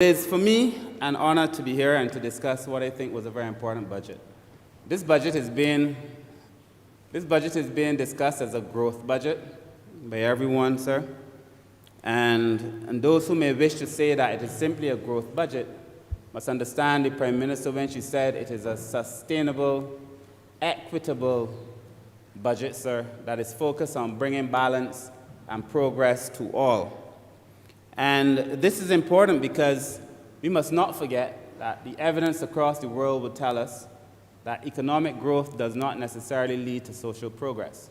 It is for me an honor to be here and to discuss what I think was a very important budget. This budget is being discussed as a growth budget by everyone, sir. And those who may wish to say that it is simply a growth budget must understand the Prime Minister when she said it is a sustainable, equitable budget, sir, that is focused on bringing balance and progress to all. And this is important because we must not forget that the evidence across the world would tell us that economic growth does not necessarily lead to social progress.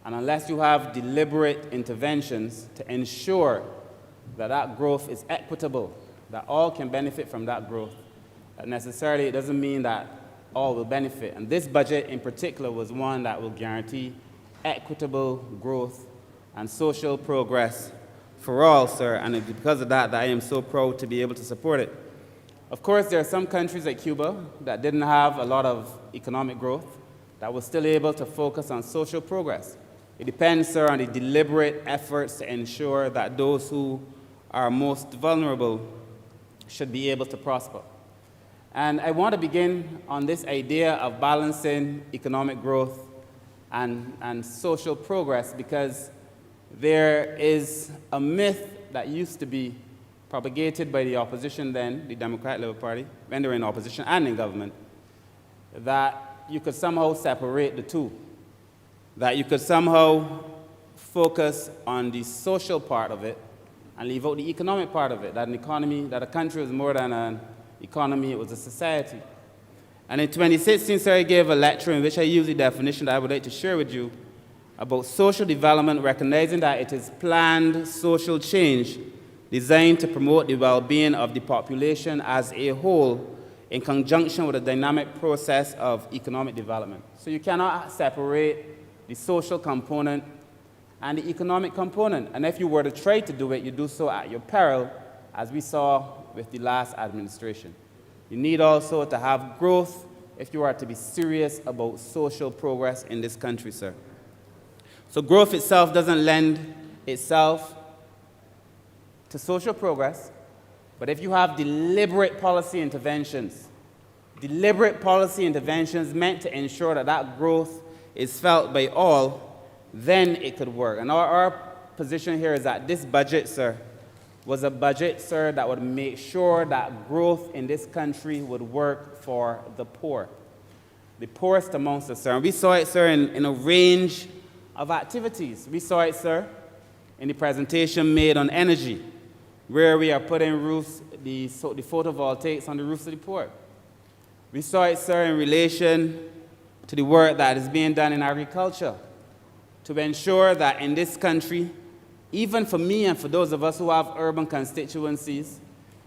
And unless you have deliberate interventions to ensure that that growth is equitable, that all can benefit from that growth, that necessarily it doesn't mean that all will benefit. And this budget in particular was one that will guarantee equitable growth and social progress for all, sir, and it's because of that I am so proud to be able to support it. Of course, there are some countries like Cuba that didn't have a lot of economic growth that were still able to focus on social progress. It depends, sir, on the deliberate efforts to ensure that those who are most vulnerable should be able to prosper. And I want to begin on this idea of balancing economic growth and social progress because there is a myth that used to be propagated by the opposition then, the Democratic Labour Party, when they were in opposition and in government, that you could somehow separate the two, that you could somehow focus on the social part of it and leave out the economic part of it, that a country was more than an economy, it was a society. And in 2016, sir, I gave a lecture in which I used the definition that I would like to share with you about social development, recognizing that it is planned social change designed to promote the well-being of the population as a whole in conjunction with a dynamic process of economic development. So you cannot separate the social component and the economic component. And if you were to try to do it, you do so at your peril, as we saw with the last administration. You need also to have growth if you are to be serious about social progress in this country, sir. So growth itself doesn't lend itself to social progress, but if you have deliberate policy interventions meant to ensure that that growth is felt by all, then it could work. And our position here is that this budget, sir, was a budget, sir, that would make sure that growth in this country would work for the poor, the poorest amongst us, sir. And we saw it, sir, in a range of activities. We saw it, sir, in the presentation made on energy, where we are putting roofs, the photovoltaics on the roofs of the poor. We saw it, sir, in relation to the work that is being done in agriculture to ensure that in this country, even for me and for those of us who have urban constituencies,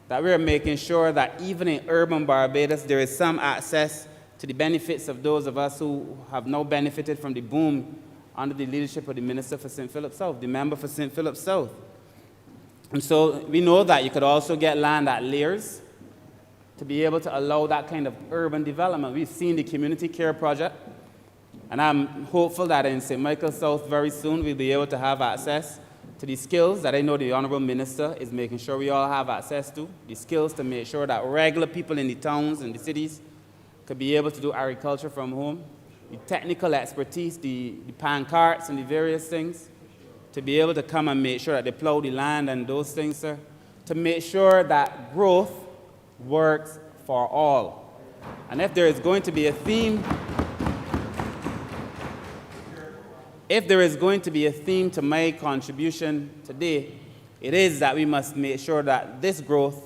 that we are making sure that even in urban Barbados, there is some access to the benefits of those of us who have now benefited from the boom under the leadership of the Minister for St. Philip South, the member for St. Philip South. And so we know that you could also get land at layers to be able to allow that kind of urban development. We've seen the community care project, and I'm hopeful that in St. Michael South very soon we'll be able to have access to the skills that I know the Honourable Minister is making sure we all have access to, the skills to make sure that regular people in the towns and the cities could be able to do agriculture from home, the technical expertise, the pan carts and the various things, to be able to come and make sure that they plow the land and those things, sir, to make sure that growth works for all. And if there is going to be a theme, to my contribution today, it is that we must make sure that this growth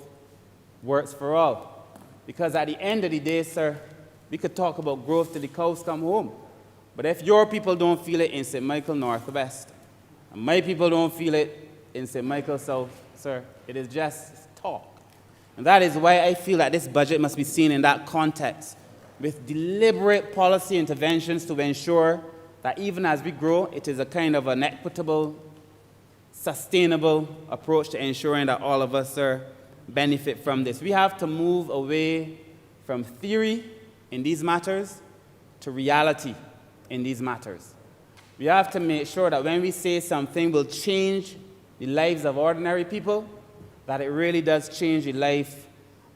works for all. Because at the end of the day, sir, we could talk about growth till the cows come home. But if your people don't feel it in St. Michael Northwest, and my people don't feel it in St. Michael South, sir, it is just talk. And that is why I feel that this budget must be seen in that context, with deliberate policy interventions to ensure that even as we grow, it is a kind of an equitable, sustainable approach to ensuring that all of us, sir, benefit from this. We have to move away from theory in these matters to reality in these matters. We have to make sure that when we say something will change the lives of ordinary people, that it really does change the life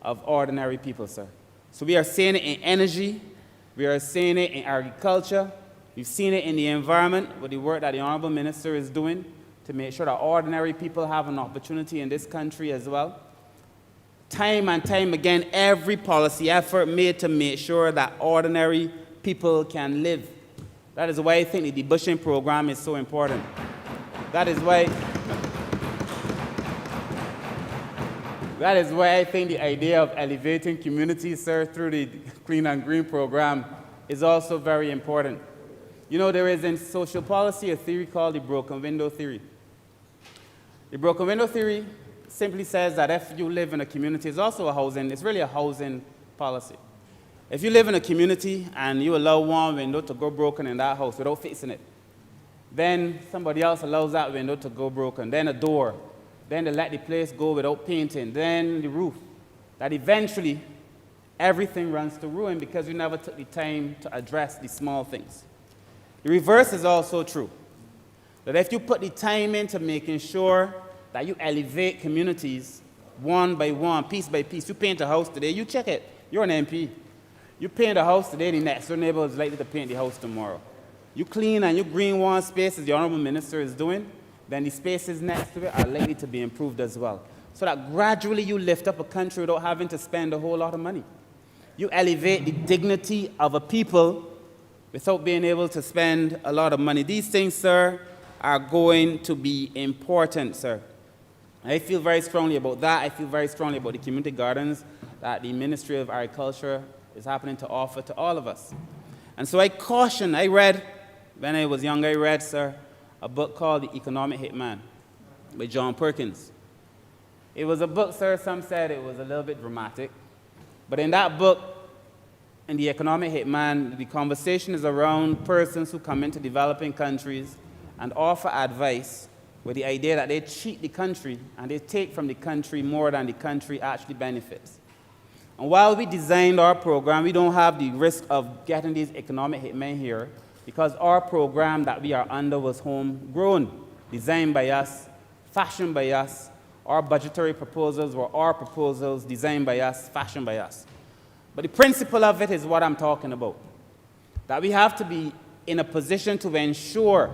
of ordinary people, sir. So we are seeing it in energy, we are seeing it in agriculture, we've seen it in the environment with the work that the Honourable Minister is doing to make sure that ordinary people have an opportunity in this country as well. Time and time again, every policy effort made to make sure that ordinary people can live. That is why I think the debushing program is so important. That is why I think the idea of elevating communities, sir, through the Clean and Green program is also very important. You know, there is in social policy a theory called the broken window theory. The broken window theory simply says that if you live in a community, it's really a housing policy. If you live in a community and you allow one window to go broken in that house without fixing it, then somebody else allows that window to go broken, then a door, then they let the place go without painting, then the roof, that eventually everything runs to ruin because you never took the time to address the small things. The reverse is also true, that if you put the time into making sure that you elevate communities one by one, piece by piece. You paint a house today, you check it. You're an MP. You paint a house today, the next door neighbor is likely to paint the house tomorrow. You clean and you green one space, as the Honourable Minister is doing, then the spaces next to it are likely to be improved as well. So that gradually you lift up a country without having to spend a whole lot of money. You elevate the dignity of a people without being able to spend a lot of money. These things, sir, are going to be important, sir. I feel very strongly about that. I feel very strongly about the community gardens that the Ministry of Agriculture is happening to offer to all of us. And so I read, when I was young, sir, a book called The Economic Hitman by John Perkins. It was a book, sir, some said it was a little bit dramatic. But in that book, in The Economic Hitman, the conversation is around persons who come into developing countries and offer advice with the idea that they cheat the country and they take from the country more than the country actually benefits. And while we designed our program, we don't have the risk of getting these economic hitmen here because our program that we are under was homegrown, designed by us, fashioned by us. Our budgetary proposals were our proposals, designed by us, fashioned by us. But the principle of it is what I'm talking about, that we have to be in a position to ensure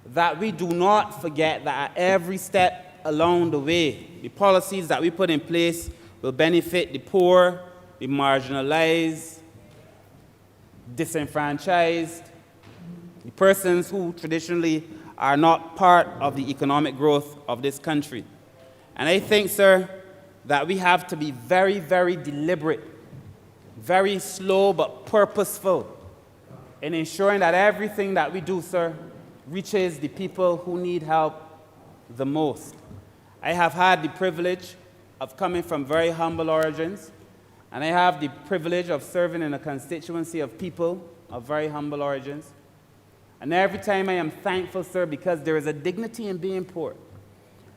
that we do not forget that at every step along the way, the policies that we put in place will benefit the poor, the marginalized, disenfranchised, the persons who traditionally are not part of the economic growth of this country. And I think, sir, that we have to be very, very deliberate, very slow but purposeful in ensuring that everything that we do, sir, reaches the people who need help the most. I have had the privilege of coming from very humble origins, and I have the privilege of serving in a constituency of people of very humble origins. And every time I am thankful, sir, because there is a dignity in being poor.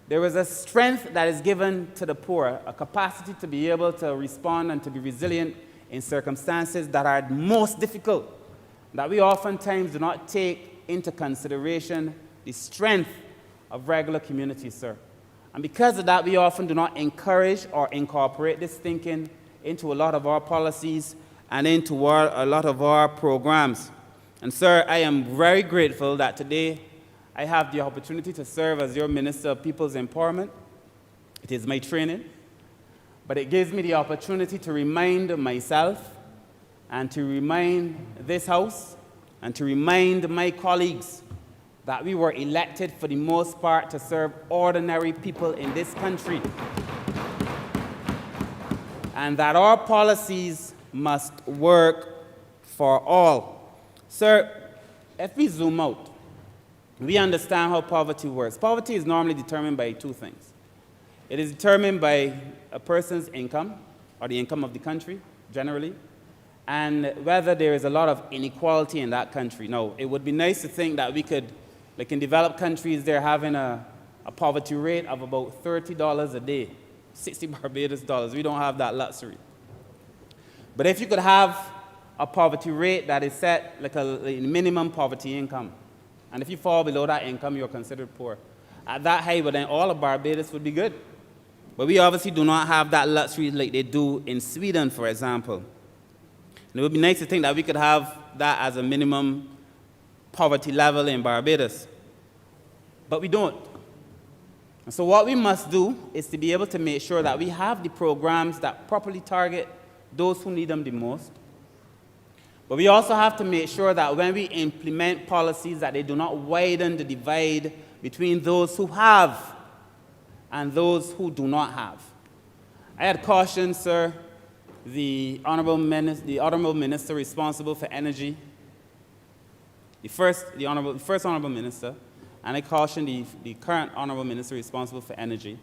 There is a strength that is given to the poor, a capacity to be able to respond and to be resilient in circumstances that are most difficult, that we oftentimes do not take into consideration the strength of regular communities, sir. And because of that, we often do not encourage or incorporate this thinking into a lot of our policies and into a lot of our programs. And sir, I am very grateful that today I have the opportunity to serve as your Minister of People's Empowerment. It is my training, but it gives me the opportunity to remind myself and to remind this House and to remind my colleagues that we were elected for the most part to serve ordinary people in this country, and that our policies must work for all. Sir, if we zoom out, we understand how poverty works. Poverty is normally determined by two things. It is determined by a person's income, or the income of the country, generally, and whether there is a lot of inequality in that country. Now, it would be nice to think that we could, like in developed countries, they're having a poverty rate of about $30 a day, 60 Barbados dollars. We don't have that luxury. But if you could have a poverty rate that is set like a minimum poverty income, and if you fall below that income, you're considered poor. At that height, well, then all of Barbados would be good. But we obviously do not have that luxury like they do in Sweden, for example. And it would be nice to think that we could have that as a minimum poverty level in Barbados. But we don't. And so what we must do is to be able to make sure that we have the programs that properly target those who need them the most. But we also have to make sure that when we implement policies that they do not widen the divide between those who have and those who do not have. I had cautioned, sir, the Honourable Minister responsible for energy, the first Honourable Minister, and I cautioned the current Honourable Minister responsible for energy,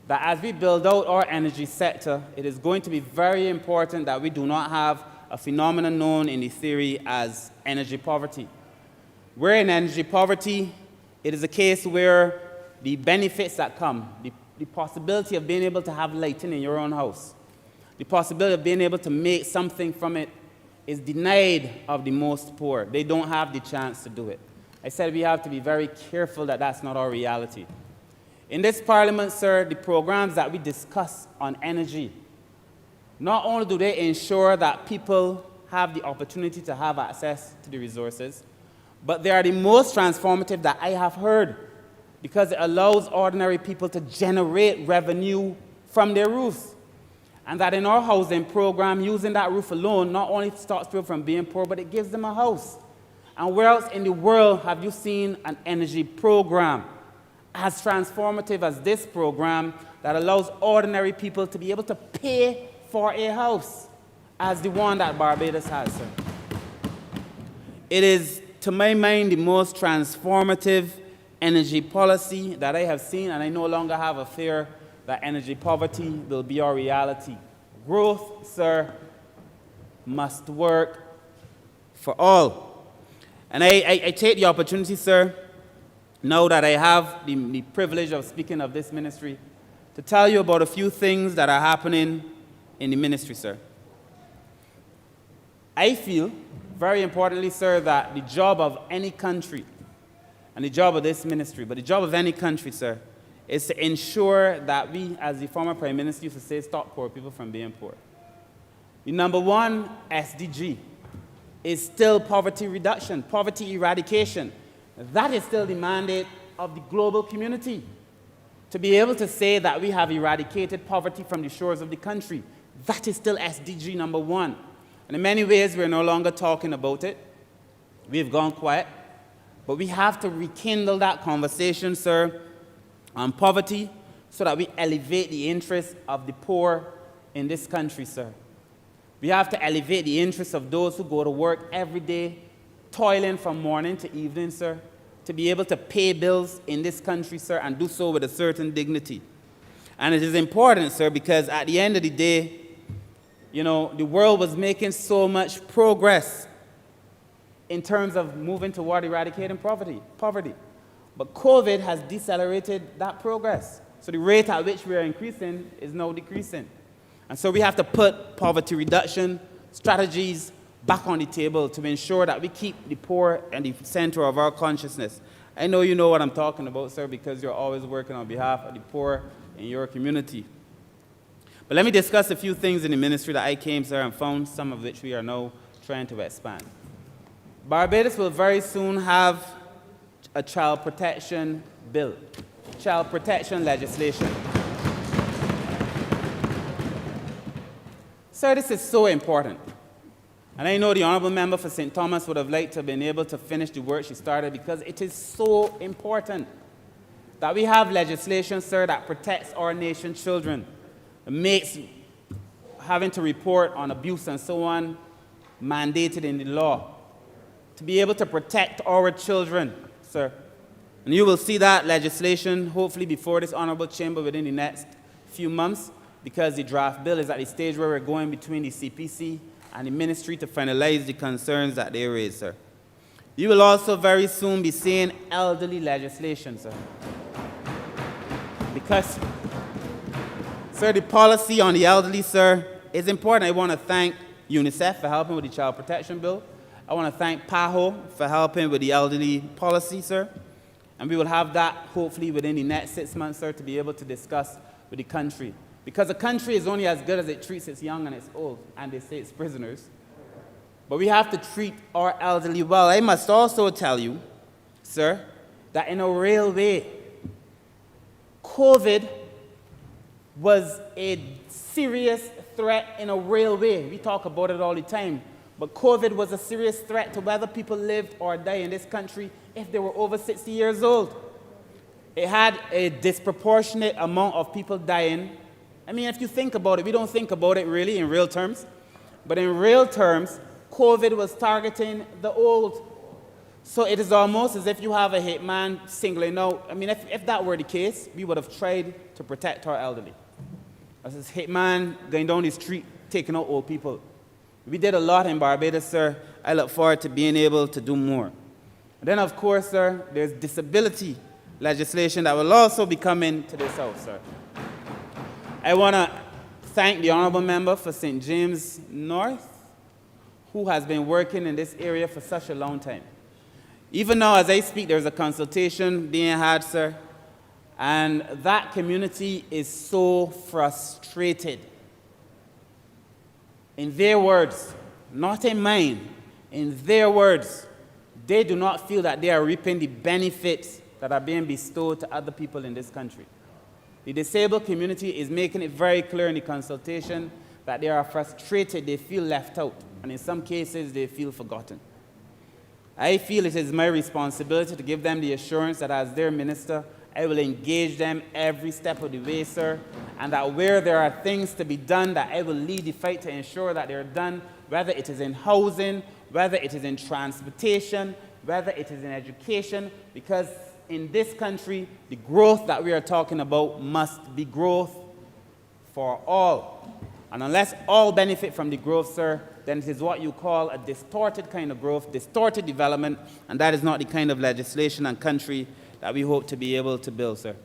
that as we build out our energy sector, it is going to be very important that we do not have a phenomenon known in the theory as energy poverty. Where in energy poverty, it is a case where the benefits that come, the possibility of being able to have lighting in your own house, the possibility of being able to make something from it is denied of the most poor. They don't have the chance to do it. I said we have to be very careful that that's not our reality. In this Parliament, sir, the programs that we discuss on energy, not only do they ensure that people have the opportunity to have access to the resources, but they are the most transformative that I have heard, because it allows ordinary people to generate revenue from their roofs. And that in our housing program, using that roof alone not only stops people from being poor, but it gives them a house. And where else in the world have you seen an energy program as transformative as this program that allows ordinary people to be able to pay for a house as the one that Barbados has, sir? It is, to my mind, the most transformative energy policy that I have seen, and I no longer have a fear that energy poverty will be our reality. Growth, sir, must work for all. And I take the opportunity, sir, now that I have the privilege of speaking of this ministry, to tell you about a few things that are happening in the ministry, sir. I feel, very importantly, sir, that the job of any country, and the job of this ministry, but the job of any country, sir, is to ensure that we, as the former Prime Minister used to say, stop poor people from being poor. The number one SDG is still poverty reduction, poverty eradication. That is still the mandate of the global community, to be able to say that we have eradicated poverty from the shores of the country. That is still SDG number one. And in many ways, we're no longer talking about it. We've gone quiet. But we have to rekindle that conversation, sir, on poverty, so that we elevate the interests of the poor in this country, sir. We have to elevate the interests of those who go to work every day, toiling from morning to evening, sir, to be able to pay bills in this country, sir, and do so with a certain dignity. And it is important, sir, because at the end of the day, you know, the world was making so much progress in terms of moving toward eradicating poverty. But COVID has decelerated that progress. So the rate at which we are increasing is now decreasing. And so we have to put poverty reduction strategies back on the table to ensure that we keep the poor in the center of our consciousness. I know you know what I'm talking about, sir, because you're always working on behalf of the poor in your community. But let me discuss a few things in the ministry that I came, sir, and found, some of which we are now trying to expand. Barbados will very soon have a child protection bill, child protection legislation. Sir, this is so important. And I know the Honourable Member for St. Thomas would have liked to have been able to finish the work she started, because it is so important that we have legislation, sir, that protects our nation's children, that makes having to report on abuse and so on mandated in the law, to be able to protect our children, sir. And you will see that legislation hopefully before this Honourable Chamber within the next few months, because the draft bill is at the stage where we're going between the CPC and the ministry to finalize the concerns that they raise, sir. You will also very soon be seeing elderly legislation, sir. Because, sir, the policy on the elderly, sir, is important. I want to thank UNICEF for helping with the child protection bill. I want to thank PAHO for helping with the elderly policy, sir. And we will have that hopefully within the next 6 months, sir, to be able to discuss with the country. Because a country is only as good as it treats its young and its old, and they say its prisoners. But we have to treat our elderly well. I must also tell you, sir, that in a real way, COVID was a serious threat in a real way. We talk about it all the time. But COVID was a serious threat to whether people lived or died in this country if they were over 60 years old. It had a disproportionate amount of people dying. I mean, if you think about it, we don't think about it really in real terms. But in real terms, COVID was targeting the old. So it is almost as if you have a hitman singling out. I mean, if that were the case, we would have tried to protect our elderly. As this hitman going down the street, taking out old people. We did a lot in Barbados, sir. I look forward to being able to do more. And then, of course, sir, there's disability legislation that will also be coming to this house, sir. I want to thank the Honourable Member for St. James North, who has been working in this area for such a long time. Even now, as I speak, there's a consultation being had, sir, and that community is so frustrated. In their words, not in mine, in their words, they do not feel that they are reaping the benefits that are being bestowed to other people in this country. The disabled community is making it very clear in the consultation that they are frustrated, they feel left out, and in some cases, they feel forgotten. I feel it is my responsibility to give them the assurance that as their minister, I will engage them every step of the way, sir, and that where there are things to be done, that I will lead the fight to ensure that they're done, whether it is in housing, whether it is in transportation, whether it is in education, because in this country, the growth that we are talking about must be growth for all. And unless all benefit from the growth, sir, then it is what you call a distorted kind of growth, distorted development, and that is not the kind of legislation and country that we hope to be able to build, sir.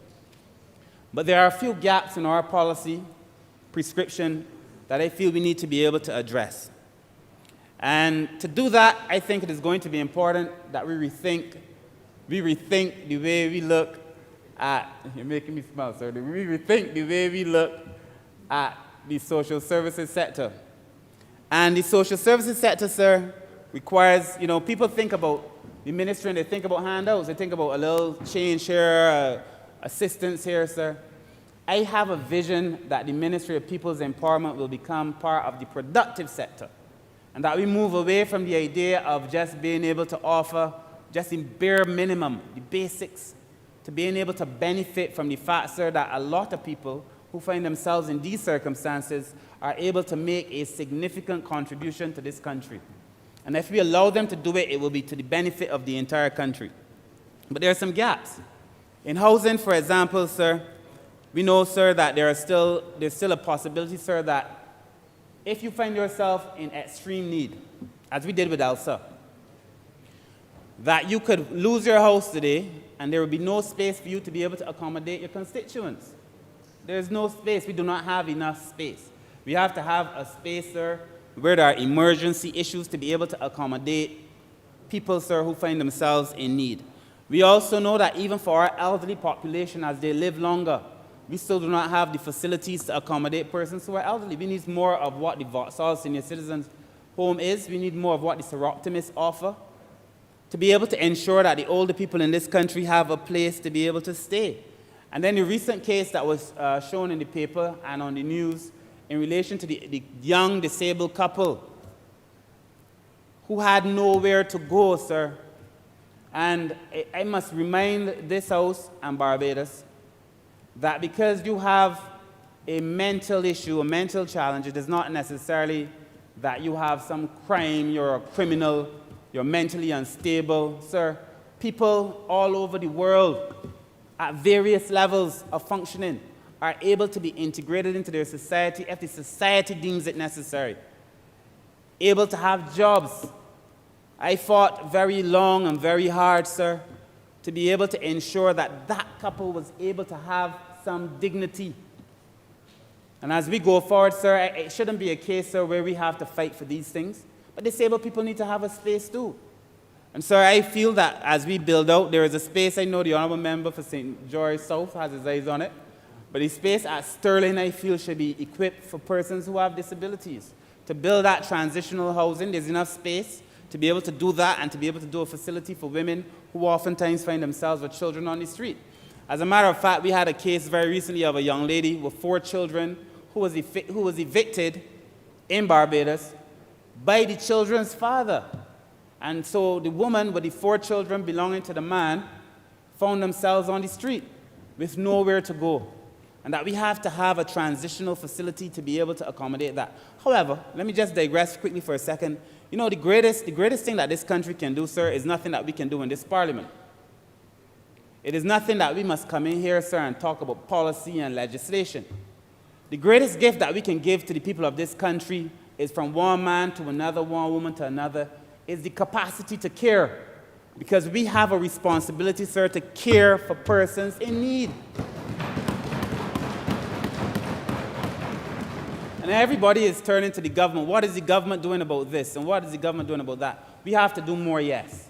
But there are a few gaps in our policy prescription that I feel we need to be able to address. And to do that, I think it is going to be important that we rethink the way we look at, you're making me smile, sir, we rethink the way we look at the social services sector. And the social services sector, sir, requires, people think about the ministry and they think about handouts, they think about a little change here, assistance here, sir. I have a vision that the Ministry of People's Empowerment will become part of the productive sector, and that we move away from the idea of just being able to offer just the bare minimum, the basics, to being able to benefit from the fact, sir, that a lot of people who find themselves in these circumstances are able to make a significant contribution to this country. And if we allow them to do it, it will be to the benefit of the entire country. But there are some gaps. In housing, for example, sir, we know, sir, that there's still a possibility, sir, that if you find yourself in extreme need, as we did with Elsa, that you could lose your house today and there will be no space for you to be able to accommodate your constituents. There's no space. We do not have enough space. We have to have a space, sir, where there are emergency issues to be able to accommodate people, sir, who find themselves in need. We also know that even for our elderly population, as they live longer, we still do not have the facilities to accommodate persons who are elderly. We need more of what the Vauxhall Senior Citizens Home is. We need more of what the Seroptimists offer to be able to ensure that the older people in this country have a place to be able to stay. And then the recent case that was shown in the paper and on the news in relation to the young disabled couple who had nowhere to go, sir. And I must remind this House and Barbados that because you have a mental issue, a mental challenge, it is not necessarily that you have some crime, you're a criminal, you're mentally unstable, sir. People all over the world at various levels of functioning are able to be integrated into their society if the society deems it necessary. Able to have jobs. I fought very long and very hard, sir, to be able to ensure that that couple was able to have some dignity. And as we go forward, sir, it shouldn't be a case, sir, where we have to fight for these things. But disabled people need to have a space too. And so I feel that as we build out, there is a space. I know the Honourable Member for St. George South has his eyes on it. But the space at Sterling, I feel, should be equipped for persons who have disabilities. To build that transitional housing, there's enough space to be able to do that and to be able to do a facility for women who oftentimes find themselves with children on the street. As a matter of fact, we had a case very recently of a young lady with 4 children who was evicted in Barbados by the children's father. And so the woman with the 4 children belonging to the man found themselves on the street with nowhere to go. And that we have to have a transitional facility to be able to accommodate that. However, let me just digress quickly for a second. You know, the greatest thing that this country can do, sir, is nothing that we can do in this parliament. It is nothing that we must come in here, sir, and talk about policy and legislation. The greatest gift that we can give to the people of this country is from one man to another, one woman to another, is the capacity to care. Because we have a responsibility, sir, to care for persons in need. And everybody is turning to the government. What is the government doing about this? And what is the government doing about that? We have to do more, yes.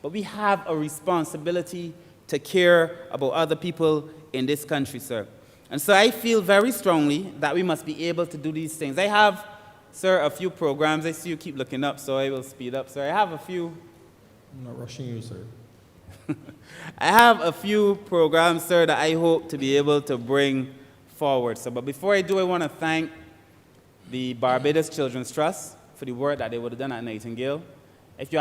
But we have a responsibility to care about other people in this country, sir. And so I feel very strongly that we must be able to do these things. I have, sir, a few programs. I see you keep looking up, so I will speed up, sir. I have a few. I'm not rushing you, sir. I have a few programs, sir, that I hope to be able to bring forward. So, but before I do, I want to thank the Barbados Children's Trust for the work that they would have done at Nightingale. If you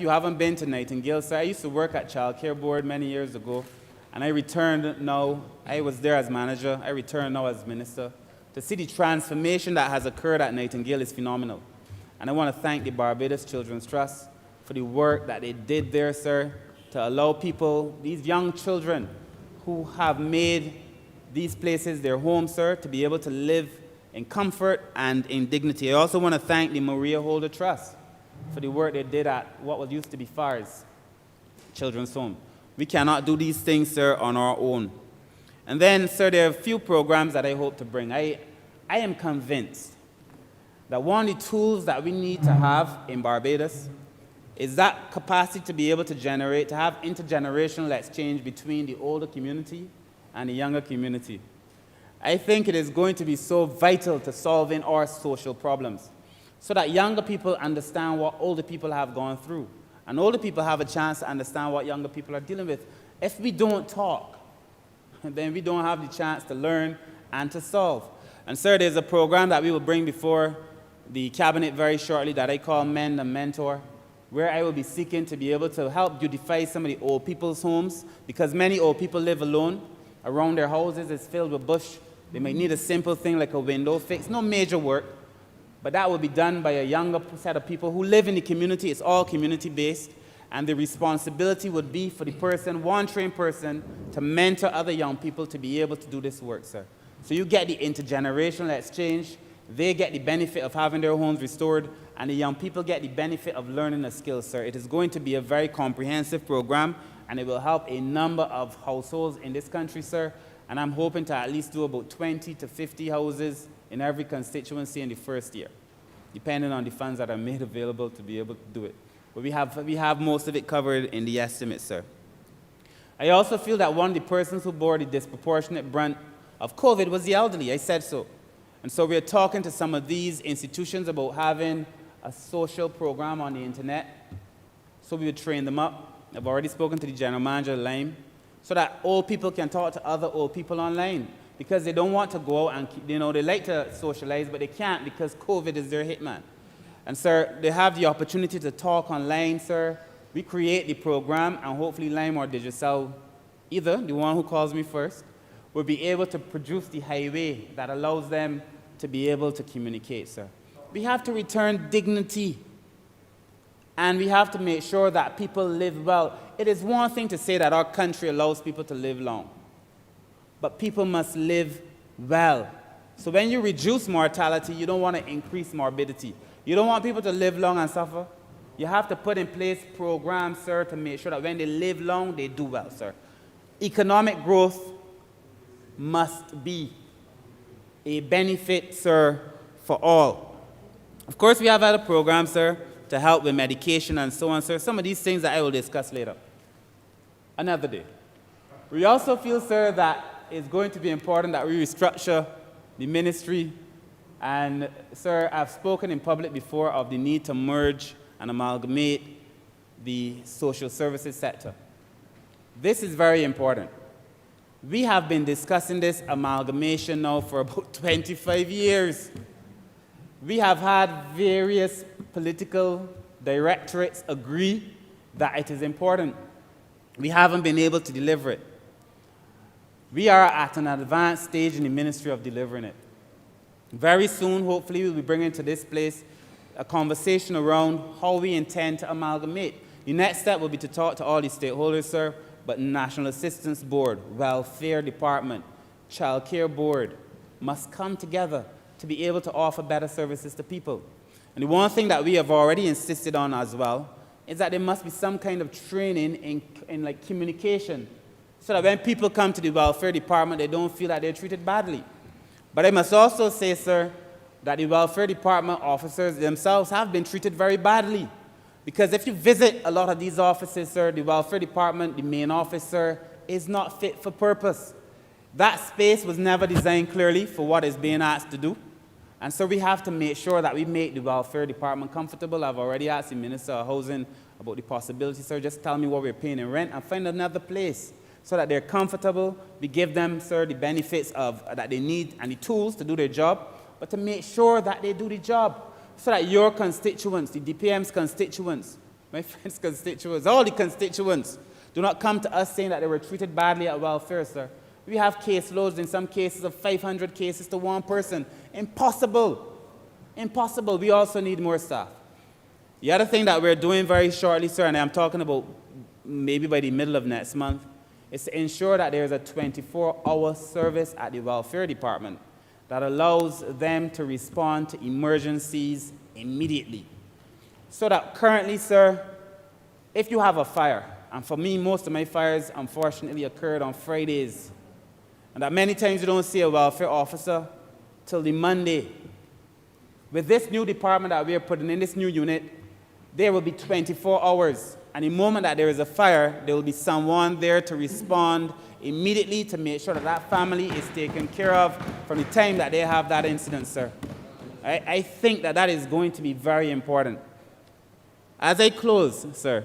haven't been to Nightingale, sir, I used to work at Child Care Board many years ago, and I returned now. I was there as manager. I returned now as minister. To see the transformation that has occurred at Nightingale is phenomenal. And I want to thank the Barbados Children's Trust for the work that they did there, sir, to allow people, these young children who have made these places their home, sir, to be able to live in comfort and in dignity. I also want to thank the Maria Holder Trust for the work they did at what was used to be FARS, Children's Home. We cannot do these things, sir, on our own. And then, sir, there are a few programs that I hope to bring. I am convinced that one of the tools that we need to have in Barbados is that capacity to be able to generate, to have intergenerational exchange between the older community and the younger community. I think it is going to be so vital to solving our social problems so that younger people understand what older people have gone through, and older people have a chance to understand what younger people are dealing with. If we don't talk, then we don't have the chance to learn and to solve. And sir, there's a program that we will bring before the cabinet very shortly that I call Mend and Mentor, where I will be seeking to be able to help beautify some of the old people's homes, because many old people live alone. Around their houses is filled with bush. They might need a simple thing like a window fix, no major work, but that will be done by a younger set of people who live in the community. It's all community-based, and the responsibility would be for the person, one trained person, to mentor other young people to be able to do this work, sir. So you get the intergenerational exchange, they get the benefit of having their homes restored, and the young people get the benefit of learning a skill, sir. It is going to be a very comprehensive program, and it will help a number of households in this country, sir. And I'm hoping to at least do about 20 to 50 houses in every constituency in the first year, depending on the funds that are made available to be able to do it. But we have most of it covered in the estimate, sir. I also feel that one of the persons who bore the disproportionate brunt of COVID was the elderly. I said so. And so we're talking to some of these institutions about having a social program on the internet, so we would train them up. I've already spoken to the general manager of Lime, so that old people can talk to other old people online, because they don't want to go out and, they like to socialize, but they can't because COVID is their hitman. And sir, they have the opportunity to talk online, sir. We create the program, and hopefully Lime or Digicel, either, the one who calls me first, will be able to produce the highway that allows them to be able to communicate, sir. We have to return dignity, and we have to make sure that people live well. It is one thing to say that our country allows people to live long, but people must live well. So when you reduce mortality, you don't want to increase morbidity. You don't want people to live long and suffer. You have to put in place programs, sir, to make sure that when they live long, they do well, sir. Economic growth must be a benefit, sir, for all. Of course, we have other programs, sir, to help with medication and so on, sir. Some of these things that I will discuss later, another day. We also feel, sir, that it's going to be important that we restructure the ministry. And, sir, I've spoken in public before of the need to merge and amalgamate the social services sector. This is very important. We have been discussing this amalgamation now for about 25 years. We have had various political directorates agree that it is important. We haven't been able to deliver it. We are at an advanced stage in the ministry of delivering it. Very soon, hopefully, we'll be bringing to this place a conversation around how we intend to amalgamate. The next step will be to talk to all the stakeholders, sir, but National Assistance Board, Welfare Department, Child Care Board must come together to be able to offer better services to people. And the one thing that we have already insisted on as well is that there must be some kind of training in like communication, so that when people come to the Welfare Department, they don't feel that they're treated badly. But I must also say, sir, that the Welfare Department officers themselves have been treated very badly. Because if you visit a lot of these offices, sir, the Welfare Department, the main office, sir, is not fit for purpose. That space was never designed clearly for what is being asked to do. And so we have to make sure that we make the Welfare Department comfortable. I've already asked the Minister of Housing about the possibility, sir, just tell me what we're paying in rent and find another place so that they're comfortable. We give them, sir, the benefits that they need and the tools to do their job, but to make sure that they do the job so that your constituents, the DPM's constituents, my friend's constituents, all the constituents, do not come to us saying that they were treated badly at welfare, sir. We have caseloads, in some cases, of 500 cases to one person. Impossible. Impossible. We also need more staff. The other thing that we're doing very shortly, sir, and I'm talking about maybe by the middle of next month, is to ensure that there's a 24-hour service at the Welfare Department that allows them to respond to emergencies immediately. So that currently, sir, if you have a fire, and for me, most of my fires, unfortunately, occurred on Fridays, and that many times you don't see a welfare officer till the Monday. With this new department that we are putting in, this new unit, there will be 24 hours. And the moment that there is a fire, there will be someone there to respond immediately to make sure that that family is taken care of from the time that they have that incident, sir. I think that that is going to be very important. As I close, sir.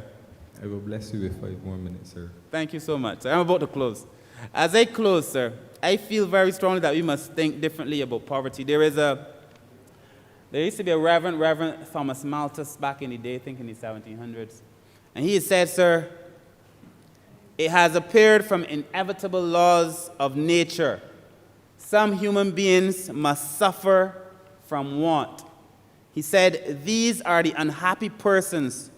I will bless you with 5 more minutes, sir. Thank you so much. I'm about to close. As I close, sir, I feel very strongly that we must think differently about poverty. There used to be a Reverend Thomas Malthus back in the day, I think in the 1700s. And he said, sir, it has appeared from inevitable laws of nature. Some human beings must suffer from want. He said, these are the unhappy persons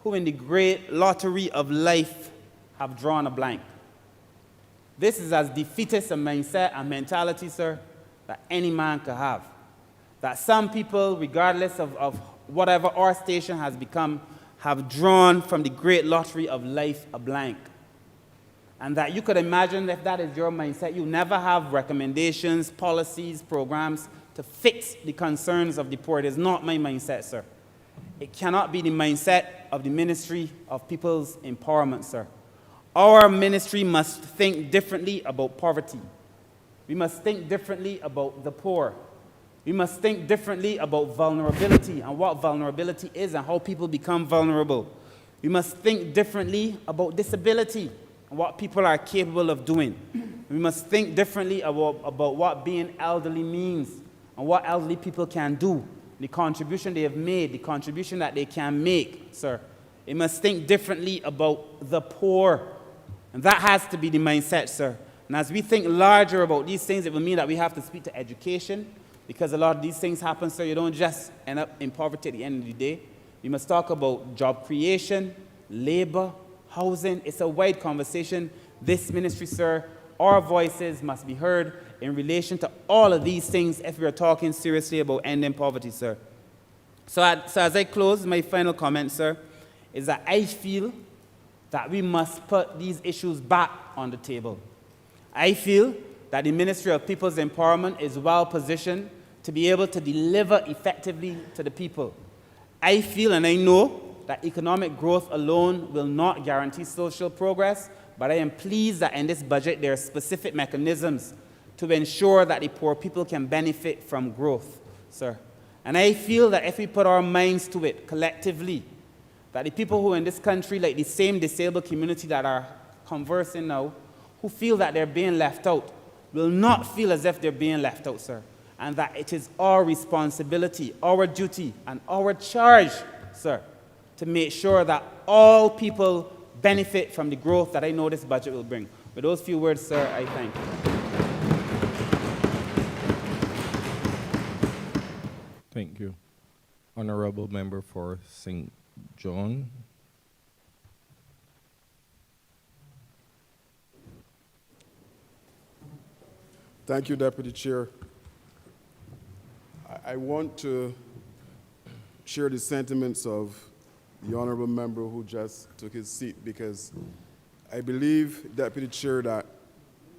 who in the great lottery of life have drawn a blank. This is as defeatist a mindset and mentality, sir, that any man could have. That some people, regardless of whatever our station has become, have drawn from the great lottery of life a blank. And that you could imagine if that is your mindset, you never have recommendations, policies, programs to fix the concerns of the poor. It is not my mindset, sir. It cannot be the mindset of the Ministry of People's Empowerment, sir. Our ministry must think differently about poverty. We must think differently about the poor. We must think differently about vulnerability and what vulnerability is and how people become vulnerable. We must think differently about disability and what people are capable of doing. We must think differently about what being elderly means and what elderly people can do, the contribution they have made, the contribution that they can make, sir. We must think differently about the poor. And that has to be the mindset, sir. And as we think larger about these things, it will mean that we have to speak to education, because a lot of these things happen, so you don't just end up in poverty at the end of the day. We must talk about job creation, labor, housing. It's a wide conversation. This ministry, sir, our voices must be heard in relation to all of these things if we are talking seriously about ending poverty, sir. So as I close, my final comment, sir, is that I feel that we must put these issues back on the table. I feel that the Ministry of People's Empowerment is well positioned to be able to deliver effectively to the people. I feel and I know that economic growth alone will not guarantee social progress, but I am pleased that in this budget there are specific mechanisms to ensure that the poor people can benefit from growth, sir. And I feel that if we put our minds to it collectively, that the people who in this country, like the same disabled community that are conversing now, who feel that they're being left out, will not feel as if they're being left out, sir. And that it is our responsibility, our duty, and our charge, sir, to make sure that all people benefit from the growth that I know this budget will bring. With those few words, sir, I thank you. Thank you. Honourable Member for St. John. Thank you, Deputy Chair. I want to share the sentiments of the Honourable Member who just took his seat, because I believe, Deputy Chair, that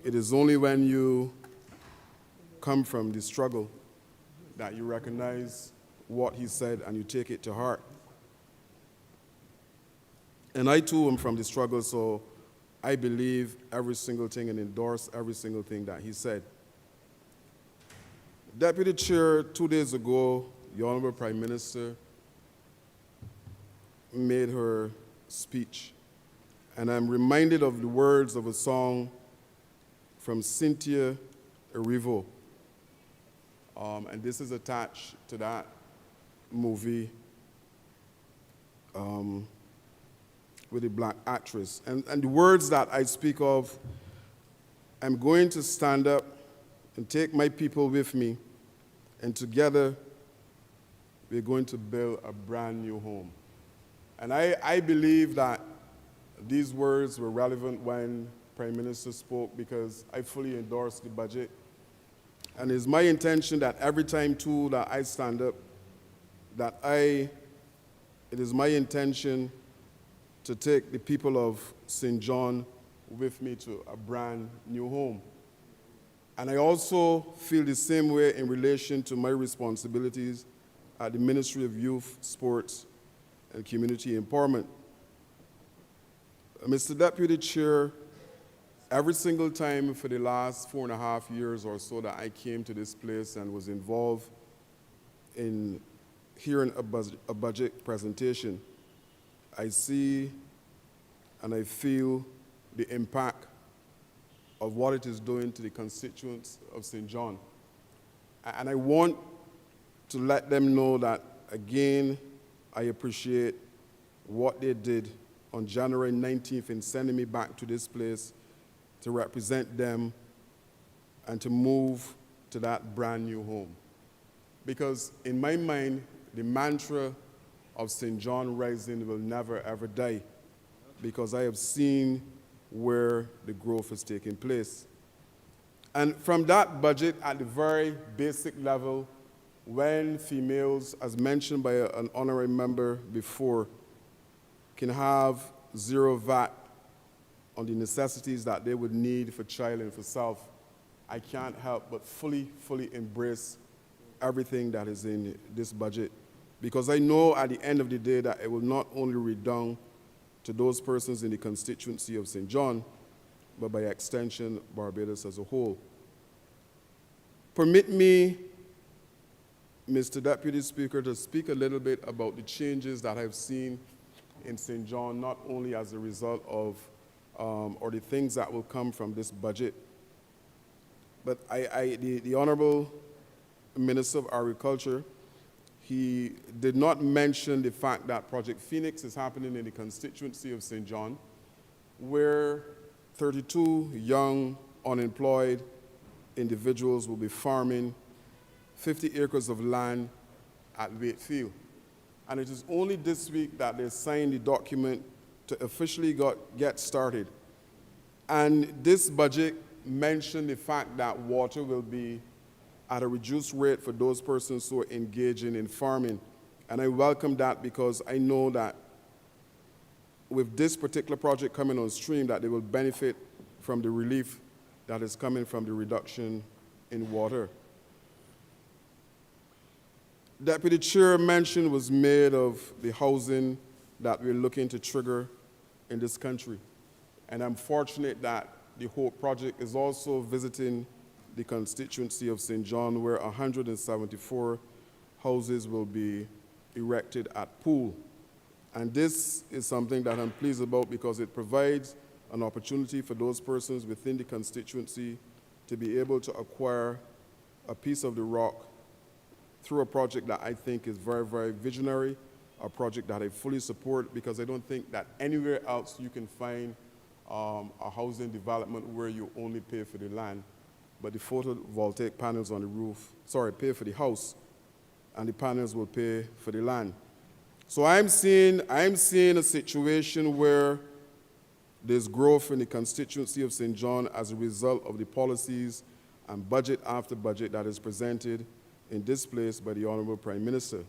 it is only when you come from the struggle that you recognize what he said and you take it to heart. And I too am from the struggle, so I believe every single thing and endorse every single thing that he said. Deputy Chair, 2 days ago, the Honourable Prime Minister made her speech, and I'm reminded of the words of a song from Cynthia Erivo, and this is attached to that movie with a black actress. And the words that I speak of: I'm going to stand up and take my people with me, and together we're going to build a brand new home. And I believe that these words were relevant when Prime Minister spoke, because I fully endorse the budget. And it's my intention that every time too that I stand up, it is my intention to take the people of St. John with me to a brand new home. And I also feel the same way in relation to my responsibilities at the Ministry of Youth, Sports, and Community Empowerment. Mr. Deputy Chair, every single time for the last 4.5 years or so that I came to this place and was involved in hearing a budget presentation, I see and I feel the impact of what it is doing to the constituents of St. John. And I want to let them know that, again, I appreciate what they did on January 19th in sending me back to this place to represent them and to move to that brand new home. Because in my mind, the mantra of St. John Rising will never ever die, because I have seen where the growth is taking place. And from that budget, at the very basic level, when females, as mentioned by an honorary member before, can have zero VAT on the necessities that they would need for child and for self, I can't help but fully embrace everything that is in this budget, because I know at the end of the day that it will not only redound to those persons in the constituency of St. John, but by extension, Barbados as a whole. Permit me, Mr. Deputy Speaker, to speak a little bit about the changes that I've seen in St. John, not only as a result of, or the things that will come from this budget, but the Honourable Minister of Agriculture, he did not mention the fact that Project Phoenix is happening in the constituency of St. John, where 32 young, unemployed individuals will be farming 50 acres of land at Wakefield. And it is only this week that they signed the document to officially get started. And this budget mentioned the fact that water will be at a reduced rate for those persons who are engaging in farming. And I welcome that, because I know that with this particular project coming on stream, that they will benefit from the relief that is coming from the reduction in water. Deputy Chair, mention was made of the housing that we're looking to trigger in this country. And I'm fortunate that the Hope Project is also visiting the constituency of St. John, where 174 houses will be erected at Pool. And this is something that I'm pleased about because it provides an opportunity for those persons within the constituency to be able to acquire a piece of the rock through a project that I think is very, very visionary, a project that I fully support because I don't think that anywhere else you can find a housing development where you only pay for the land, but the photovoltaic panels on the roof, pay for the house, and the panels will pay for the land. So I'm seeing a situation where there's growth in the constituency of St. John as a result of the policies and budget after budget that is presented in this place by the Honourable Prime Minister.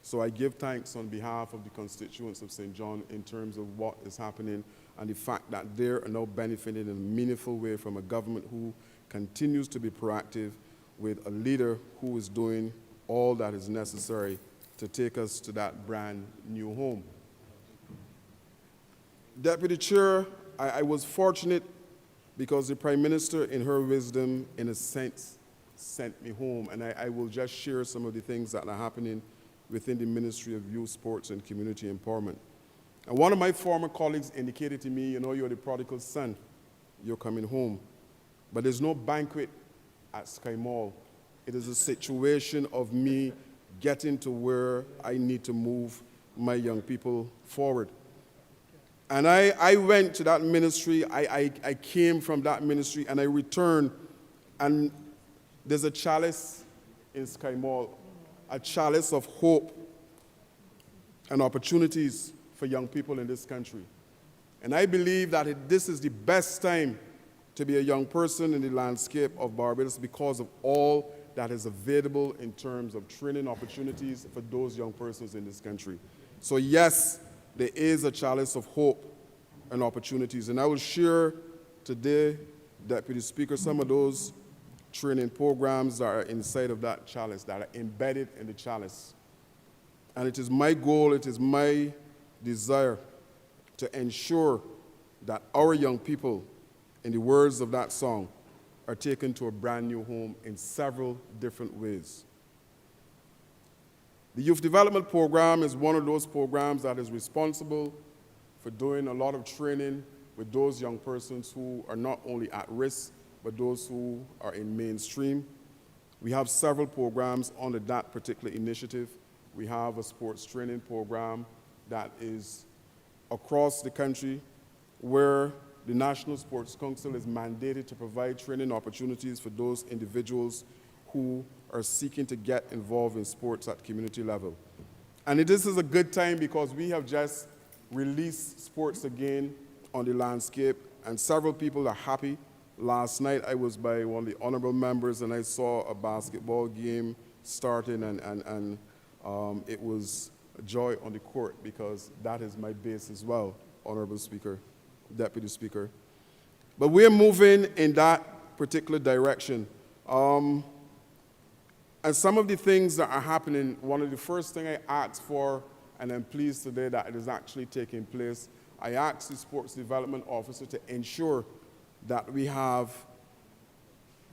So I give thanks on behalf of the constituents of St. John in terms of what is happening and the fact that they are now benefiting in a meaningful way from a government who continues to be proactive with a leader who is doing all that is necessary to take us to that brand new home. Deputy Chair, I was fortunate because the Prime Minister, in her wisdom, in a sense, sent me home. And I will just share some of the things that are happening within the Ministry of Youth, Sports, and Community Empowerment. And one of my former colleagues indicated to me, you know, you're the prodigal son, you're coming home. But there's no banquet at Sky Mall. It is a situation of me getting to where I need to move my young people forward. And I went to that ministry, I came from that ministry, and I returned, and there's a chalice in Sky Mall, a chalice of hope and opportunities for young people in this country. And I believe that this is the best time to be a young person in the landscape of Barbados because of all that is available in terms of training opportunities for those young persons in this country. So yes, there is a chalice of hope and opportunities. And I will share today, Deputy Speaker, some of those training programs that are inside of that chalice, that are embedded in the chalice. And it is my goal, it is my desire to ensure that our young people, in the words of that song, are taken to a brand new home in several different ways. The Youth Development Program is one of those programs that is responsible for doing a lot of training with those young persons who are not only at risk, but those who are in mainstream. We have several programs under that particular initiative. We have a sports training program that is across the country where the National Sports Council is mandated to provide training opportunities for those individuals who are seeking to get involved in sports at community level. And this is a good time because we have just released sports again on the landscape, and several people are happy. Last night I was by one of the honourable members and I saw a basketball game starting, and it was a joy on the court because that is my base as well, Honourable Speaker, Deputy Speaker. But we're moving in that particular direction. And some of the things that are happening, one of the first things I asked for, and I'm pleased today that it is actually taking place, I asked the Sports Development Officer to ensure that we have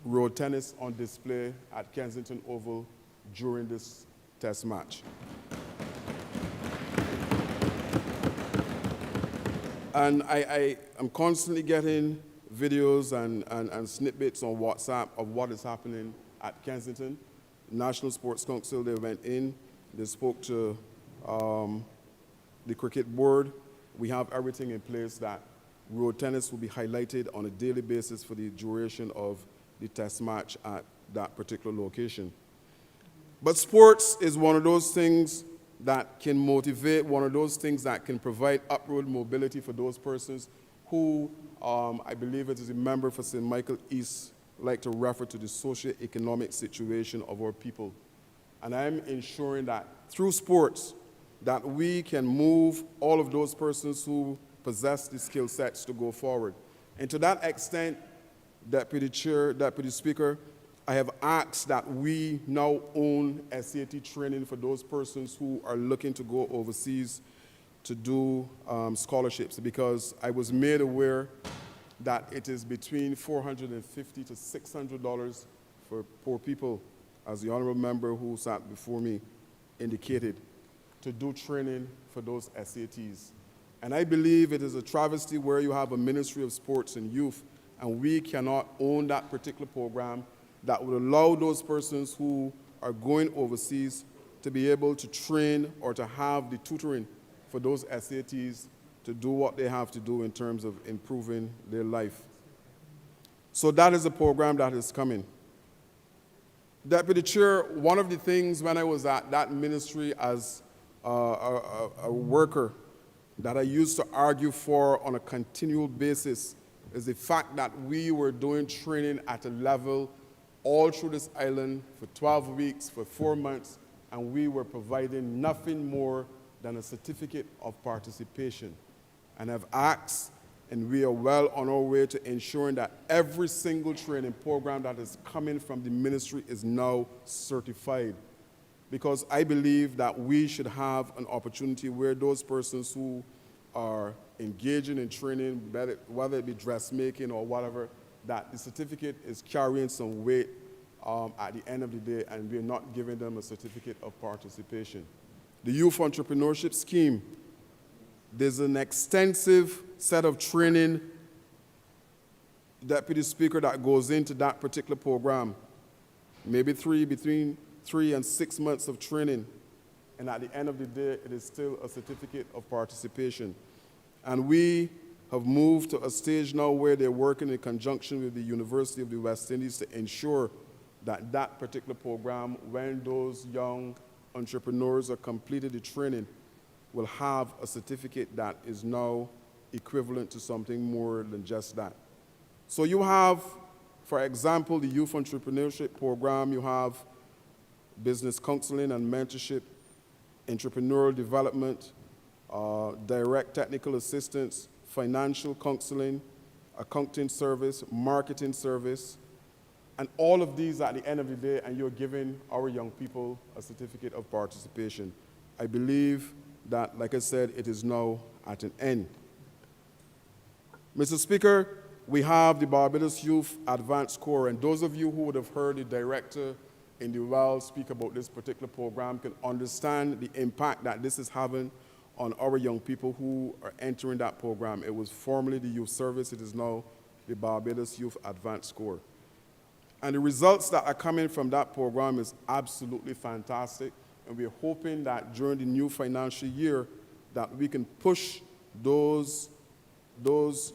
road tennis on display at Kensington Oval during this test match. And I'm constantly getting videos and snippets on WhatsApp of what is happening at Kensington. National Sports Council, they went in, they spoke to the cricket board. We have everything in place that road tennis will be highlighted on a daily basis for the duration of the test match at that particular location. But sports is one of those things that can motivate, one of those things that can provide upward mobility for those persons who, I believe it is a member for St. Michael East, like to refer to the socio-economic situation of our people. And I'm ensuring that through sports, that we can move all of those persons who possess the skill sets to go forward. And to that extent, Deputy Chair, Deputy Speaker, I have asked that we now own SAT training for those persons who are looking to go overseas to do scholarships, because I was made aware that it is between $450 to $600 for poor people, as the honorable member who sat before me indicated, to do training for those SATs. And I believe it is a travesty where you have a Ministry of Sports and Youth, and we cannot own that particular program that would allow those persons who are going overseas to be able to train or to have the tutoring for those SATs to do what they have to do in terms of improving their life. So that is a program that is coming. Deputy Chair, one of the things when I was at that ministry as a worker that I used to argue for on a continual basis is the fact that we were doing training at a level all through this island for 12 weeks, for 4 months, and we were providing nothing more than a certificate of participation. And I've asked, and we are well on our way to ensuring that every single training program that is coming from the ministry is now certified. Because I believe that we should have an opportunity where those persons who are engaging in training, whether it be dressmaking or whatever, that the certificate is carrying some weight at the end of the day, and we're not giving them a certificate of participation. The Youth Entrepreneurship Scheme, there's an extensive set of training, Deputy Speaker, that goes into that particular program. Maybe between 3 and 6 months of training, and at the end of the day, it is still a certificate of participation. And we have moved to a stage now where they're working in conjunction with the University of the West Indies to ensure that that particular program, when those young entrepreneurs are completed the training, will have a certificate that is now equivalent to something more than just that. So you have, for example, the Youth Entrepreneurship Program, you have business counseling and mentorship, entrepreneurial development, direct technical assistance, financial counseling, accounting service, marketing service, and all of these at the end of the day, and you're giving our young people a certificate of participation. I believe that, like I said, it is now at an end. Mr. Speaker, we have the Barbados Youth Advanced Corps, and those of you who would have heard the director in the well speak about this particular program can understand the impact that this is having on our young people who are entering that program. It was formerly the Youth Service, it is now the Barbados Youth Advanced Corps. And the results that are coming from that program is absolutely fantastic, and we're hoping that during the new financial year that we can push those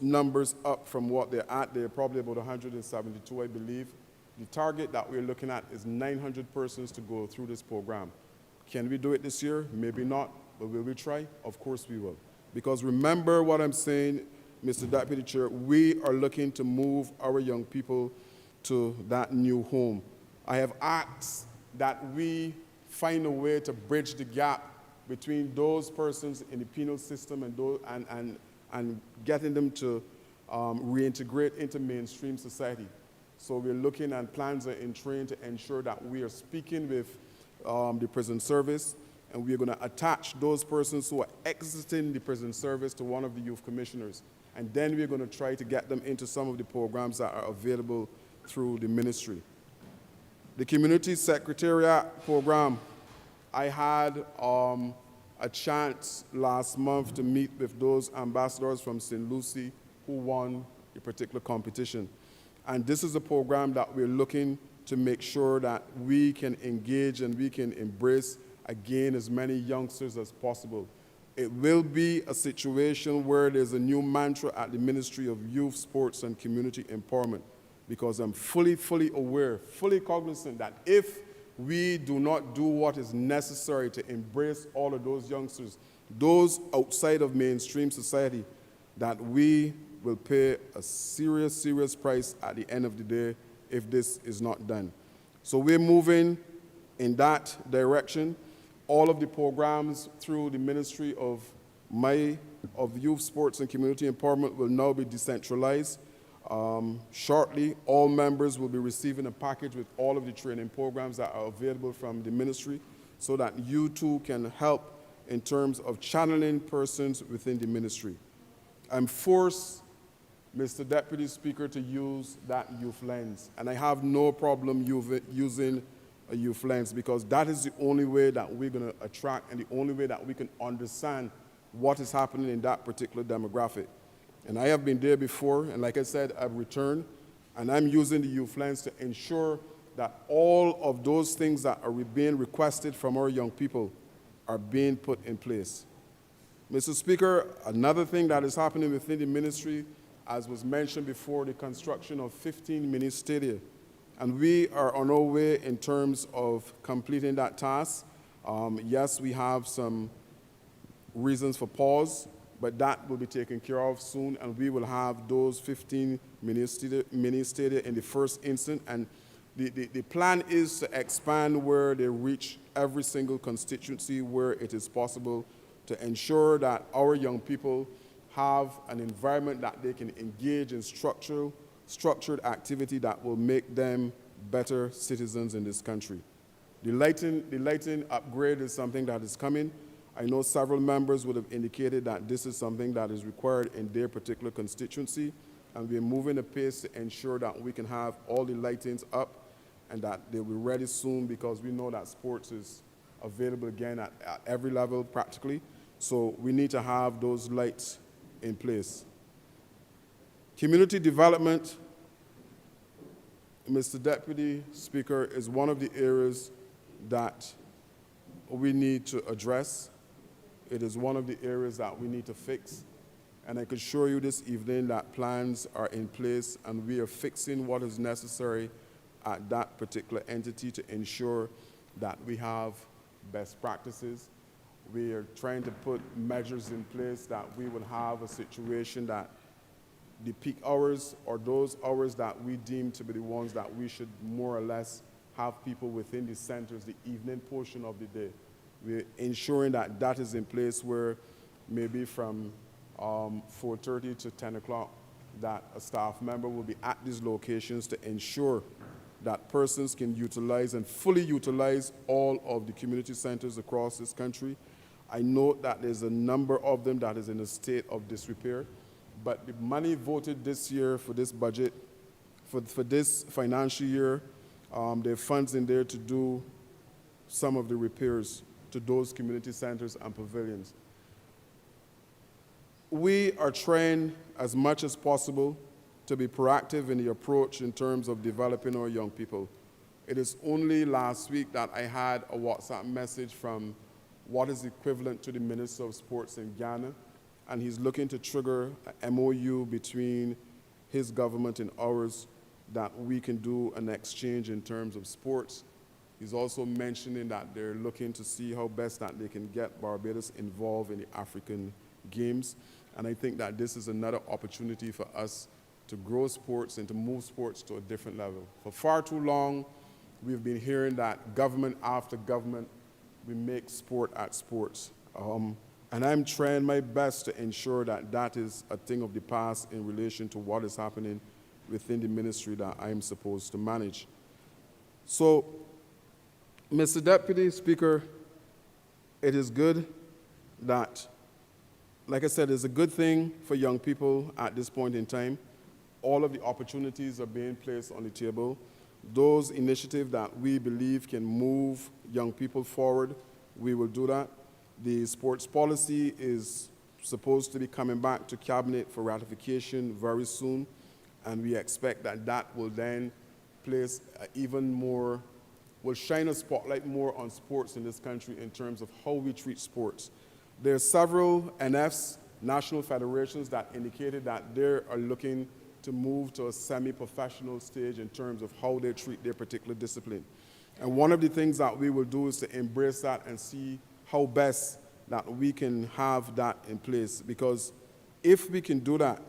numbers up from what they're at. They're probably about 172, I believe. The target that we're looking at is 900 persons to go through this program. Can we do it this year? Maybe not, but will we try? Of course we will. Because remember what I'm saying, Mr. Deputy Chair, we are looking to move our young people to that new home. I have asked that we find a way to bridge the gap between those persons in the penal system and getting them to reintegrate into mainstream society. So we're looking, and plans are in train to ensure that we are speaking with the prison service, and we're going to attach those persons who are exiting the prison service to one of the youth commissioners. And then we're going to try to get them into some of the programs that are available through the ministry. The Community Secretariat Program, I had a chance last month to meet with those ambassadors from St. Lucie who won a particular competition. And this is a program that we're looking to make sure that we can engage and we can embrace, again, as many youngsters as possible. It will be a situation where there's a new mantra at the Ministry of Youth, Sports, and Community Empowerment, because I'm fully aware, fully cognizant that if we do not do what is necessary to embrace all of those youngsters, those outside of mainstream society, that we will pay a serious price at the end of the day if this is not done. So we're moving in that direction. All of the programs through the Ministry of Youth, Sports, and Community Empowerment will now be decentralized. Shortly, all members will be receiving a package with all of the training programs that are available from the ministry, so that you too can help in terms of channeling persons within the ministry. I'm forced, Mr. Deputy Speaker, to use that youth lens. And I have no problem using a youth lens because that is the only way that we're going to attract and the only way that we can understand what is happening in that particular demographic. And I have been there before, and like I said, I've returned, and I'm using the youth lens to ensure that all of those things that are being requested from our young people are being put in place. Mr. Speaker, another thing that is happening within the ministry, as was mentioned before, the construction of 15 mini stadia. And we are on our way in terms of completing that task. Yes, we have some reasons for pause, but that will be taken care of soon, and we will have those 15 mini stadia in the first instance. And the plan is to expand where they reach every single constituency where it is possible to ensure that our young people have an environment that they can engage in structured activity that will make them better citizens in this country. The lighting upgrade is something that is coming. I know several members would have indicated that this is something that is required in their particular constituency, and we're moving apace to ensure that we can have all the lightings up and that they'll be ready soon because we know that sports is available again at every level practically. So we need to have those lights in place. Community development, Mr. Deputy Speaker, is one of the areas that we need to address. It is one of the areas that we need to fix. And I can assure you this evening that plans are in place and we are fixing what is necessary at that particular entity to ensure that we have best practices. We are trying to put measures in place that we will have a situation that the peak hours or those hours that we deem to be the ones that we should more or less have people within the centers, the evening portion of the day. We're ensuring that that is in place where maybe from 4:30 to 10 o'clock that a staff member will be at these locations to ensure that persons can utilize and fully utilize all of the community centers across this country. I note that there's a number of them that is in a state of disrepair, but the money voted this year for this budget, for this financial year, there are funds in there to do some of the repairs to those community centers and pavilions. We are trying as much as possible to be proactive in the approach in terms of developing our young people. It is only last week that I had a WhatsApp message from what is equivalent to the Minister of Sports in Ghana, and he's looking to trigger an MOU between his government and ours that we can do an exchange in terms of sports. He's also mentioning that they're looking to see how best that they can get Barbados involved in the African Games, and I think that this is another opportunity for us to grow sports and to move sports to a different level. For far too long, we've been hearing that government after government, we make sport at sports. And I'm trying my best to ensure that that is a thing of the past in relation to what is happening within the ministry that I'm supposed to manage. So, Mr. Deputy Speaker, it is good that, like I said, it's a good thing for young people at this point in time. All of the opportunities are being placed on the table. Those initiatives that we believe can move young people forward, we will do that. The sports policy is supposed to be coming back to Cabinet for ratification very soon, and we expect that that will then place even more, will shine a spotlight more on sports in this country in terms of how we treat sports. There are several NFs, national federations, that indicated that they are looking to move to a semi-professional stage in terms of how they treat their particular discipline. And one of the things that we will do is to embrace that and see how best that we can have that in place. Because if we can do that,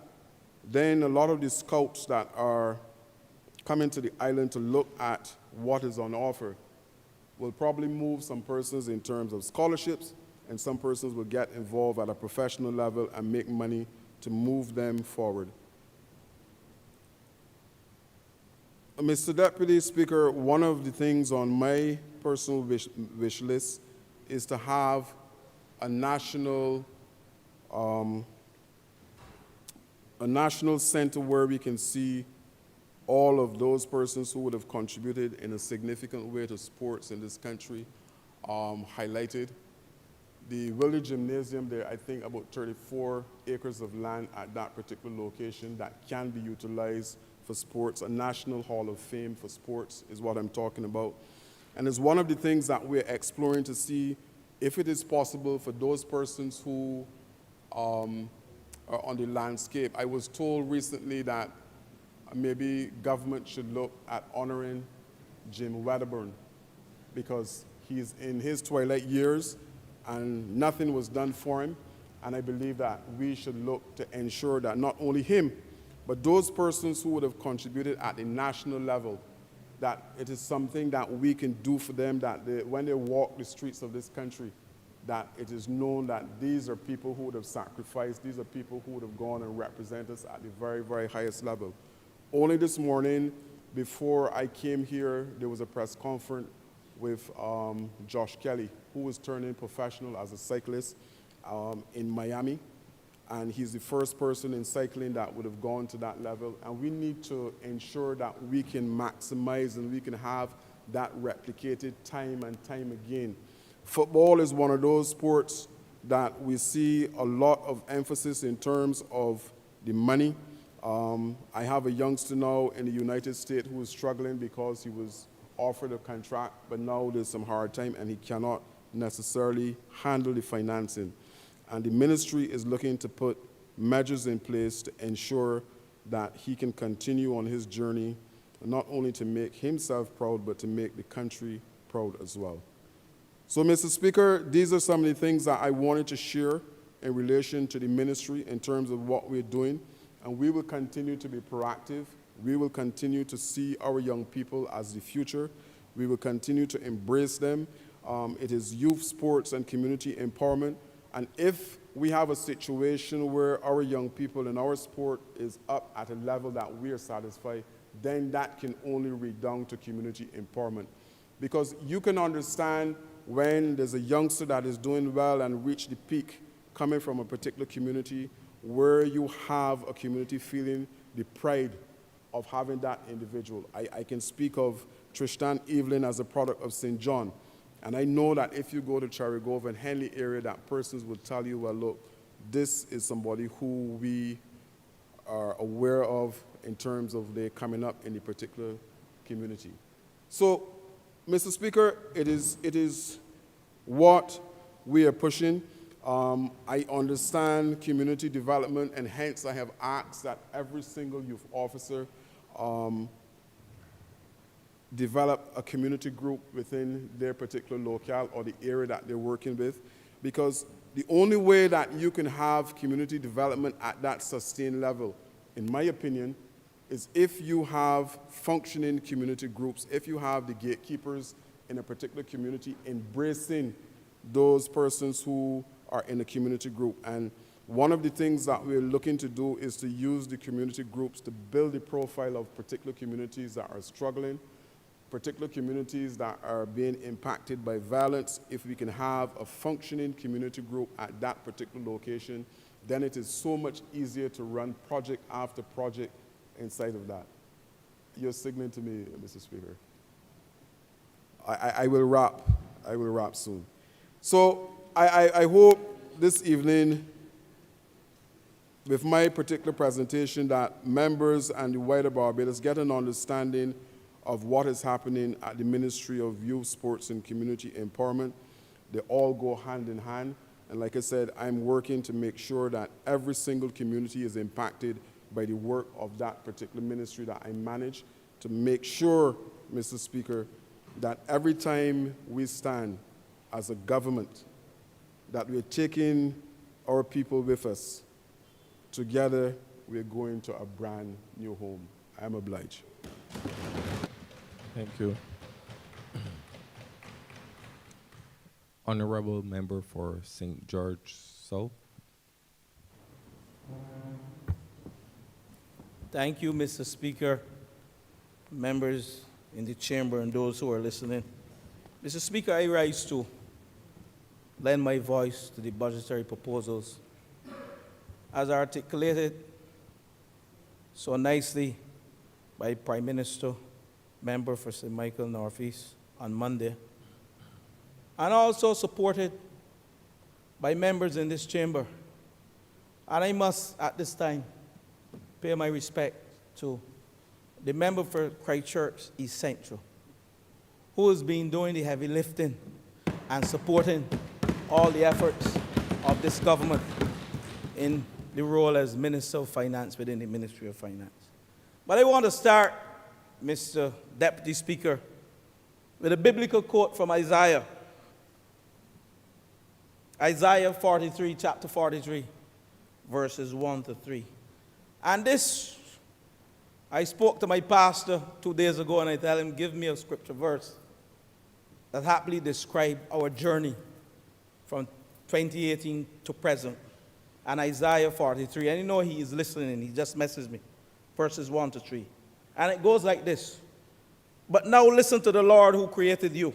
then a lot of the scouts that are coming to the island to look at what is on offer will probably move some persons in terms of scholarships, and some persons will get involved at a professional level and make money to move them forward. Mr. Deputy Speaker, one of the things on my personal wish list is to have a national center where we can see all of those persons who would have contributed in a significant way to sports in this country highlighted. The Wilder Gymnasium, there I think about 34 acres of land at that particular location that can be utilized for sports. A National Hall of Fame for sports is what I'm talking about. And it's one of the things that we're exploring to see if it is possible for those persons who are on the landscape. I was told recently that maybe government should look at honoring Jim Wedderburn because he's in his twilight years and nothing was done for him. And I believe that we should look to ensure that not only him, but those persons who would have contributed at the national level, that it is something that we can do for them, that when they walk the streets of this country, that it is known that these are people who would have sacrificed, these are people who would have gone and represent us at the very, very highest level. Only this morning, before I came here, there was a press conference with Josh Kelly, who was turning professional as a cyclist in Miami. And he's the first person in cycling that would have gone to that level. And we need to ensure that we can maximize and we can have that replicated time and time again. Football is one of those sports that we see a lot of emphasis in terms of the money. I have a youngster now in the United States who is struggling because he was offered a contract, but now there's some hard time and he cannot necessarily handle the financing. And the ministry is looking to put measures in place to ensure that he can continue on his journey, not only to make himself proud, but to make the country proud as well. So, Mr. Speaker, these are some of the things that I wanted to share in relation to the ministry in terms of what we're doing. And we will continue to be proactive. We will continue to see our young people as the future. We will continue to embrace them. It is youth sports and community empowerment. And if we have a situation where our young people in our sport is up at a level that we are satisfied, then that can only redound to community empowerment. Because you can understand when there's a youngster that is doing well and reach the peak coming from a particular community where you have a community feeling the pride of having that individual. I can speak of Tristan Evelyn as a product of St. John. And I know that if you go to Charigova and Henley area, that persons will tell you, well, look, this is somebody who we are aware of in terms of their coming up in the particular community. So, Mr. Speaker, it is what we are pushing. I understand community development, and hence I have asked that every single youth officer develop a community group within their particular locale or the area that they're working with, because the only way that you can have community development at that sustained level, in my opinion, is if you have functioning community groups, if you have the gatekeepers in a particular community embracing those persons who are in a community group. And one of the things that we're looking to do is to use the community groups to build the profile of particular communities that are struggling, particular communities that are being impacted by violence. If we can have a functioning community group at that particular location, then it is so much easier to run project after project inside of that. You're signaling to me, Mr. Speaker. I will wrap. I will wrap soon. So I hope this evening, with my particular presentation, that members and the wider Barbados get an understanding of what is happening at the Ministry of Youth, Sports and Community Empowerment. They all go hand in hand. And like I said, I'm working to make sure that every single community is impacted by the work of that particular ministry that I manage, to make sure, Mr. Speaker, that every time we stand as a government, that we're taking our people with us. Together, we're going to a brand new home. I am obliged. Thank you. Honourable Member for St. George South. Thank you, Mr. Speaker, members in the chamber and those who are listening. Mr. Speaker, I rise to lend my voice to the budgetary proposals as articulated so nicely by Prime Minister, member for St. Michael Northeast on Monday, and also supported by members in this chamber. And I must, at this time, pay my respect to the member for Christchurch East Central, who has been doing the heavy lifting and supporting all the efforts of this government in the role as Minister of Finance within the Ministry of Finance. But I want to start, Mr. Deputy Speaker, with a biblical quote from Isaiah. Isaiah 43, chapter 43, verses 1 to 3. And this, I spoke to my pastor 2 days ago, and I tell him, give me a scripture verse that happily describe our journey from 2018 to present. And Isaiah 43, and you know he is listening, and he just messaged me, verses 1 to 3. And it goes like this. But now listen to the Lord who created you.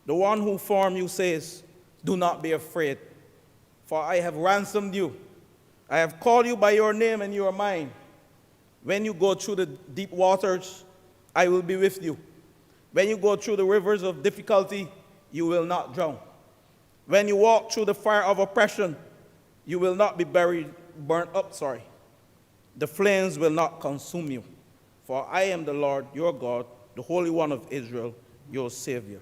The one who formed you says, do not be afraid, for I have ransomed you. I have called you by your name, and you are mine. When you go through the deep waters, I will be with you. When you go through the rivers of difficulty, you will not drown. When you walk through the fire of oppression, you will not be burnt up. The flames will not consume you. For I am the Lord, your God, the Holy One of Israel, your Savior.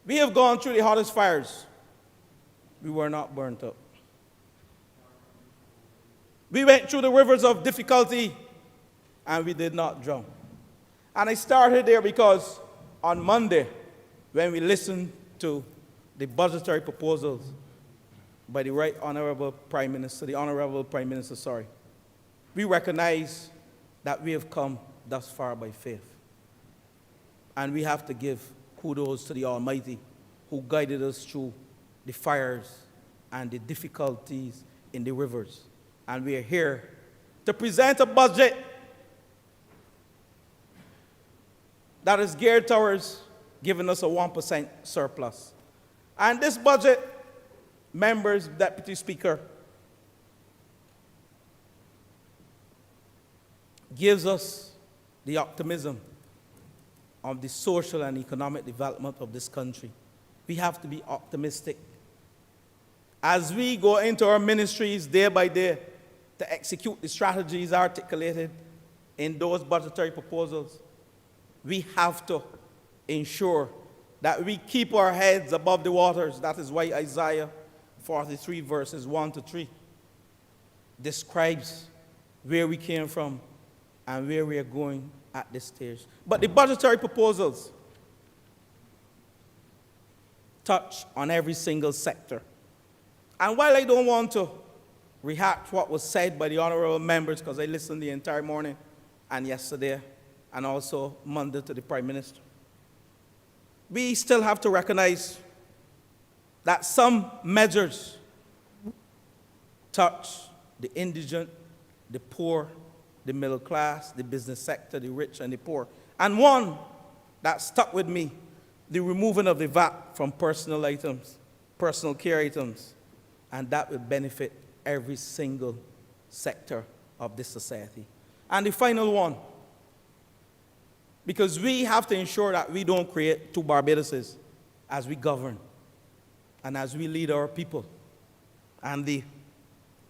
We have gone through the hottest fires. We were not burnt up. We went through the rivers of difficulty, and we did not drown. And I started there because on Monday, when we listened to the budgetary proposals by the Right Honourable Prime Minister, we recognize that we have come thus far by faith. And we have to give kudos to the Almighty who guided us through the fires and the difficulties in the rivers. And we are here to present a budget that is geared towards giving us a 1% surplus. And this budget, members, Deputy Speaker, gives us the optimism of the social and economic development of this country. We have to be optimistic as we go into our ministries day by day to execute the strategies articulated in those budgetary proposals. We have to ensure that we keep our heads above the waters. That is why Isaiah 43 verses 1 to 3 describes where we came from and where we are going at this stage. But the budgetary proposals touch on every single sector. And while I don't want to rehash what was said by the honourable members, because I listened the entire morning and yesterday, and also Monday to the Prime Minister, we still have to recognize that some measures touch the indigent, the poor, the middle class, the business sector, the rich and the poor. And one that stuck with me, the removing of the VAT from personal items, personal care items, and that will benefit every single sector of this society. And the final one, because we have to ensure that we don't create two Barbaduses as we govern and as we lead our people. And the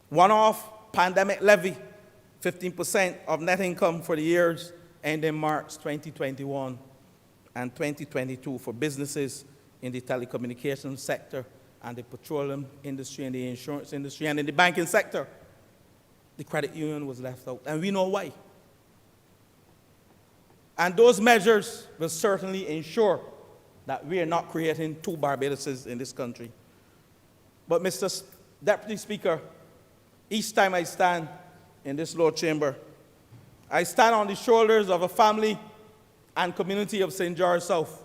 one-off pandemic levy, 15% of net income for the years ending March 2021 and 2022 for businesses in the telecommunications sector and the petroleum industry and the insurance industry and in the banking sector. The credit union was left out, and we know why. And those measures will certainly ensure that we are not creating two Barbaduses in this country. But Mr. Deputy Speaker, each time I stand in this lower chamber, I stand on the shoulders of a family and community of St. George South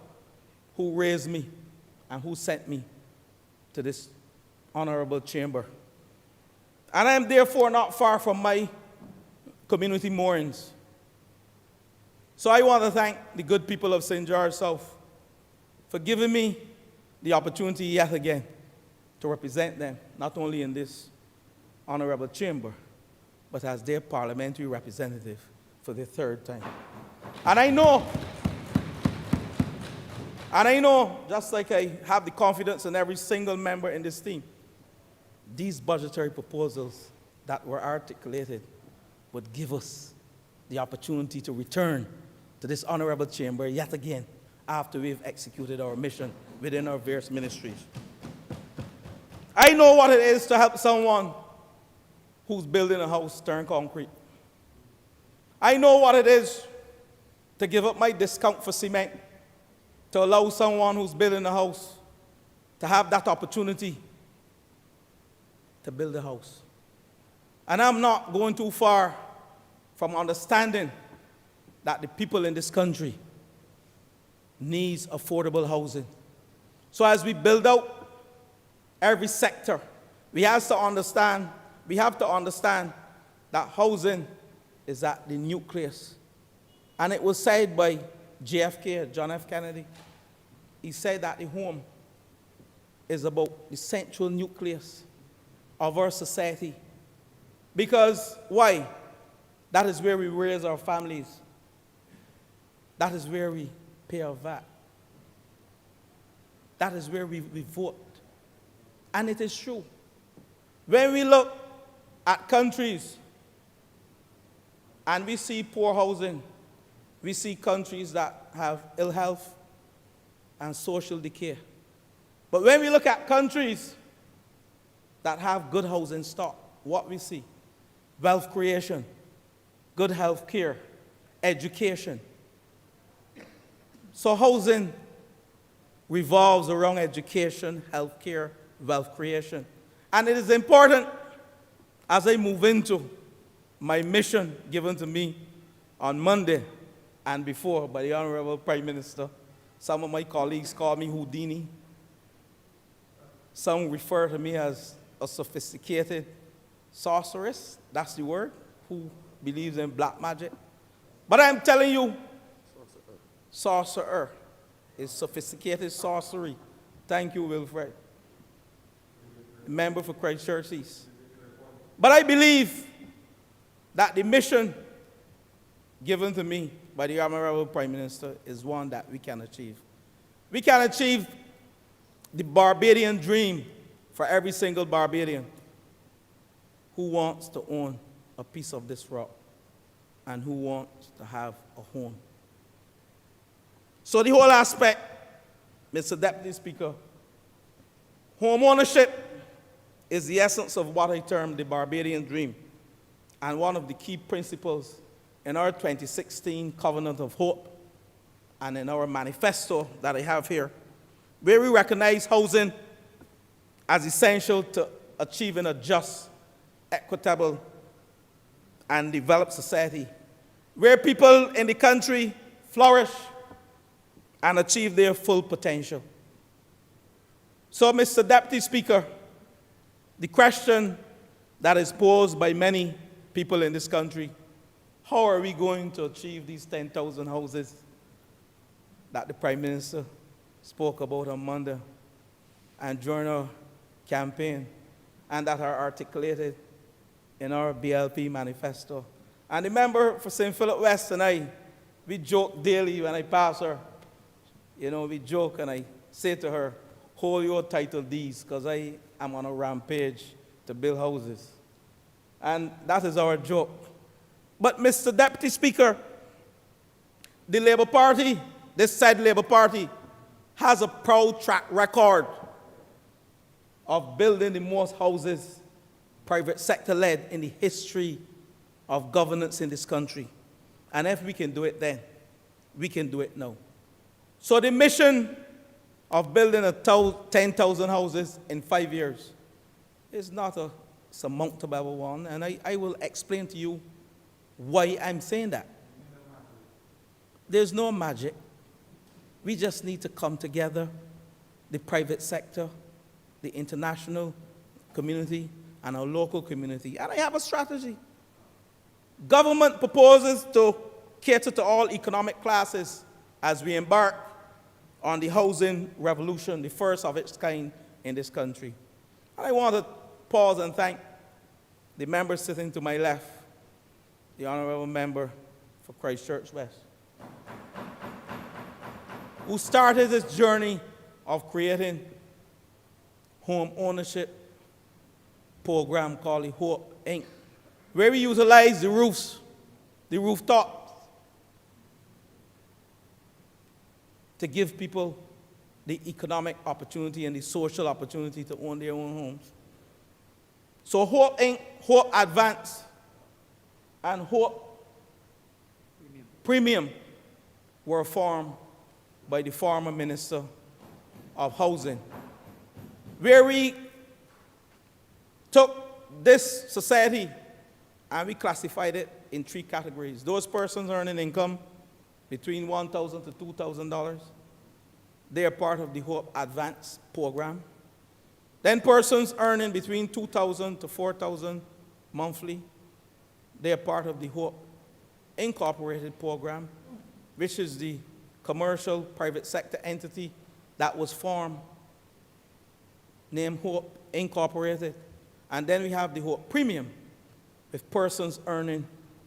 who raised me and who sent me to this honorable chamber. And I am therefore not far from my community moorings. So I want to thank the good people of St. George South for giving me the opportunity yet again to represent them, not only in this honorable chamber, but as their parliamentary representative for the third time. And I know, just like I have the confidence in every single member in this team, these budgetary proposals that were articulated would give us the opportunity to return to this honorable chamber yet again after we've executed our mission within our various ministries. I know what it is to help someone who's building a house turn concrete. I know what it is to give up my discount for cement to allow someone who's building a house to have that opportunity to build a house. And I'm not going too far from understanding that the people in this country needs affordable housing. So as we build out every sector, we have to understand that housing is at the nucleus. And it was said by JFK, John F. Kennedy. He said that the home is about the central nucleus of our society. Because why? That is where we raise our families. That is where we pay our VAT. That is where we vote. And it is true. When we look at countries and we see poor housing, we see countries that have ill health and social decay. But when we look at countries that have good housing stock, what we see? Wealth creation, good health care, education. So housing revolves around education, health care, wealth creation. And it is important as I move into my mission given to me on Monday and before by the Honourable Prime Minister. Some of my colleagues call me Houdini. Some refer to me as a sophisticated sorceress, that's the word, who believes in black magic. But I'm telling you, sorcerer is sophisticated sorcery. Thank you, Wilfred. Member for Christchurch East. But I believe that the mission given to me by the Honourable Prime Minister is one that we can achieve. We can achieve the Barbadian dream for every single Barbadian who wants to own a piece of this rock and who wants to have a home. So the whole aspect, Mr. Deputy Speaker, home ownership is the essence of what I term the Barbadian dream, and one of the key principles in our 2016 Covenant of Hope and in our manifesto that I have here, where we recognize housing as essential to achieving a just, equitable, and developed society, where people in the country flourish and achieve their full potential. So, Mr. Deputy Speaker, the question that is posed by many people in this country, how are we going to achieve these 10,000 houses that the Prime Minister spoke about on Monday and during our campaign, and that are articulated in our BLP manifesto? And the member for St. Philip West and I, we joke daily when I pass her. You know, we joke and I say to her, hold your title deeds, because I am on a rampage to build houses. And that is our joke. But Mr. Deputy Speaker, the Labour Party, this said Labour Party, has a proud track record of building the most houses, private sector-led, in the history of governance in this country. And if we can do it then, we can do it now. So the mission of building 10,000 houses in 5 years is not a surmountable one, and I will explain to you why I'm saying that. There's no magic. We just need to come together, the private sector, the international community, and our local community. And I have a strategy. Government proposes to cater to all economic classes as we embark on the housing revolution, the first of its kind in this country. I want to pause and thank the member sitting to my left, the Honourable Member for Christchurch West, who started this journey of creating home ownership program called the Hope Inc., where we utilize the roofs, the rooftops, to give people the economic opportunity and the social opportunity to own their own homes. So Hope Inc., Hope Advance, and Hope Premium were formed by the former Minister of Housing, where we took this society and we classified it in 3 categories. Those persons earning income between $1,000 to $2,000, they are part of the Hope Advance program. Then persons earning between $2,000 to $4,000 monthly, they are part of the Hope Incorporated program, which is the commercial private sector entity that was formed, named Hope Incorporated. And then we have the Hope Premium, with persons earning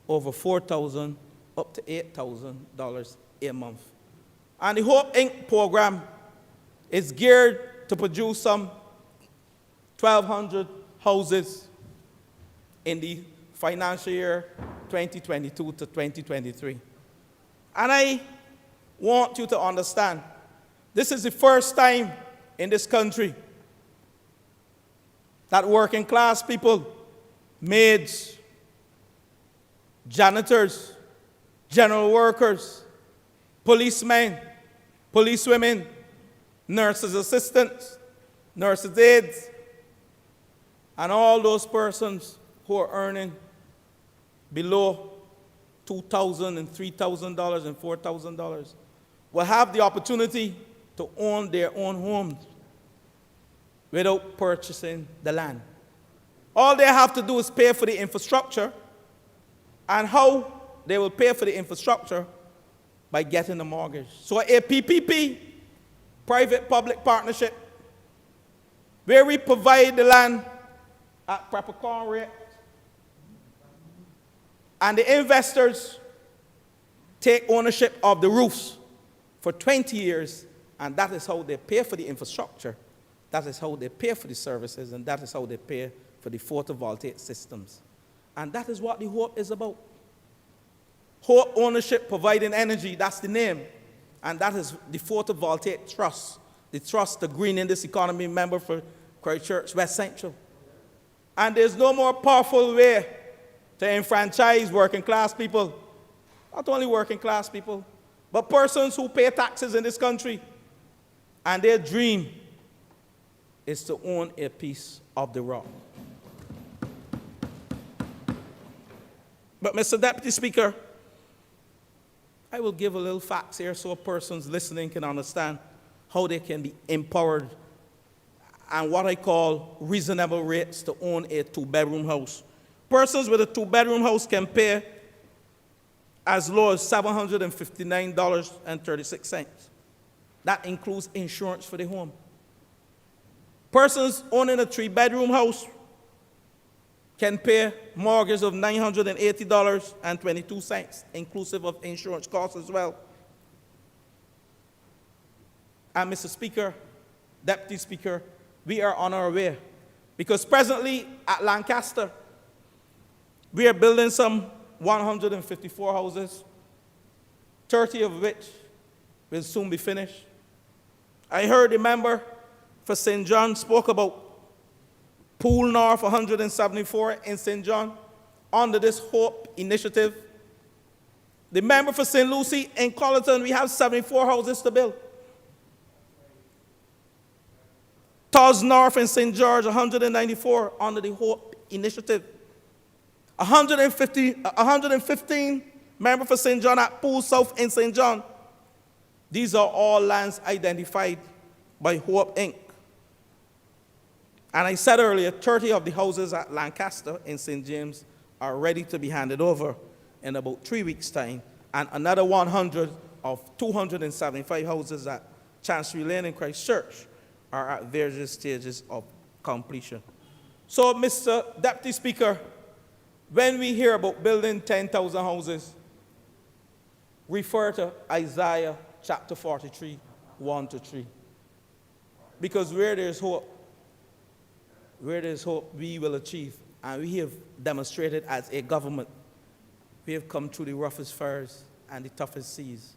over $4,000 up to $8,000 a month. And the Hope Inc. program is geared to produce some 1,200 houses in the financial year 2022 to 2023. And I want you to understand, this is the first time in this country that working class people, maids, janitors, general workers, policemen, policewomen, nurses assistants, nurses aides, and all those persons who are earning below $2,000 and $3,000 and $4,000 will have the opportunity to own their own homes without purchasing the land. All they have to do is pay for the infrastructure, and how they will pay for the infrastructure by getting a mortgage. So a PPP, private-public partnership, where we provide the land at peppercorn rate, and the investors take ownership of the roofs for 20 years, and that is how they pay for the infrastructure, that is how they pay for the services, and that is how they pay for the photovoltaic systems. And that is what the Hope is about. Hope Ownership Providing Energy, that's the name. And that is the Photovoltaic Trust, the trust, the Green in This Economy member for Christchurch West Central. And there's no more powerful way to enfranchise working class people. Not only working class people, but persons who pay taxes in this country. And their dream is to own a piece of the rock. But Mr. Deputy Speaker, I will give a little facts here so persons listening can understand how they can be empowered and what I call reasonable rates to own a 2-bedroom house. Persons with a 2-bedroom house can pay as low as $759.36. That includes insurance for the home. Persons owning a 3-bedroom house can pay mortgage of $980.22, inclusive of insurance costs as well. And Mr. Speaker, Deputy Speaker, we are on our way. Because presently at Lancaster, we are building some 154 houses, 30 of which will soon be finished. I heard the member for St. John spoke about Pool North 174 in St. John under this Hope initiative. The member for St. Lucie in Colleton, we have 74 houses to build. Toz North in St. George, 194 under the Hope initiative. 115 member for St. John at Pool South in St. John. These are all lands identified by Hope Inc. And I said earlier, 30 of the houses at Lancaster in St. James are ready to be handed over in about 3 weeks' time, and another 100 of 275 houses at Chancery Lane in Christchurch are at various stages of completion. So, Mr. Deputy Speaker, when we hear about building 10,000 houses, refer to Isaiah chapter 43, 1-3. Because where there's hope, we will achieve. And we have demonstrated as a government, we have come through the roughest fires and the toughest seas.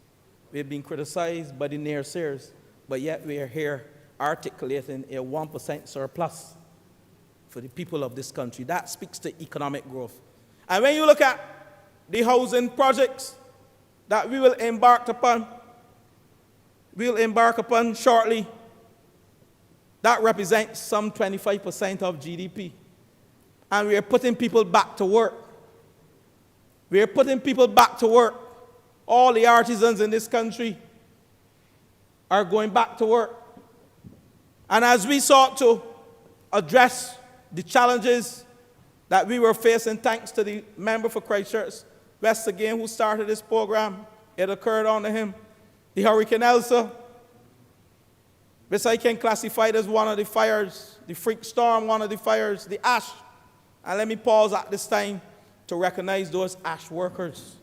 We have been criticized by the naysayers, but yet we are here articulating a 1% surplus for the people of this country. That speaks to economic growth. And when you look at the housing projects that we will embark upon shortly, that represents some 25% of GDP. And we are putting people back to work. We are putting people back to work. All the artisans in this country are going back to work. And as we sought to address the challenges that we were facing, thanks to the member for Christchurch West again who started this program, it occurred under him, the Hurricane Elsa, which I can classify as one of the fires, the freak storm, one of the fires, the ash. And let me pause at this time to recognize those ash workers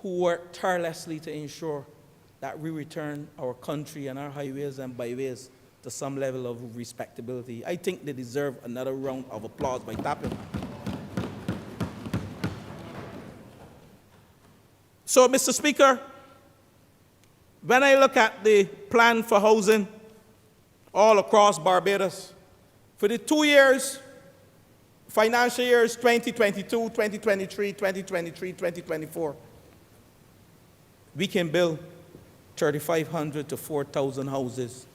who work tirelessly to ensure that we return our country and our highways and byways to some level of respectability. I think they deserve another round of applause by tapping. So, Mr. Speaker, when I look at the plan for housing all across Barbados, for the 2 years, financial years 2022, 2023, 2023, 2024, we can build 3,500 to 4,000 houses.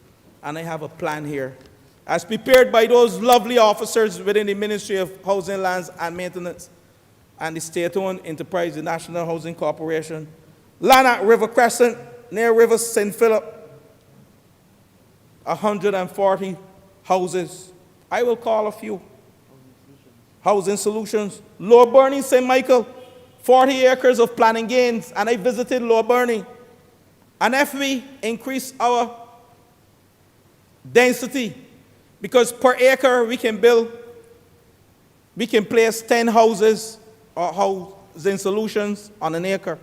And I have a plan here, as prepared by those lovely officers within the Ministry of Housing, Lands and Maintenance and the state-owned enterprise, the National Housing Corporation. Land at River Crescent, near River St. Philip, 140 houses. I will call a few. Housing Solutions. Lower Burnie, St. Michael, 40 acres of planning gains, and I visited Lower Burnie. And if we increase our density, because per acre we can place 10 houses or housing solutions on an acre.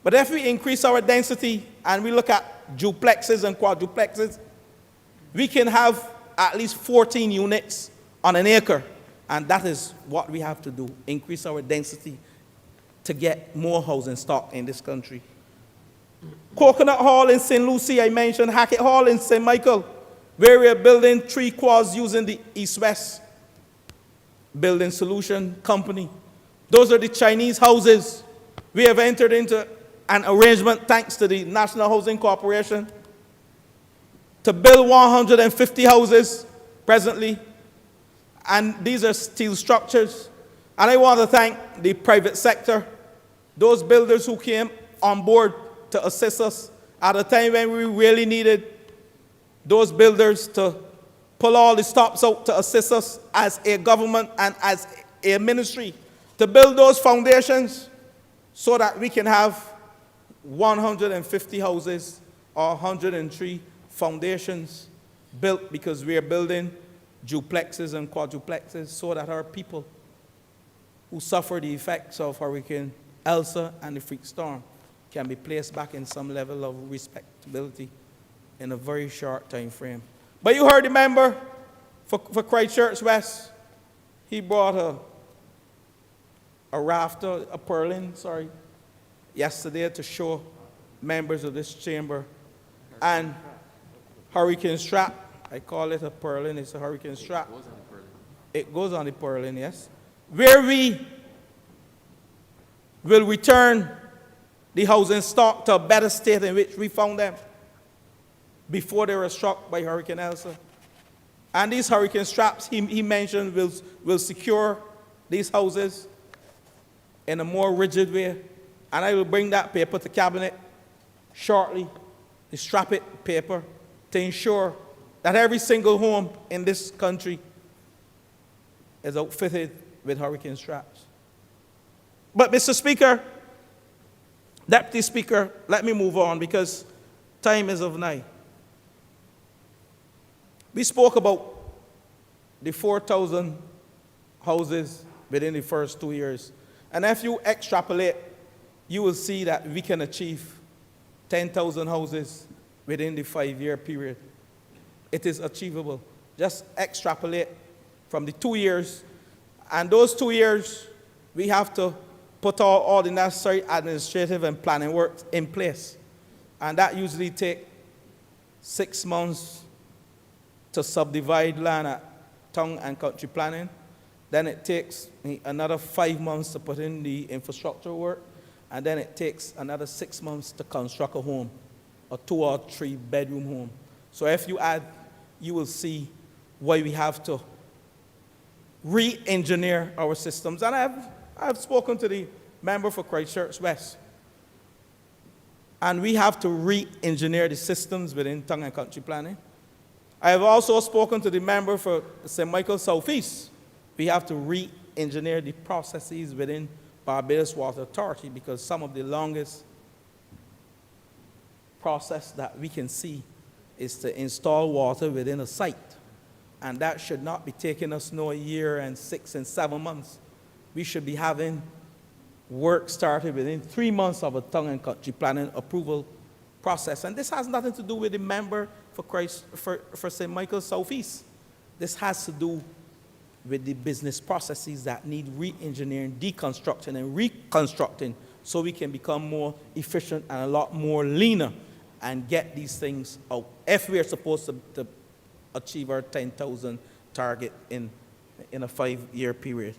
But if we increase our density and we look at duplexes and quadruplexes, we can have at least 14 units on an acre. And that is what we have to do, increase our density to get more housing stock in this country. Coconut Hall in St. Lucie, I mentioned. Hackett Hall in St. Michael, where we are building 3 quads using the East-West Building Solution Company. Those are the Chinese houses. We have entered into an arrangement, thanks to the National Housing Corporation, to build 150 houses presently. And these are steel structures. And I want to thank the private sector, those builders who came on board to assist us at a time when we really needed those builders to pull all the stops out to assist us as a government and as a ministry to build those foundations so that we can have 150 houses or 103 foundations built, because we are building duplexes and quadruplexes so that our people who suffer the effects of Hurricane Elsa and the freak storm can be placed back in some level of respectability in a very short time frame. But you heard the member for Christchurch West. He brought a rafter, a purlin, yesterday to show members of this chamber. And hurricane strap, I call it a purlin, it's a hurricane strap. It goes on the purlin, yes. Where we will return the housing stock to a better state in which we found them before they were struck by Hurricane Elsa. And these hurricane straps, he mentioned, will secure these houses in a more rigid way. And I will bring that paper to Cabinet shortly, the strap it paper, to ensure that every single home in this country is outfitted with hurricane straps. But Mr. Speaker, Deputy Speaker, let me move on because time is of night. We spoke about the 4,000 houses within the first 2 years. And if you extrapolate, you will see that we can achieve 10,000 houses within the 5-year period. It is achievable. Just extrapolate from the 2 years. And those 2 years, we have to put all the necessary administrative and planning work in place. And that usually takes 6 months to subdivide land at town and country planning. Then it takes another 5 months to put in the infrastructure work. And then it takes another 6 months to construct a home, a 2 or 3 bedroom home. So if you add, you will see why we have to re-engineer our systems. And I've spoken to the member for Christchurch West. And we have to re-engineer the systems within town and country planning. I have also spoken to the member for St. Michael Southeast. We have to re-engineer the processes within Barbados Water Authority, because some of the longest process that we can see is to install water within a site. And that should not be taking us no a year and 6 and 7 months. We should be having work started within 3 months of a town and country planning approval process. And this has nothing to do with the member for St. Michael Southeast. This has to do with the business processes that need re-engineering, deconstructing, and reconstructing so we can become more efficient and a lot more leaner and get these things out if we are supposed to achieve our 10,000 target in a 5-year period.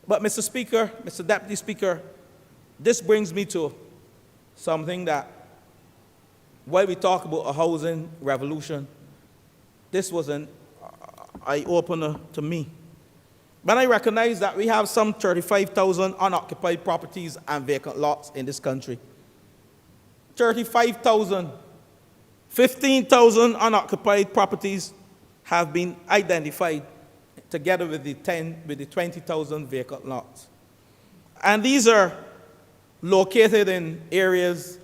But Mr. Speaker, Mr. Deputy Speaker, this brings me to something that, while we talk about a housing revolution, this was an eye-opener to me. But I recognize that we have some 35,000 unoccupied properties and vacant lots in this country. 35,000, 15,000 unoccupied properties have been identified together with the 20,000 vacant lots. And these are located in areas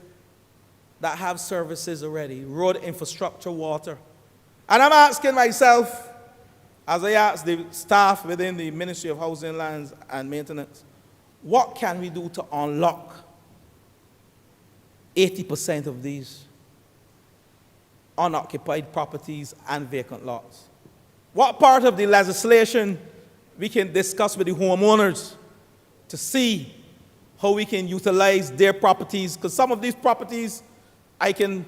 that have services already, road infrastructure, water. And I'm asking myself, as I ask the staff within the Ministry of Housing, Lands and Maintenance, what can we do to unlock 80% of these unoccupied properties and vacant lots? What part of the legislation we can discuss with the homeowners to see how we can utilize their properties? Because some of these properties, I can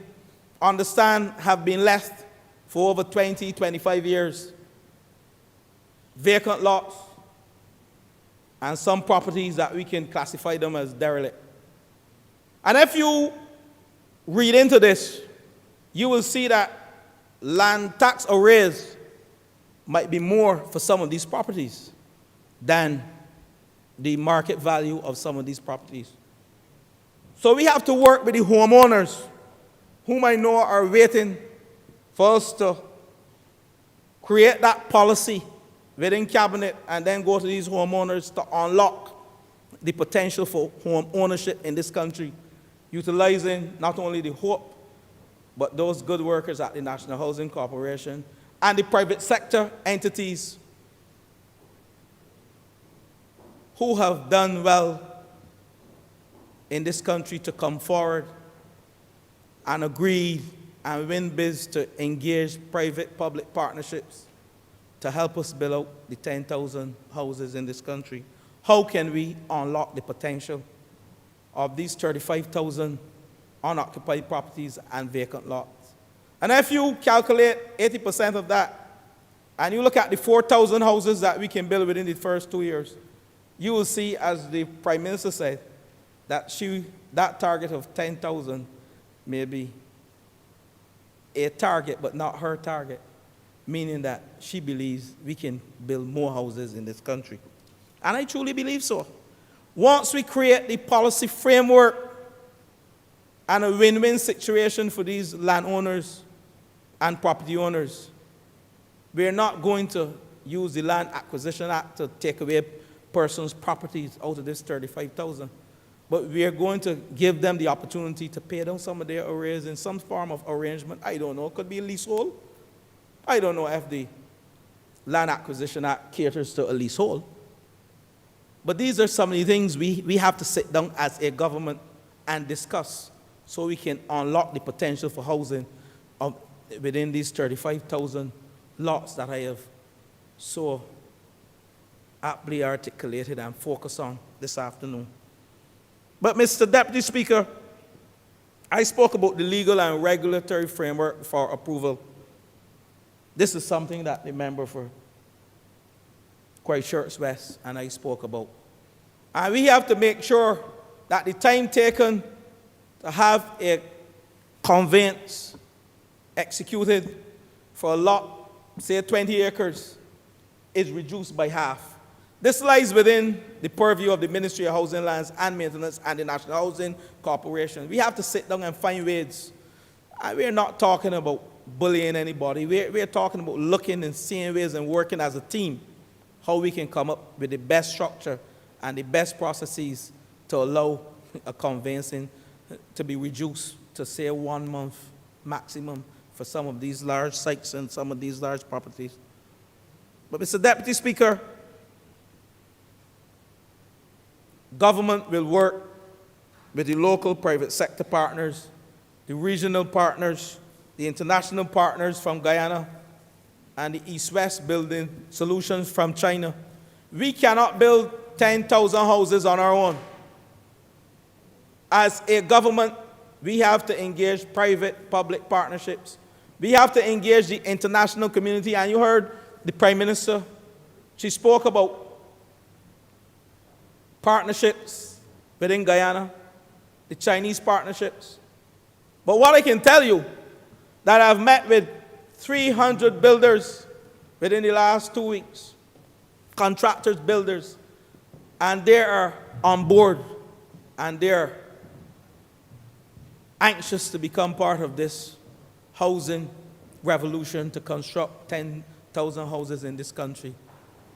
understand, have been left for over 20, 25 years. Vacant lots, and some properties that we can classify them as derelict. And if you read into this, you will see that land tax arrears might be more for some of these properties than the market value of some of these properties. So we have to work with the homeowners, whom I know are waiting for us to create that policy within cabinet and then go to these homeowners to unlock the potential for home ownership in this country, utilizing not only the hope, but those good workers at the National Housing Corporation and the private sector entities who have done well in this country to come forward and agree and win bids to engage private-public partnerships to help us build out the 10,000 houses in this country. How can we unlock the potential of these 35,000 unoccupied properties and vacant lots? And if you calculate 80% of that, and you look at the 4,000 houses that we can build within the first 2 years, you will see, as the Prime Minister said, that that target of 10,000 may be a target, but not her target, meaning that she believes we can build more houses in this country. And I truly believe so. Once we create the policy framework and a win-win situation for these landowners and property owners, we're not going to use the Land Acquisition Act to take away persons' properties out of this 35,000. But we are going to give them the opportunity to pay down some of their arrears in some form of arrangement. I don't know, it could be a leasehold. I don't know if the Land Acquisition Act caters to a leasehold. But these are some of the things we have to sit down as a government and discuss so we can unlock the potential for housing within these 35,000 lots that I have so aptly articulated and focused on this afternoon. But, Mr. Deputy Speaker, I spoke about the legal and regulatory framework for approval. This is something that the member for Christchurch West and I spoke about. And we have to make sure that the time taken to have a conveyance executed for a lot, say 20 acres, is reduced by half. This lies within the purview of the Ministry of Housing, Lands and Maintenance and the National Housing Corporation. We have to sit down and find ways. And we're not talking about bullying anybody. We're talking about looking and seeing ways and working as a team, how we can come up with the best structure and the best processes to allow a conveyancing to be reduced to, say, 1 month maximum for some of these large sites and some of these large properties. But, Mr. Deputy Speaker, government will work with the local private sector partners, the regional partners, the international partners from Guyana, and the East-West Building Solutions from China. We cannot build 10,000 houses on our own. As a government, we have to engage private-public partnerships. We have to engage the international community, and you heard the Prime Minister. She spoke about partnerships within Guyana, the Chinese partnerships. But what I can tell you, that I've met with 300 builders within the last 2 weeks, contractors, builders, and they are on board, and they're anxious to become part of this housing revolution to construct 10,000 houses in this country.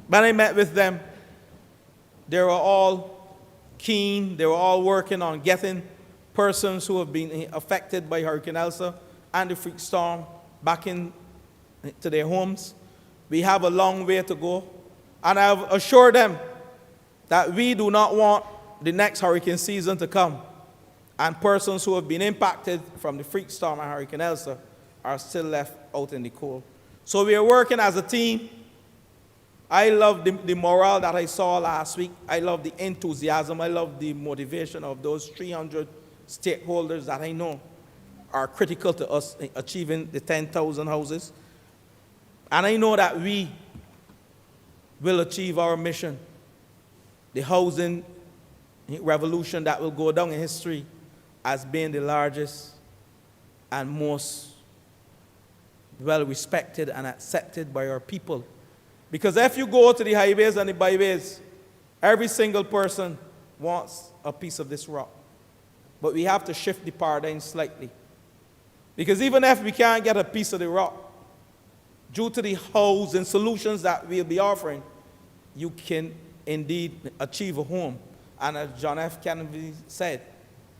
When I met with them, they were all keen, they were all working on getting persons who have been affected by Hurricane Elsa and the freak storm back to their homes. We have a long way to go. And I've assured them that we do not want the next hurricane season to come and persons who have been impacted from the freak storm and Hurricane Elsa are still left out in the cold. So we are working as a team. I love the morale that I saw last week. I love the enthusiasm. I love the motivation of those 300 stakeholders that I know are critical to us achieving the 10,000 houses. And I know that we will achieve our mission, the housing revolution that will go down in history as being the largest and most well-respected and accepted by our people. Because if you go to the highways and the byways, every single person wants a piece of this rock. But we have to shift the paradigm slightly. Because even if we can't get a piece of the rock, due to the housing solutions that we'll be offering, you can indeed achieve a home. And as John F. Kennedy said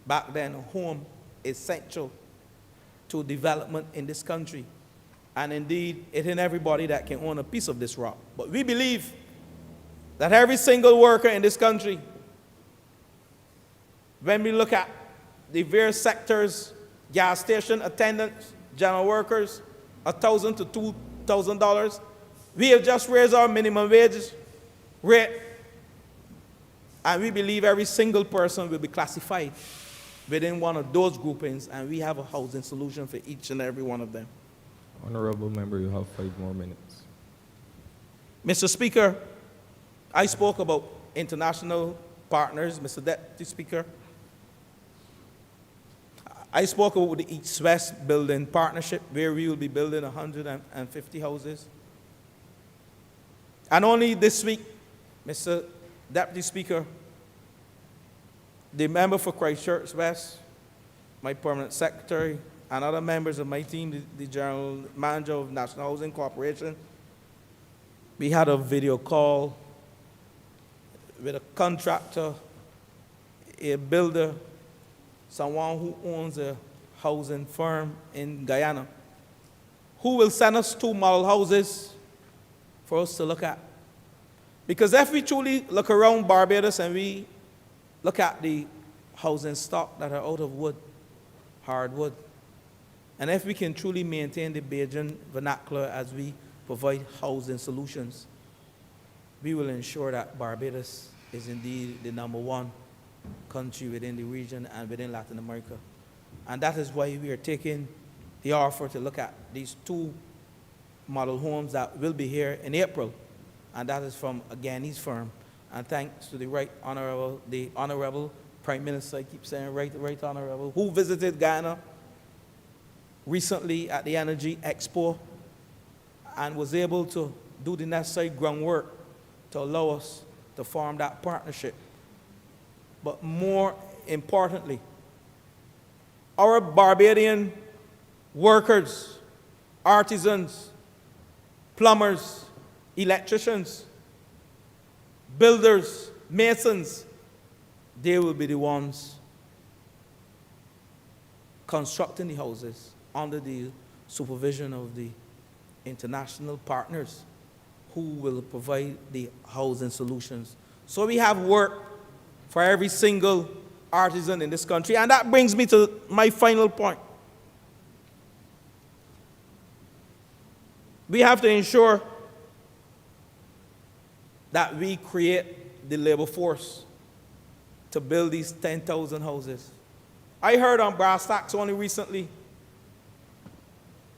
back then, a home is essential to development in this country. And indeed, it ain't everybody that can own a piece of this rock. But we believe that every single worker in this country, when we look at the various sectors, gas station attendants, general workers, $1,000 to $2,000, we have just raised our minimum wage rate. And we believe every single person will be classified within one of those groupings, and we have a housing solution for each and every one of them. Honourable member, you have 5 more minutes. Mr. Speaker, I spoke about international partners, Mr. Deputy Speaker. I spoke about the East-West Building Partnership, where we will be building 150 houses. And only this week, Mr. Deputy Speaker, the member for Christchurch West, my permanent secretary, and other members of my team, the general manager of National Housing Corporation, we had a video call with a contractor, a builder, someone who owns a housing firm in Guyana. who will send us 2 model houses for us to look at. Because if we truly look around Barbados and we look at the housing stock that are out of wood, hardwood, and if we can truly maintain the Bajan vernacular as we provide housing solutions, we will ensure that Barbados is indeed the #1 country within the region and within Latin America. And that is why we are taking the offer to look at these 2 model homes that will be here in April. And that is from a Ghanaian firm. And thanks to the Honourable Prime Minister, I keep saying right Honourable, who visited Ghana recently at the Energy Expo and was able to do the necessary groundwork to allow us to form that partnership. But more importantly, our Barbadian workers, artisans, plumbers, electricians, builders, masons, they will be the ones constructing the houses under the supervision of the international partners who will provide the housing solutions. So we have work for every single artisan in this country. And that brings me to my final point. We have to ensure that we create the labor force to build these 10,000 houses. I heard on Brass Tacks only recently,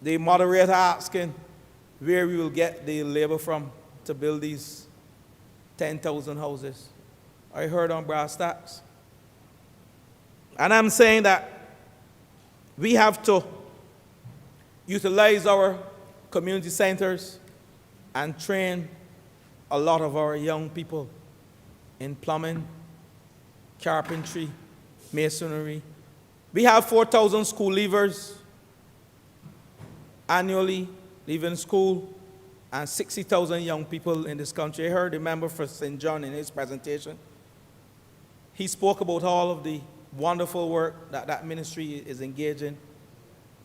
the moderator asking where we will get the labor from to build these 10,000 houses. I heard on Brass Tacks. And I'm saying that we have to utilize our community centers and train a lot of our young people in plumbing, carpentry, masonry. We have 4,000 school leavers annually leaving school and 60,000 young people in this country. I heard the member for St. John in his presentation. He spoke about all of the wonderful work that that ministry is engaging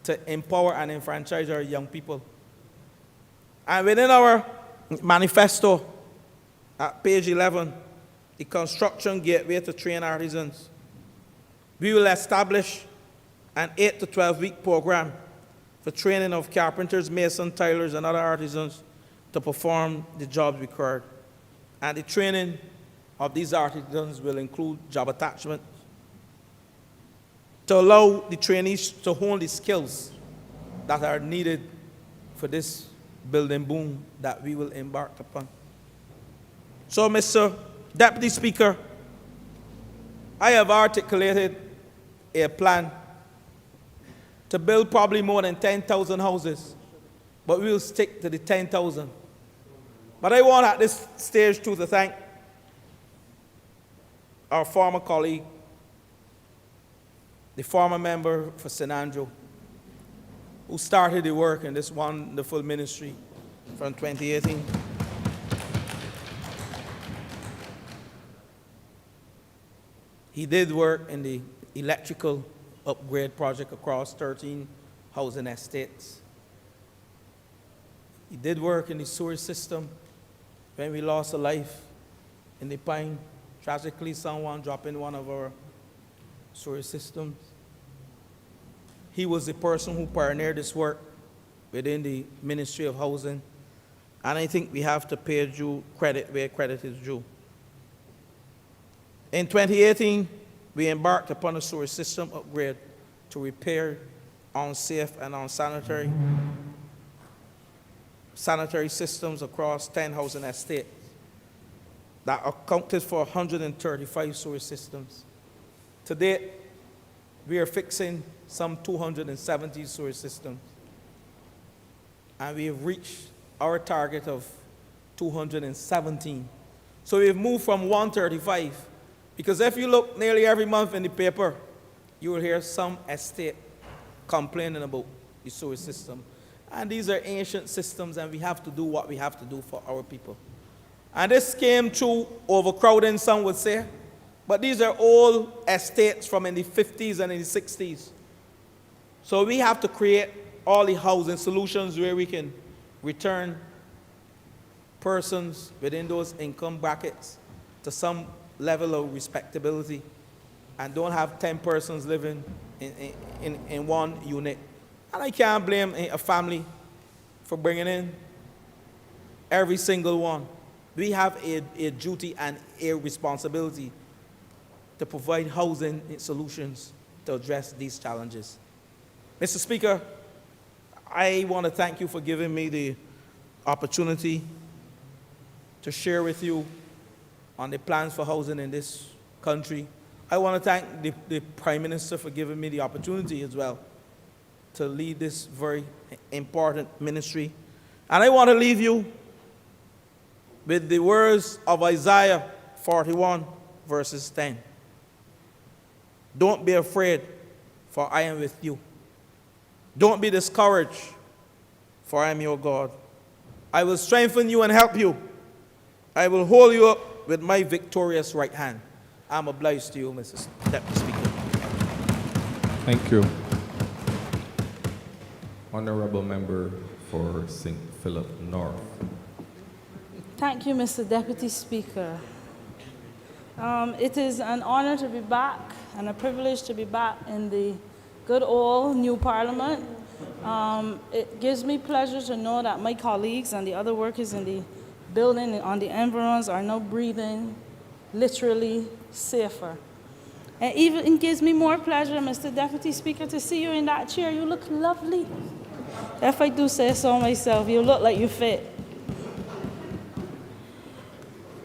to empower and enfranchise our young people. And within our manifesto, at page 11, the construction gateway to train artisans, we will establish an 8 to 12-week program for training of carpenters, masons, tilers, and other artisans to perform the jobs required. And the training of these artisans will include job attachment to allow the trainees to hone the skills that are needed for this building boom that we will embark upon. So, Mr. Deputy Speaker, I have articulated a plan to build probably more than 10,000 houses, but we will stick to the 10,000. But I want at this stage too to thank our former colleague, the former member for St. Andrew, who started the work in this wonderful ministry from 2018. He did work in the electrical upgrade project across 13 housing estates. He did work in the sewer system when we lost a life in the Pine. Tragically, someone dropped in one of our sewer systems. He was the person who pioneered this work within the Ministry of Housing. And I think we have to pay due credit where credit is due. In 2018, we embarked upon a sewer system upgrade to repair unsafe and unsanitary systems across 10 housing estates that accounted for 135 sewer systems. To date, we are fixing some 270 sewer systems, and we have reached our target of 217. So we've moved from 135, because if you look nearly every month in the paper, you will hear some estate complaining about the sewer system. And these are ancient systems, and we have to do what we have to do for our people. And this came through overcrowding, some would say, but these are old estates from in the 50s and in the 60s. So we have to create all the housing solutions where we can return persons within those income brackets to some level of respectability and don't have 10 persons living in one unit. And I can't blame a family for bringing in every single one. We have a duty and a responsibility to provide housing solutions to address these challenges. Mr. Speaker, I want to thank you for giving me the opportunity to share with you on the plans for housing in this country. I want to thank the Prime Minister for giving me the opportunity as well to lead this very important ministry. And I want to leave you with the words of Isaiah 41, verses 10. Don't be afraid, for I am with you. Don't be discouraged, for I am your God. I will strengthen you and help you. I will hold you up with my victorious right hand. I'm obliged to you, Mr. Deputy Speaker. Thank you. Honourable Member for St. Philip North. Thank you, Mr. Deputy Speaker. It is an honor to be back and a privilege to be back in the good old new Parliament. It gives me pleasure to know that my colleagues and the other workers in the building and on the environs are now breathing literally safer. And even it gives me more pleasure, Mr. Deputy Speaker, to see you in that chair. You look lovely. If I do say so myself, you look like you fit.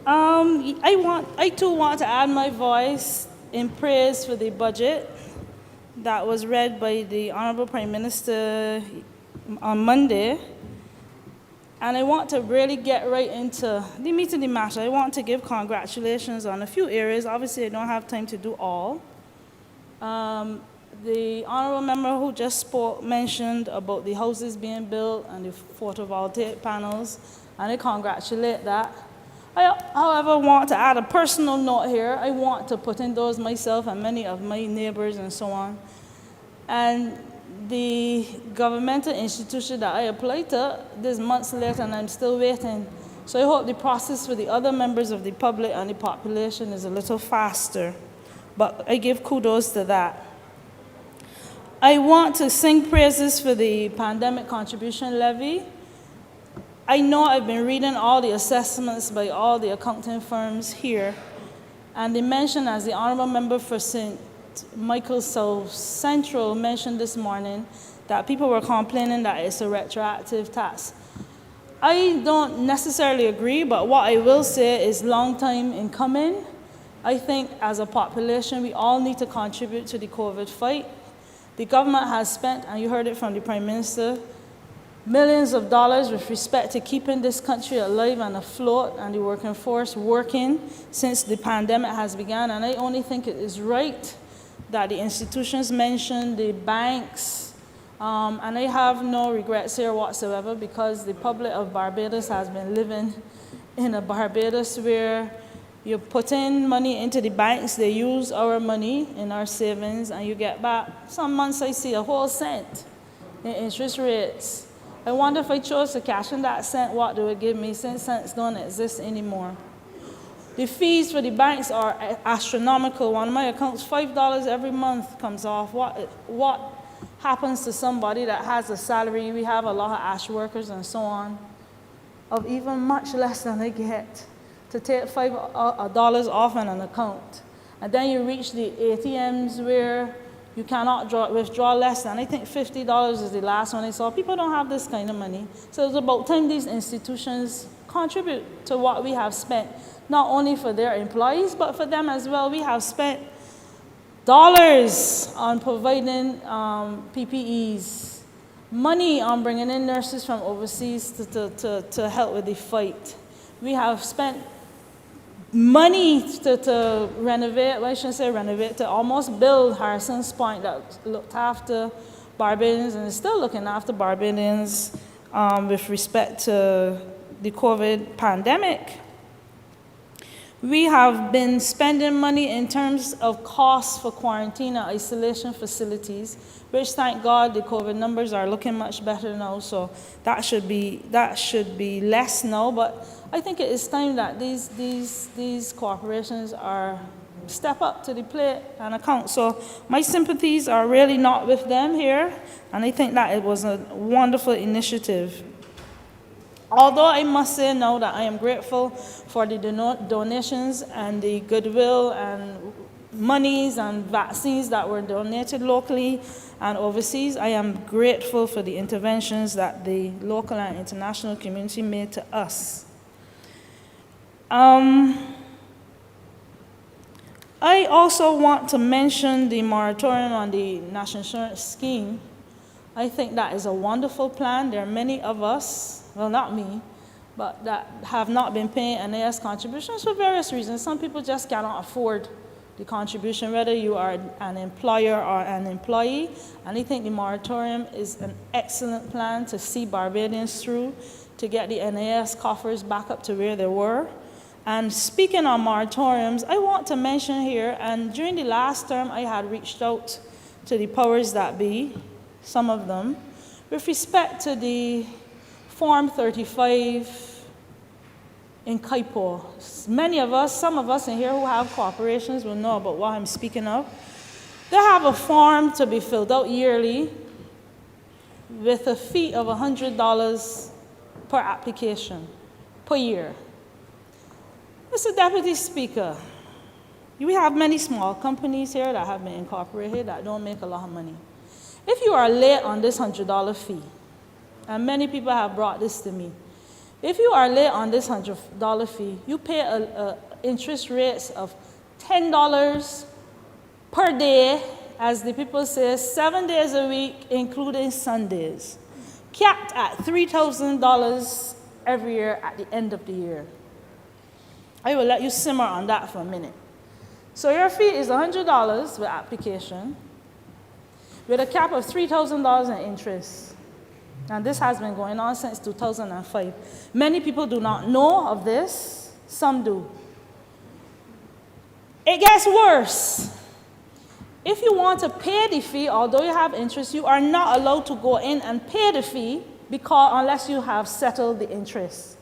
I too want to add my voice in praise for the budget that was read by the Honourable Prime Minister on Monday. And I want to really get right into the meat of the matter. I want to give congratulations on a few areas. Obviously, I don't have time to do all. The honourable member who just spoke mentioned about the houses being built and the photovoltaic panels, and I congratulate that. I, however, want to add a personal note here. I want to put in those myself and many of my neighbours and so on. And the governmental institution that I applied to, this months later, and I'm still waiting. So I hope the process for the other members of the public and the population is a little faster. But I give kudos to that. I want to sing praises for the pandemic contribution levy. I know I've been reading all the assessments by all the accounting firms here, and they mentioned, as the honourable member for St. Michael's South Central mentioned this morning, that people were complaining that it's a retroactive tax. I don't necessarily agree, but what I will say is long time in coming. I think as a population, we all need to contribute to the COVID fight. The government has spent, and you heard it from the Prime Minister, millions of dollars with respect to keeping this country alive and afloat and the working force working since the pandemic has begun. And I only think it is right that the institutions mentioned, the banks, and I have no regrets here whatsoever, because the public of Barbados has been living in a Barbados where you put in money into the banks, they use our money in our savings, and you get back, some months I see a whole cent in interest rates. I wonder if I chose to cash in that cent, what they would give me, since cents don't exist anymore. The fees for the banks are astronomical. One of my accounts, $5 every month comes off. What happens to somebody that has a salary? We have a lot of ash workers and so on, of even much less than they get, to take $5 off in an account. And then you reach the ATMs where you cannot withdraw less than, I think $50 is the last one I saw. People don't have this kind of money. So it's about time these institutions contribute to what we have spent, not only for their employees, but for them as well. We have spent dollars on providing PPEs, money on bringing in nurses from overseas to help with the fight. We have spent money to renovate, well, I shouldn't say renovate, to almost build Harrison's Point that looked after Barbadians and is still looking after Barbadians with respect to the COVID pandemic. We have been spending money in terms of costs for quarantine and isolation facilities. which thank God the COVID numbers are looking much better now, so that should be less now. But I think it is time that these corporations are step up to the plate and account. So my sympathies are really not with them here, and I think that it was a wonderful initiative. Although I must say now that I am grateful for the donations and the goodwill and monies and vaccines that were donated locally and overseas, I am grateful for the interventions that the local and international community made to us. I also want to mention the moratorium on the national insurance scheme. I think that is a wonderful plan. There are many of us, well, not me, but that have not been paying NAS contributions for various reasons. Some people just cannot afford the contribution, whether you are an employer or an employee. And I think the moratorium is an excellent plan to see Barbadians through, to get the NAS coffers back up to where they were. And speaking of moratoriums, I want to mention here, and during the last term, I had reached out to the powers that be, some of them, with respect to the Form 35 in Kaipo. Some of us in here who have corporations will know about what I'm speaking of. They have a form to be filled out yearly with a fee of $100 per application per year. Mr. Deputy Speaker, we have many small companies here that have been incorporated that don't make a lot of money. If you are late on this $100 fee, and many people have brought this to me, if you are late on this $100 fee, you pay interest rates of $10 per day, as the people say, 7 days a week, including Sundays, capped at $3,000 every year at the end of the year. I will let you simmer on that for a minute. So your fee is $100 with application, with a cap of $3,000 in interest. And this has been going on since 2005. Many people do not know of this. Some do. It gets worse. If you want to pay the fee, although you have interest, you are not allowed to go in and pay the fee unless you have settled the interest.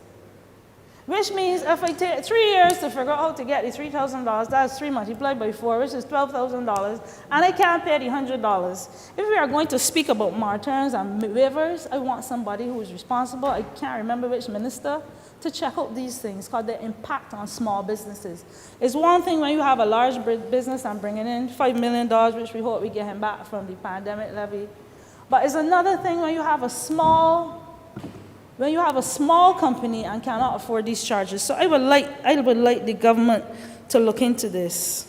Which means if I take 3 years to figure out how to get the $3,000, that's 3 multiplied by 4, which is $12,000, and I can't pay the $100. If we are going to speak about moratoriums and waivers, I want somebody who is responsible, I can't remember which minister, to check out these things because they impact on small businesses. It's one thing when you have a large business and bringing in $5 million, which we hope we get him back from the pandemic levy. But it's another thing when you have a small company and cannot afford these charges. So I would like the government to look into this.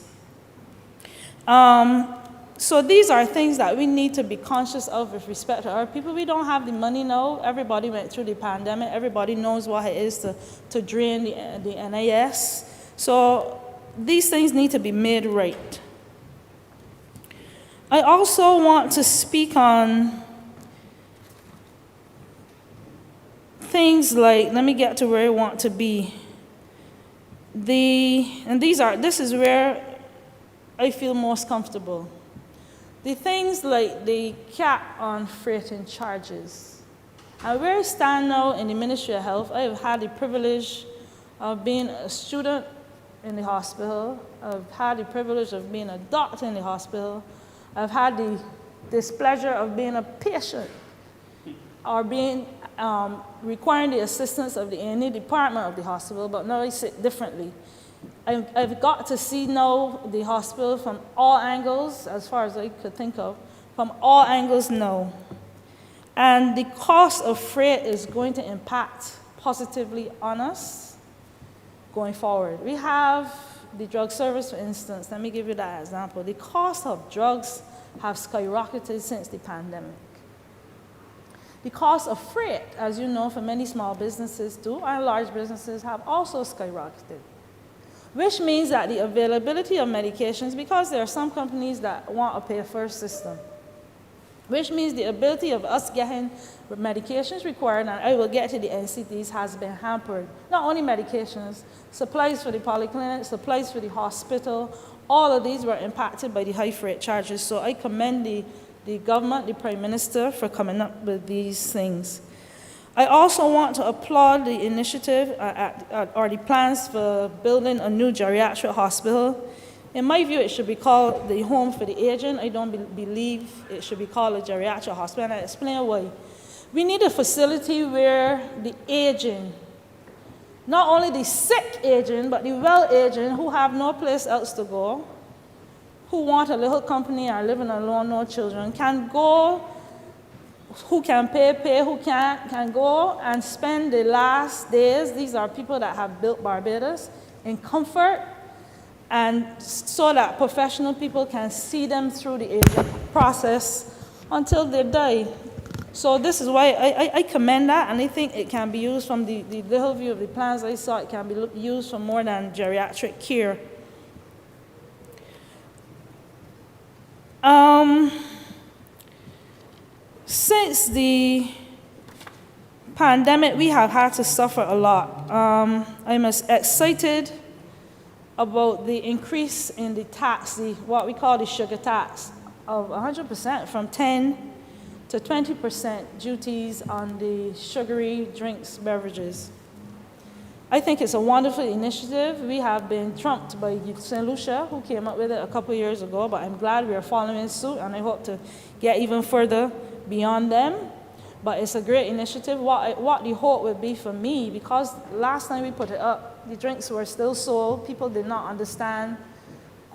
So these are things that we need to be conscious of with respect to our people. We don't have the money now. Everybody went through the pandemic. Everybody knows what it is to drain the NAS. So these things need to be made right. I also want to speak on things like, let me get to where I want to be. This is where I feel most comfortable. The things like the cap on freighting charges. And where I stand now in the Ministry of Health, I have had the privilege of being a student in the hospital. I've had the privilege of being a doctor in the hospital. I've had the displeasure of being a patient or being requiring the assistance of the A&E department of the hospital, but now I sit differently. I've got to see now the hospital from all angles, as far as I could think of, from all angles now. And the cost of freight is going to impact positively on us going forward. We have the drug service, for instance. Let me give you that example. The cost of drugs have skyrocketed since the pandemic. The cost of freight, as you know, for many small businesses too, and large businesses have also skyrocketed. Which means that the availability of medications, because there are some companies that want a pay-first system, which means the ability of us getting medications required, and I will get to the NCTs, has been hampered. Not only medications, supplies for the polyclinic, supplies for the hospital, all of these were impacted by the high freight charges. So I commend the the government, the Prime Minister, for coming up with these things. I also want to applaud the initiative or the plans for building a new geriatric hospital. In my view, it should be called the Home for the Aging. I don't believe it should be called a geriatric hospital, and I'll explain why. We need a facility where the aging, not only the sick aging, but the well aging who have no place else to go, who want a little company or living alone, no children, can go, who can pay, who can't, can go and spend the last days. These are people that have built Barbados in comfort, and so that professional people can see them through the aging process until they die. So this is why I commend that, and I think it can be used from the little view of the plans I saw, it can be used for more than geriatric care. Since the pandemic, we have had to suffer a lot. I'm excited about the increase in the tax, what we call the sugar tax, of 100% from 10 to 20% duties on the sugary drinks, beverages. I think it's a wonderful initiative. We have been trumped by St. Lucia, who came up with it a couple of years ago, but I'm glad we are following suit, and I hope to get even further beyond them. But it's a great initiative. What the hope would be for me, because last time we put it up, the drinks were still sold. People did not understand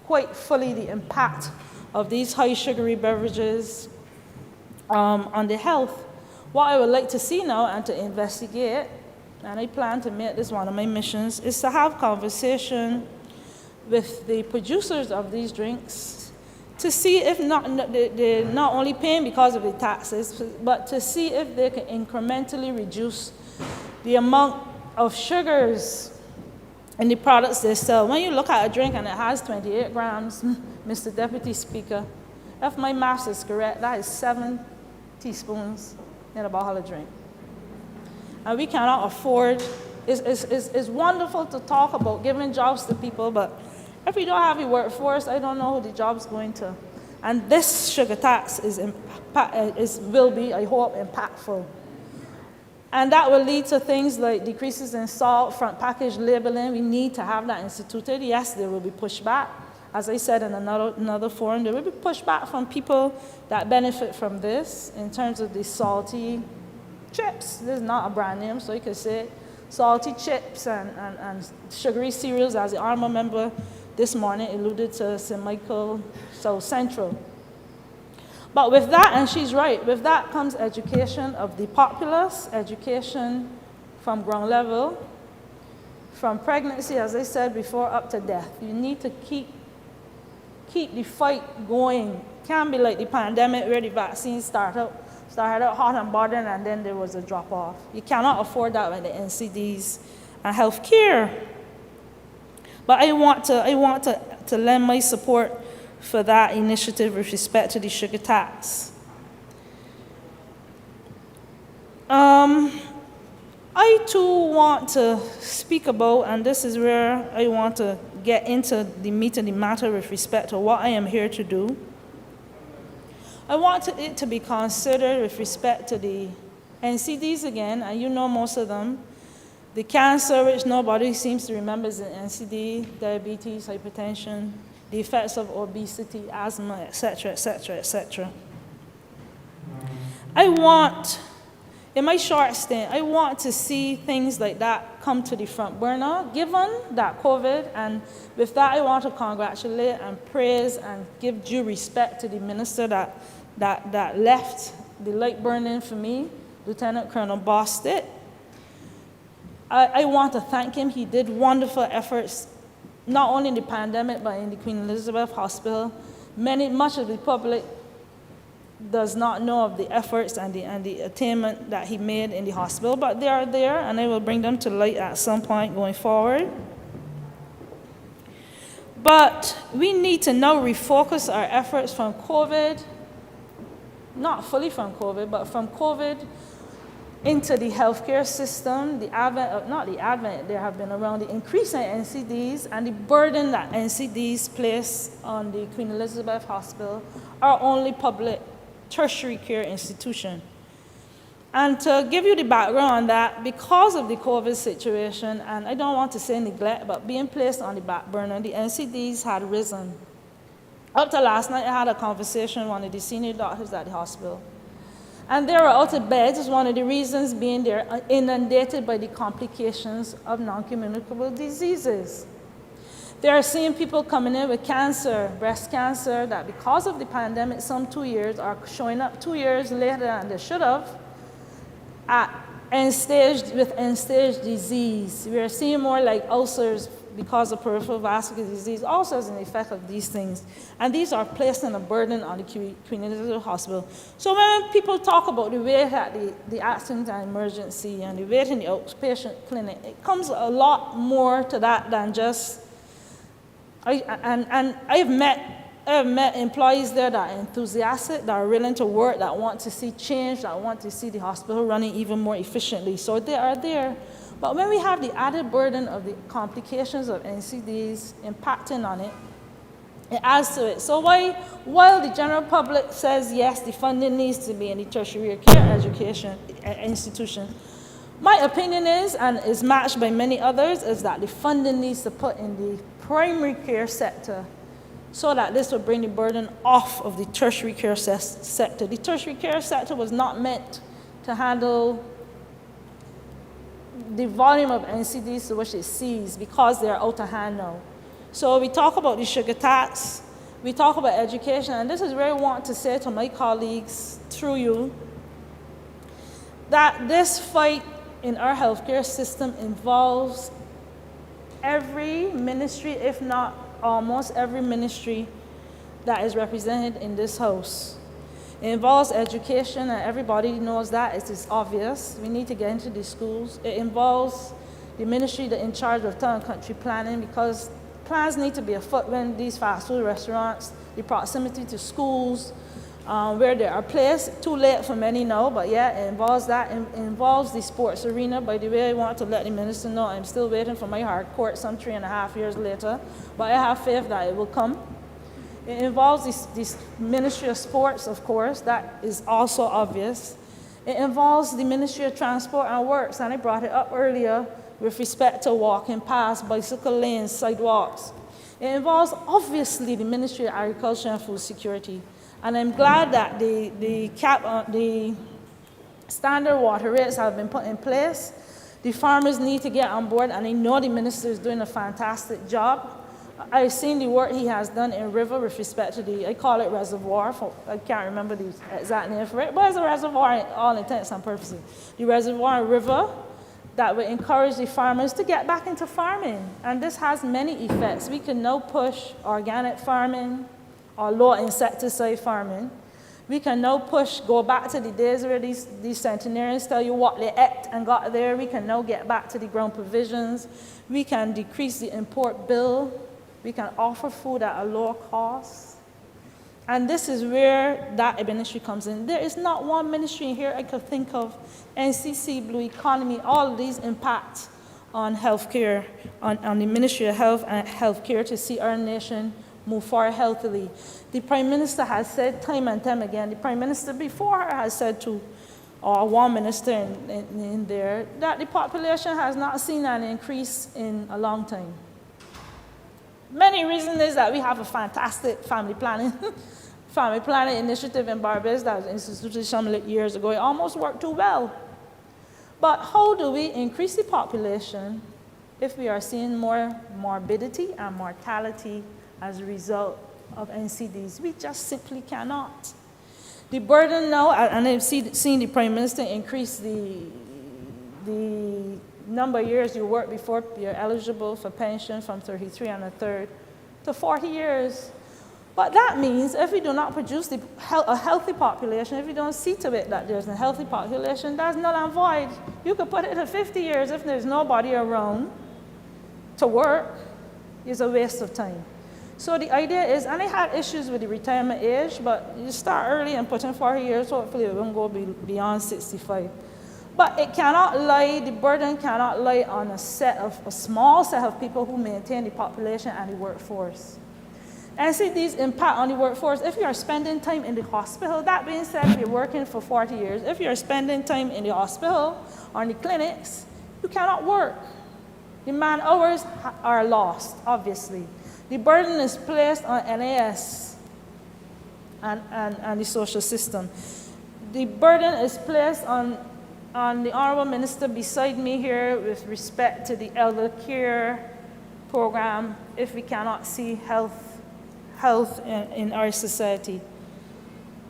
quite fully the impact of these high sugary beverages on the health. What I would like to see now and to investigate, and I plan to make this one of my missions, is to have conversation with the producers of these drinks to see if they're not only paying because of the taxes, but to see if they can incrementally reduce the amount of sugars in the products they sell. When you look at a drink and it has 28 grams, Mr. Deputy Speaker, if my math is correct, that is 7 teaspoons in a bottle of drink. And we cannot afford, it's wonderful to talk about giving jobs to people, but if we don't have a workforce, I don't know who the job's going to. And this sugar tax will be, I hope, impactful. And that will lead to things like decreases in salt, front package labeling. We need to have that instituted. Yes, there will be pushback. As I said in another forum, there will be pushback from people that benefit from this in terms of the salty chips. This is not a brand name, so you could say salty chips and sugary cereals, as the Honourable member this morning alluded to St. Michael South Central. But with that, and she's right, with that comes education of the populace, education from ground level, from pregnancy, as I said before, up to death. You need to keep the fight going. It can't be like the pandemic where the vaccine started out hot and bothered and then there was a drop-off. You cannot afford that with the NCDs and health care. But I want to lend my support for that initiative with respect to the sugar tax. I too want to speak about, and this is where I want to get into the meat of the matter with respect to what I am here to do. I want it to be considered with respect to the NCDs again, and you know most of them. The cancer, which nobody seems to remember, is an NCD, diabetes, hypertension, the effects of obesity, asthma, etc., etc., etc. In my short stint, I want to see things like that come to the front burner, given that COVID, and with that I want to congratulate and praise and give due respect to the minister that left the light burning for me, Lieutenant Colonel Bostic. I want to thank him. He did wonderful efforts, not only in the pandemic, but in the Queen Elizabeth Hospital. Much of the public does not know of the efforts and the attainment that he made in the hospital, but they are there, and I will bring them to light at some point going forward. But we need to now refocus our efforts from COVID, not fully from COVID, but from COVID into the healthcare system, they have been around the increase in NCDs and the burden that NCDs place on the Queen Elizabeth Hospital are only public tertiary care institution. And to give you the background on that, because of the COVID situation, and I don't want to say neglect, but being placed on the back burner, the NCDs had risen. Up to last night, I had a conversation with one of the senior doctors at the hospital. And they were out of beds, one of the reasons being they're inundated by the complications of non-communicable diseases. They are seeing people coming in with cancer, breast cancer, that because of the pandemic, some 2 years are showing up 2 years later than they should have, with end-stage disease. We are seeing more like ulcers because of peripheral vascular disease, also as an effect of these things. And these are placing a burden on the community hospital. So when people talk about the wait at the accident and emergency and the wait in the outpatient clinic, it comes a lot more to that than just, I've met employees there that are enthusiastic, that are willing to work, that want to see change, that want to see the hospital running even more efficiently. So they are there. But when we have the added burden of the complications of NCDs impacting on it, it adds to it. So while the general public says, yes, the funding needs to be in the tertiary care education institution, my opinion is, and is matched by many others, is that the funding needs to put in the primary care sector so that this will bring the burden off of the tertiary care sector. The tertiary care sector was not meant to handle the volume of NCDs to which it sees because they're out of hand now. So we talk about the sugar tax, we talk about education, and this is where I want to say to my colleagues, through you, that this fight in our healthcare system involves every ministry, if not almost every ministry that is represented in this house. It involves education, and everybody knows that. It is obvious. We need to get into the schools. It involves the ministry that in charge of town and country planning, because plans need to be afoot when these fast food restaurants, the proximity to schools, where they are placed. Too late for many now, but yeah, it involves that. It involves the sports arena. By the way, I want to let the minister know I'm still waiting for my hard court some 3.5 years later, but I have faith that it will come. It involves this Ministry of Sports, of course, that is also obvious. It involves the Ministry of Transport and Works, and I brought it up earlier with respect to walking paths, bicycle lanes, sidewalks. It involves, obviously, the Ministry of Agriculture and Food Security. And I'm glad that the standard water rates have been put in place. The farmers need to get on board, and I know the minister is doing a fantastic job. I've seen the work he has done in river with respect to I call it reservoir, I can't remember the exact name for it, but it's a reservoir in all intents and purposes. The reservoir and river that will encourage the farmers to get back into farming. And this has many effects. We can now push organic farming or low insecticide farming. We can now go back to the days where these centenarians tell you what they ate and got there. We can now get back to the ground provisions. We can decrease the import bill. We can offer food at a lower cost. And this is where that ministry comes in. There is not one ministry in here I could think of, NCC, Blue Economy, all of these impact on healthcare, on the Ministry of Health and Healthcare to see our nation move forward healthily. The Prime Minister has said time and time again, the Prime Minister before her has said to, or one minister in there, that the population has not seen an increase in a long time. Many reasons is that we have a fantastic family planning initiative in Barbados that was instituted some years ago. It almost worked too well. But how do we increase the population if we are seeing more morbidity and mortality as a result of NCDs? We just simply cannot. The burden now, and I've seen the Prime Minister increase the number of years you work before you're eligible for pension from 33 1/3 to 40 years. But that means if we do not produce a healthy population, if we don't see to it that there's a healthy population, that's null and void. You could put it to 50 years if there's nobody around to work. It's a waste of time. So the idea is, and I had issues with the retirement age, but you start early and put in 40 years, hopefully it won't go beyond 65. But it cannot lie, the burden cannot lie on a small set of people who maintain the population and the workforce. NCD's impact on the workforce, if you are spending time in the hospital, that being said, if you're working for 40 years, if you're spending time in the hospital or in the clinics, you cannot work. The man hours are lost, obviously. The burden is placed on NAS and the social system. The burden is placed on the Honourable Minister beside me here with respect to the elder care program if we cannot see health in our society.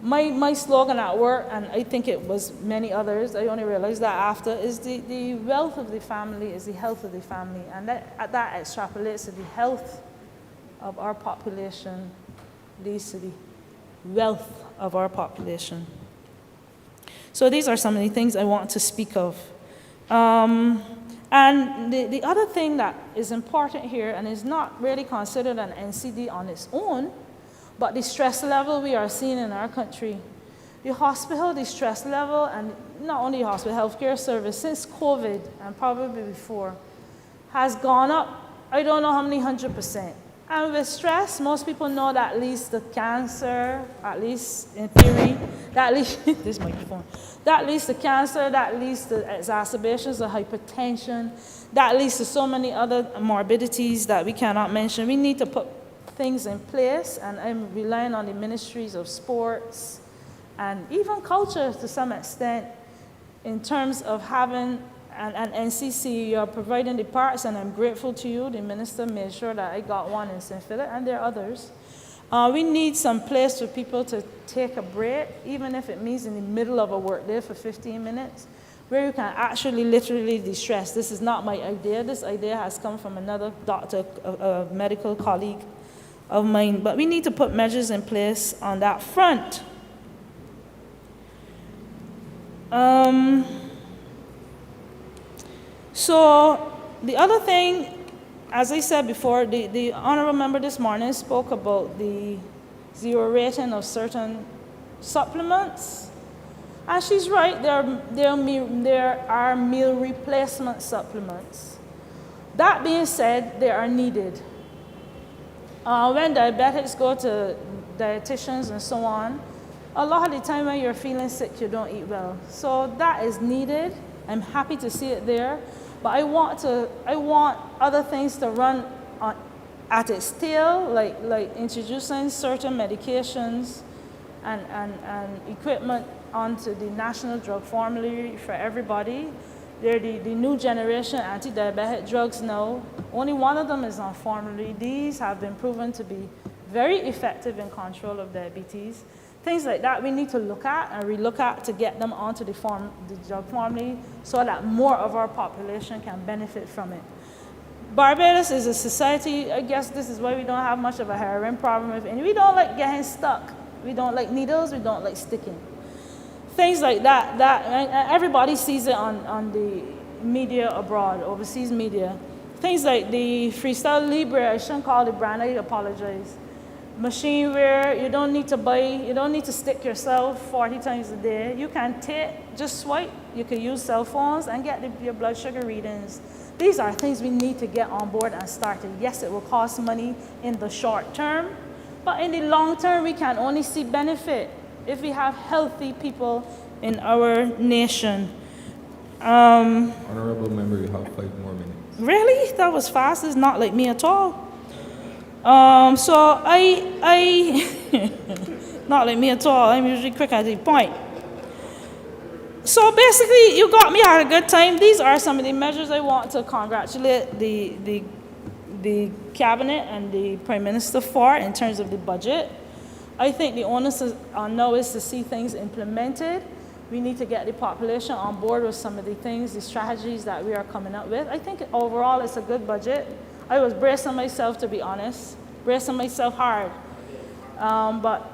My slogan at work, and I think it was many others, I only realized that after, is the wealth of the family is the health of the family, and that extrapolates to the health of our population leads to the wealth of our population. So these are some of the things I want to speak of. And the other thing that is important here, and is not really considered an NCD on its own, but the stress level we are seeing in our country. The hospital, the stress level, and not only the hospital, healthcare service, since COVID, and probably before, has gone up, I don't know how many 100%. And with stress, most people know that leads to cancer, at least in theory, that leads, this microphone, that leads to cancer, that leads to exacerbations of hypertension, that leads to so many other morbidities that we cannot mention. We need to put things in place, and I'm relying on the ministries of sports and even culture to some extent in terms of having an NCC. You're providing the parts, and I'm grateful to you. The minister made sure that I got one in St. Philip, and there are others. We need some place for people to take a break, even if it means in the middle of a work day for 15 minutes, where you can actually literally de-stress. This is not my idea. This idea has come from another doctor, a medical colleague of mine. But we need to put measures in place on that front. So the other thing, as I said before, the honourable member this morning spoke about the zero rating of certain supplements. And she's right, there are meal replacement supplements. That being said, they are needed. When diabetics go to dietitians and so on, a lot of the time when you're feeling sick, you don't eat well. So that is needed. I'm happy to see it there. But I want other things to run at its tail, like introducing certain medications and equipment onto the national drug formulary for everybody. They're the new generation anti-diabetic drugs now. Only one of them is on formulary. These have been proven to be very effective in control of diabetes. Things like that we need to look at and relook at to get them onto the drug formulary so that more of our population can benefit from it. Barbados is a society, I guess this is why we don't have much of a heroin problem. And we don't like getting stuck. We don't like needles, we don't like sticking. Things like that, everybody sees it on the media abroad, overseas media. Things like the Freestyle Libre, I shouldn't call it brand, I apologize. Machine where you don't need to buy, you don't need to stick yourself 40 times a day. You can just swipe, you can use cell phones and get your blood sugar readings. These are things we need to get on board and started. Yes, it will cost money in the short term, but in the long term, we can only see benefit if we have healthy people in our nation. Honourable member, you have 5 more minutes. Really? That was fast. It's not like me at all. So I not like me at all. I'm usually quick at the point. So basically, you got me at a good time. These are some of the measures I want to congratulate the cabinet and the prime minister for in terms of the budget. I think the onus now is to see things implemented. We need to get the population on board with some of the things, the strategies that we are coming up with. I think overall it's a good budget. I was bracing myself, to be honest, bracing myself hard. But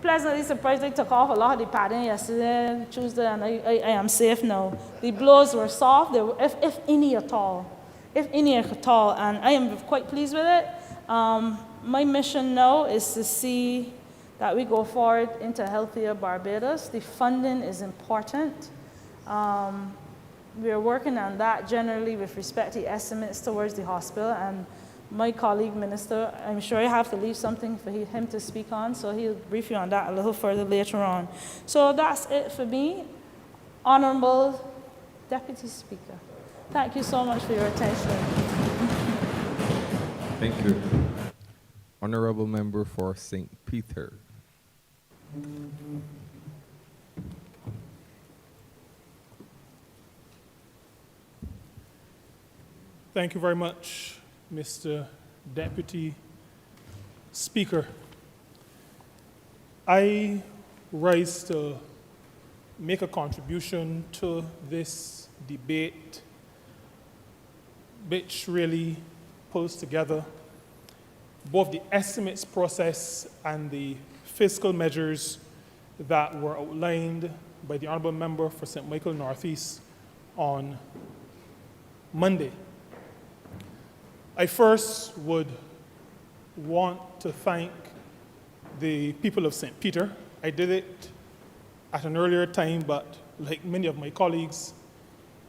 pleasantly surprised I took off a lot of the padding yesterday, Tuesday, and I am safe now. The blows were soft, they were, if any at all, and I am quite pleased with it. My mission now is to see that we go forward into a healthier Barbados. The funding is important. We are working on that generally with respect to estimates towards the hospital, and my colleague minister, I'm sure I have to leave something for him to speak on, so he'll brief you on that a little further later on. So that's it for me. Honourable Deputy Speaker, thank you so much for your attention. Thank you. Honourable Member for St. Peter. Thank you very much, Mr. Deputy Speaker. I rise to make a contribution to this debate, which really pulls together both the estimates process and the fiscal measures that were outlined by the Honourable Member for St. Michael Northeast on Monday. I first would want to thank the people of St. Peter. I did it at an earlier time, but like many of my colleagues,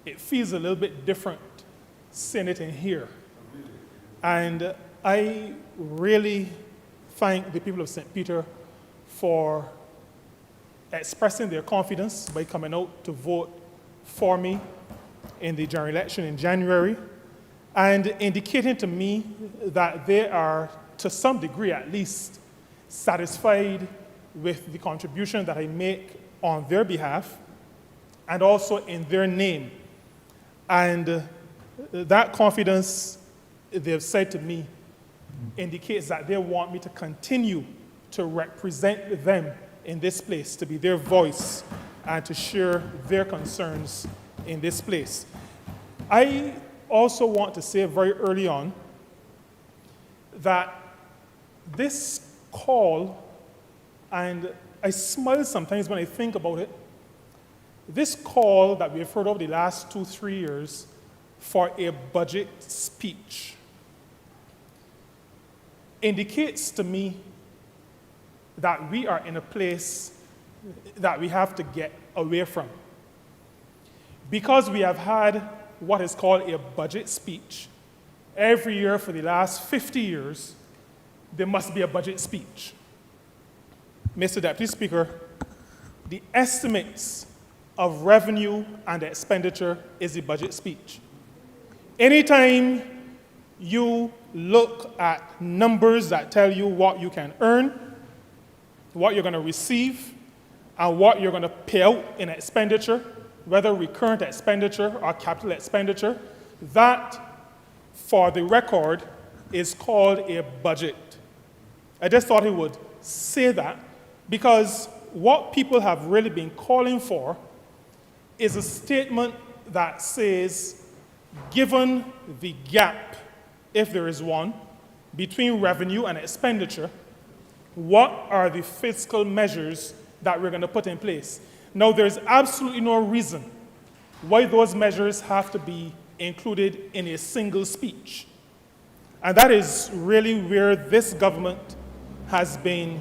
it feels a little bit different saying it in here. And I really thank the people of St. Peter for expressing their confidence by coming out to vote for me in the general election in January, and indicating to me that they are, to some degree at least, satisfied with the contribution that I make on their behalf and also in their name. And that confidence, they've said to me, indicates that they want me to continue to represent them in this place, to be their voice and to share their concerns in this place. I also want to say very early on that this call, and I smile sometimes when I think about it, this call that we've heard over the last 2-3 years for a budget speech indicates to me that we are in a place that we have to get away from. Because we have had what is called a budget speech every year for the last 50 years, there must be a budget speech. Mr. Deputy Speaker, the estimates of revenue and expenditure is the budget speech. Anytime you look at numbers that tell you what you can earn, what you're going to receive, and what you're going to pay out in expenditure, whether recurrent expenditure or capital expenditure, that, for the record, is called a budget. I just thought I would say that because what people have really been calling for is a statement that says, given the gap, if there is one, between revenue and expenditure, what are the fiscal measures that we're going to put in place? Now, there's absolutely no reason why those measures have to be included in a single speech. And that is really where this government has been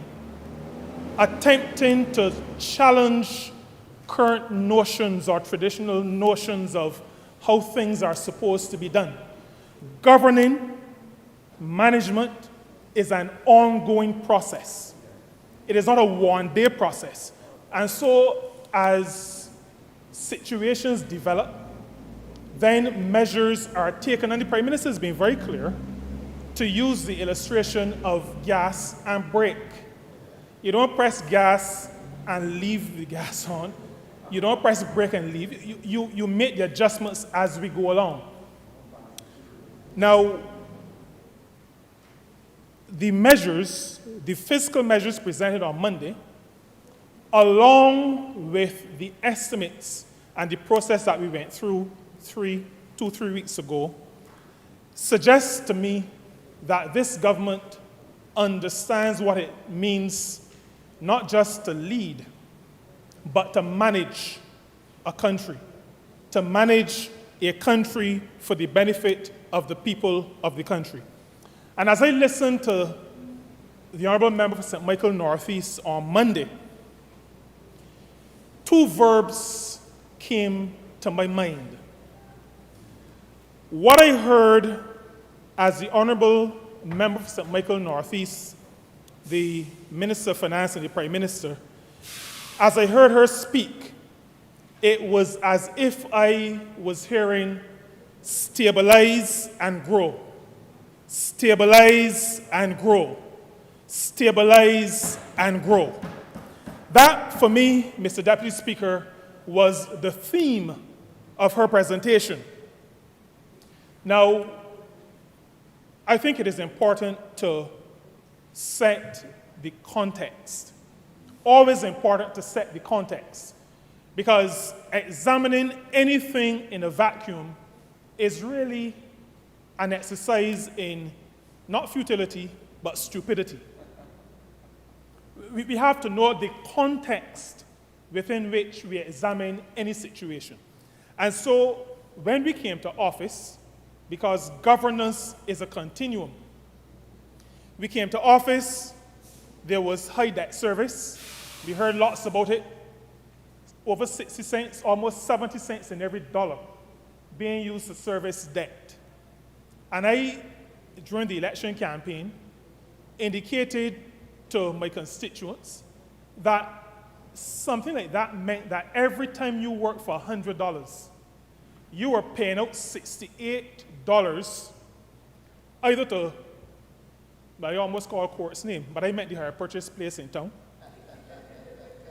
attempting to challenge current notions or traditional notions of how things are supposed to be done. Governing, management is an ongoing process. It is not a one-day process. And so as situations develop, then measures are taken. And the Prime Minister has been very clear to use the illustration of gas and brake. You don't press gas and leave the gas on. You don't press brake and leave. You make the adjustments as we go along. Now, the measures, the fiscal measures presented on Monday, along with the estimates and the process that we went through 3 weeks ago, suggests to me that this government understands what it means not just to lead, but to manage a country, to manage a country for the benefit of the people of the country. And as I listened to the Honourable Member for St. Michael Northeast on Monday, two verbs came to my mind. What I heard as the Honourable Member for St. Michael Northeast, the Minister of Finance and the Prime Minister, as I heard her speak, it was as if I was hearing stabilize and grow, stabilize and grow, stabilize and grow. That, for me, Mr. Deputy Speaker, was the theme of her presentation. Now, I think it is important to set the context. Always important to set the context, because examining anything in a vacuum is really an exercise in not futility, but stupidity. We have to know the context within which we examine any situation. And so when we came to office, because governance is a continuum, we came to office, there was high debt service. We heard lots about it. Over 60 cents, almost 70 cents in every dollar being used to service debt. And I, during the election campaign, indicated to my constituents that something like that meant that every time you work for $100, you were paying out $68 either to, I almost called court's name, but I meant the hire purchase place in town,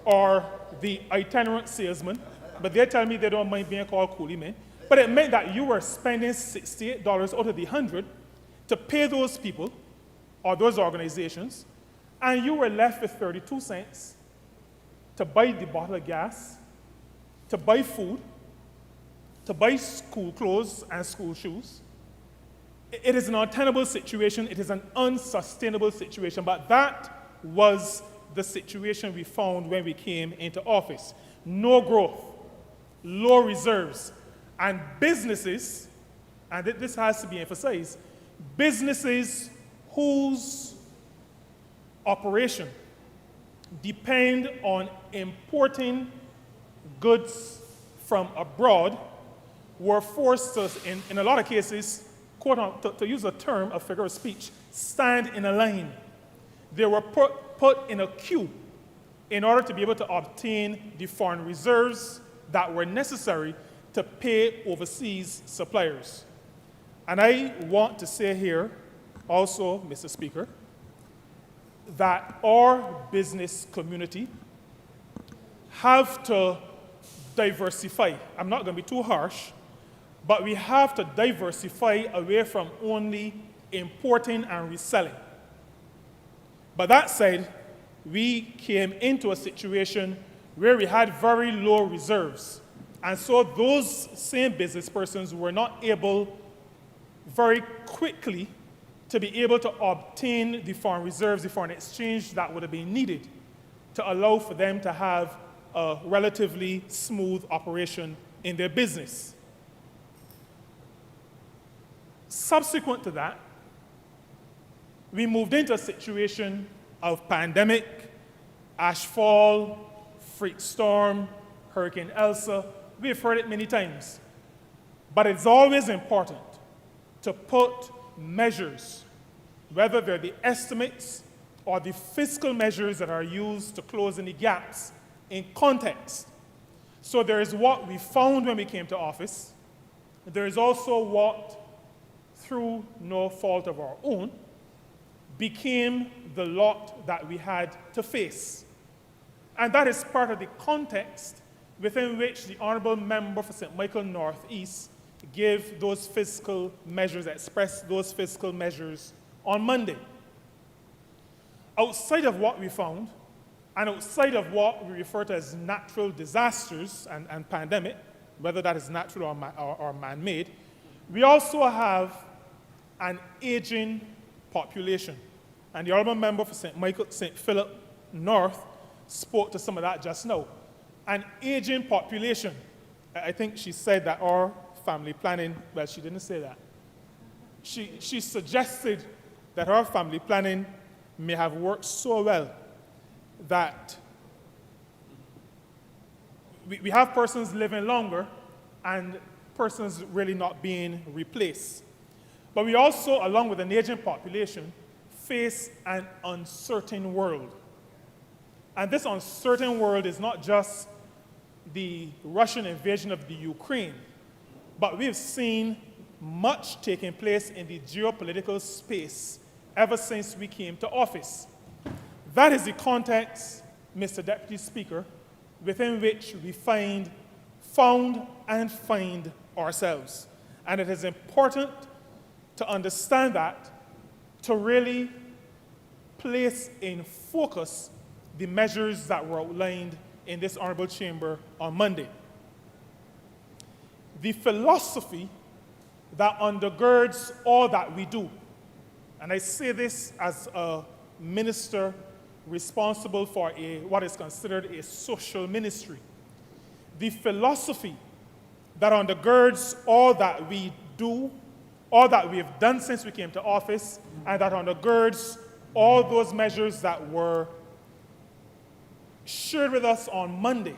or the itinerant salesman, but they tell me they don't mind being called coolie men. But it meant that you were spending $68 out of the 100 to pay those people or those organizations, and you were left with 32 cents to buy the bottle of gas, to buy food, to buy school clothes and school shoes. It is an untenable situation. It is an unsustainable situation, but that was the situation we found when we came into office. No growth, low reserves, and businesses, and this has to be emphasized, businesses whose operation depend on importing goods from abroad were forced to, in a lot of cases, quote, to use a term, a figure of speech, stand in a line. They were put in a queue in order to be able to obtain the foreign reserves that were necessary to pay overseas suppliers. And I want to say here also, Mr. Speaker, that our business community have to diversify. I'm not going to be too harsh, but we have to diversify away from only importing and reselling. But that said, we came into a situation where we had very low reserves. And so those same business persons were not able very quickly to be able to obtain the foreign reserves, the foreign exchange that would have been needed to allow for them to have a relatively smooth operation in their business. Subsequent to that, we moved into a situation of pandemic, ashfall, freak storm, Hurricane Elsa. We've heard it many times. But it's always important to put measures, whether they're the estimates or the fiscal measures that are used to close any gaps, in context. So there is what we found when we came to office. There is also what, through no fault of our own, became the lot that we had to face. And that is part of the context within which the Honourable Member for St. Michael Northeast gave those fiscal measures, expressed those fiscal measures on Monday. Outside of what we found, and outside of what we refer to as natural disasters and pandemic, whether that is natural or man-made, we also have an aging population. And the Honourable Member for St. Philip North spoke to some of that just now. An aging population. I think she said that our family planning, well, she didn't say that. She suggested that our family planning may have worked so well that we have persons living longer and persons really not being replaced. But we also, along with an aging population, face an uncertain world. And this uncertain world is not just the Russian invasion of the Ukraine, but we've seen much taking place in the geopolitical space ever since we came to office. That is the context, Mr. Deputy Speaker, within which we found and find ourselves. And it is important to understand that, to really place in focus the measures that were outlined in this Honourable Chamber on Monday. The philosophy that undergirds all that we do, and I say this as a minister responsible for what is considered a social ministry. The philosophy that undergirds all that we do, all that we have done since we came to office, and that undergirds all those measures that were shared with us on Monday,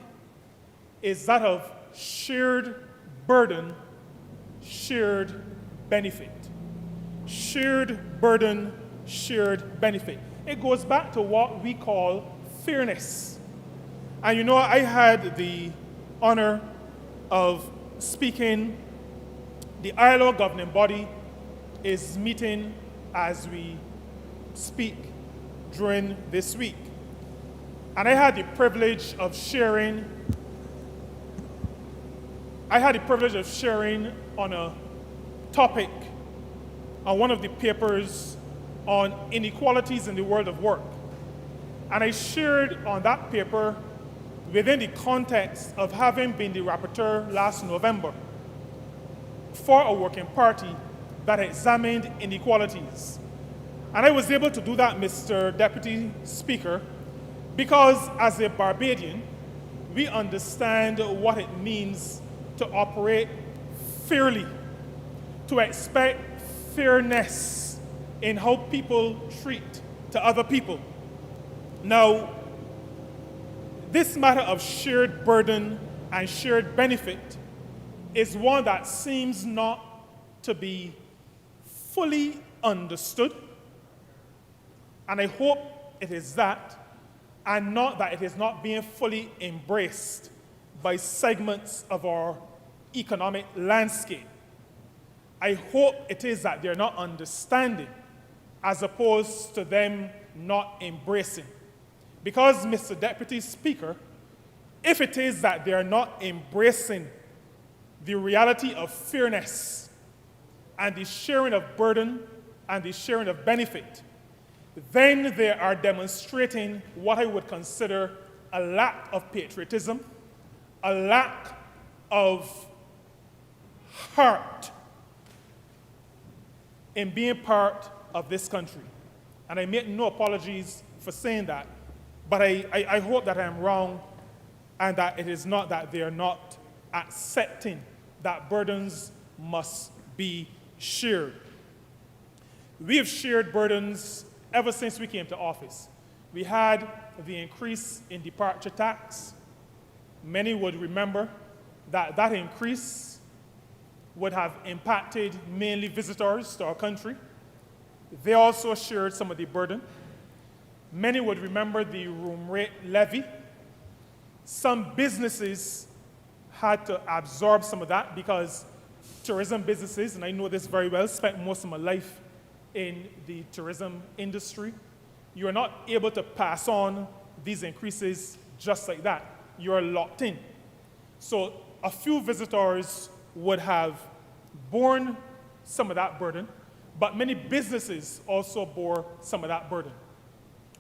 is that of shared burden, shared benefit. Shared burden, shared benefit. It goes back to what we call fairness. And you know, I had the honor of speaking. The ILO governing body is meeting as we speak during this week. And I had the privilege of sharing on a topic on one of the papers on inequalities in the world of work. And I shared on that paper within the context of having been the rapporteur last November for a working party that examined inequalities. And I was able to do that, Mr. Deputy Speaker, because as a Barbadian, we understand what it means to operate fairly, to expect fairness in how people treat to other people. Now, this matter of shared burden and shared benefit is one that seems not to be fully understood, and I hope it is that, and not that it is not being fully embraced by segments of our economic landscape. I hope it is that they're not understanding as opposed to them not embracing. Because, Mr. Deputy Speaker, if it is that they're not embracing the reality of fairness and the sharing of burden and the sharing of benefit, then they are demonstrating what I would consider a lack of patriotism, a lack of heart in being part of this country. And I make no apologies for saying that, but I hope that I'm wrong and that it is not that they are not accepting that burdens must be shared. We have shared burdens ever since we came to office. We had the increase in departure tax. Many would remember that that increase would have impacted mainly visitors to our country. They also shared some of the burden. Many would remember the room rate levy. Some businesses had to absorb some of that because tourism businesses, and I know this very well, spent most of my life in the tourism industry. You are not able to pass on these increases just like that. You are locked in. So a few visitors would have borne some of that burden, but many businesses also bore some of that burden.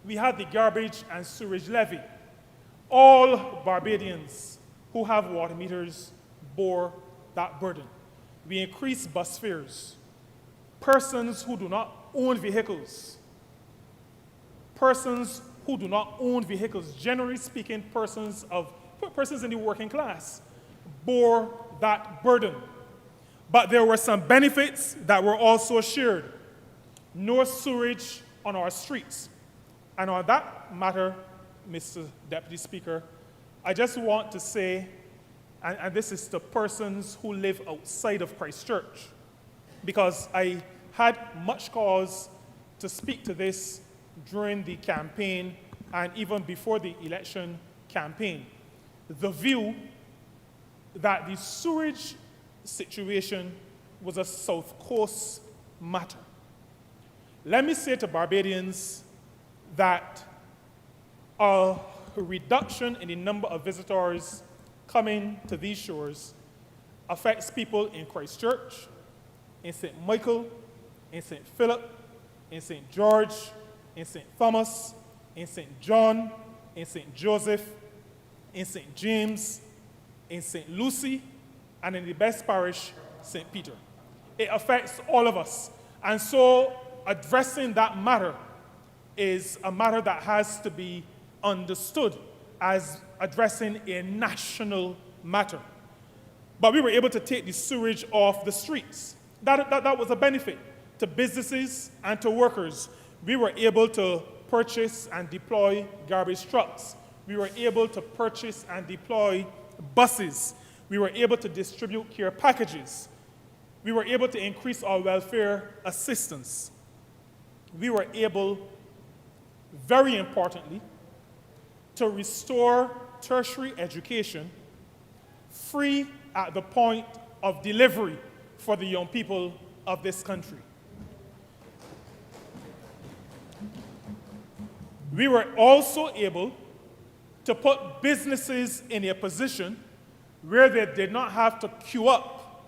We had the garbage and sewage levy. All Barbadians who have water meters bore that burden. We increased bus fares. Persons who do not own vehicles, generally speaking, persons in the working class, bore that burden. But there were some benefits that were also shared. No sewage on our streets. And on that matter, Mr. Deputy Speaker, I just want to say, and this is to persons who live outside of Christchurch, because I had much cause to speak to this during the campaign and even before the election campaign. The view that the sewage situation was a South Coast matter. Let me say to Barbadians that a reduction in the number of visitors coming to these shores affects people in Christchurch, in St. Michael, in St. Philip, in St. George, in St. Thomas, in St. John, in St. Joseph, in St. James, in St. Lucy, and in the best parish, St. Peter. It affects all of us. And so addressing that matter is a matter that has to be understood as addressing a national matter. But we were able to take the sewage off the streets. That was a benefit to businesses and to workers. We were able to purchase and deploy garbage trucks. We were able to purchase and deploy buses. We were able to distribute care packages. We were able to increase our welfare assistance. We were able, very importantly, to restore tertiary education free at the point of delivery for the young people of this country. We were also able to put businesses in a position where they did not have to queue up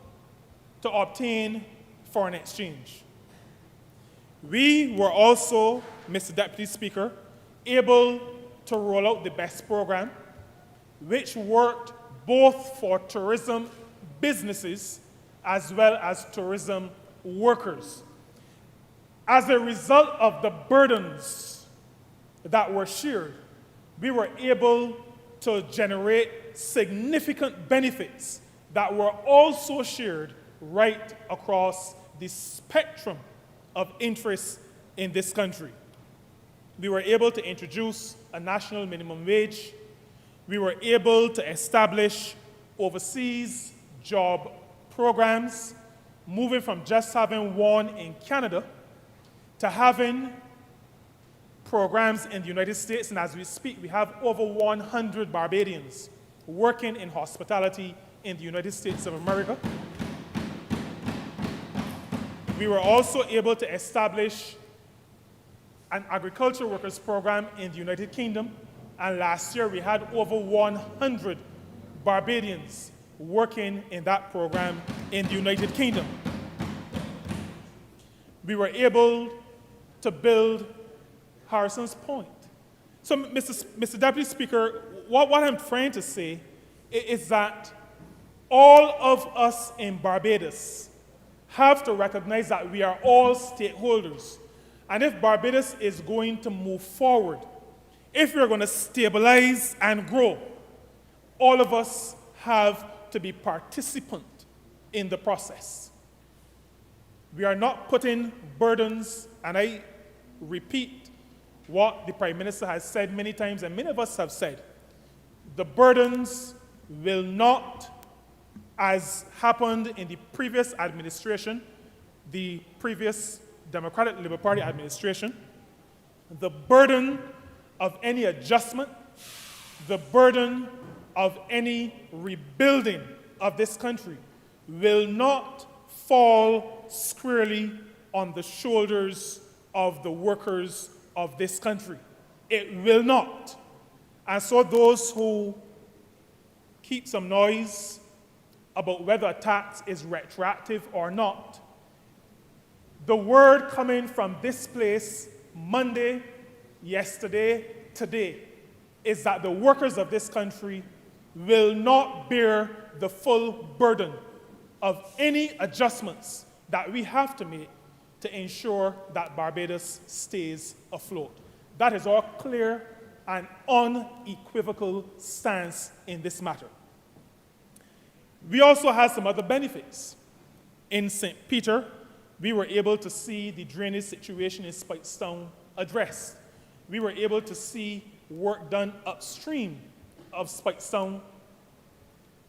to obtain foreign exchange. We were also, Mr. Deputy Speaker, able to roll out the BEST program, which worked both for tourism businesses as well as tourism workers. As a result of the burdens that were shared, we were able to generate significant benefits that were also shared right across the spectrum of interests in this country. We were able to introduce a national minimum wage. We were able to establish overseas job programs, moving from just having one in Canada to having programs in the United States. And as we speak, we have over 100 Barbadians working in hospitality in the United States of America. We were also able to establish an agricultural workers program in the United Kingdom, and last year we had over 100 Barbadians working in that program in the United Kingdom. We were able to build Harrison's Point. So, Mr. Deputy Speaker, what I'm trying to say is that all of us in Barbados have to recognize that we are all stakeholders. And if Barbados is going to move forward, if we're going to stabilize and grow, all of us have to be participant in the process. We are not putting burdens, and I repeat what the Prime Minister has said many times, and many of us have said, the burdens will not, as happened in the previous administration, the previous Democratic Labour Party administration, the burden of any adjustment, the burden of any rebuilding of this country will not fall squarely on the shoulders of the workers of this country. It will not. And so those who keep some noise about whether a tax is retroactive or not, the word coming from this place Monday, yesterday, today, is that the workers of this country will not bear the full burden of any adjustments that we have to make to ensure that Barbados stays afloat. That is our clear and unequivocal stance in this matter. We also have some other benefits. In St. Peter, we were able to see the drainage situation in Speightstown addressed. We were able to see work done upstream of Speightstown,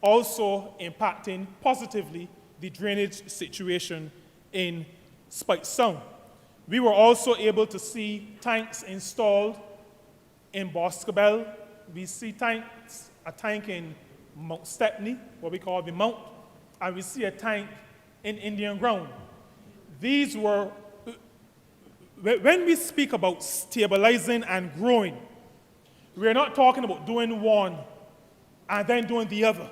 also impacting positively the drainage situation in Spike Sound. We were also able to see tanks installed in Boscobel. We see a tank in Mount Stepney, what we call the Mount, and we see a tank in Indian Ground. These were, when we speak about stabilizing and growing, we're not talking about doing one and then doing the other.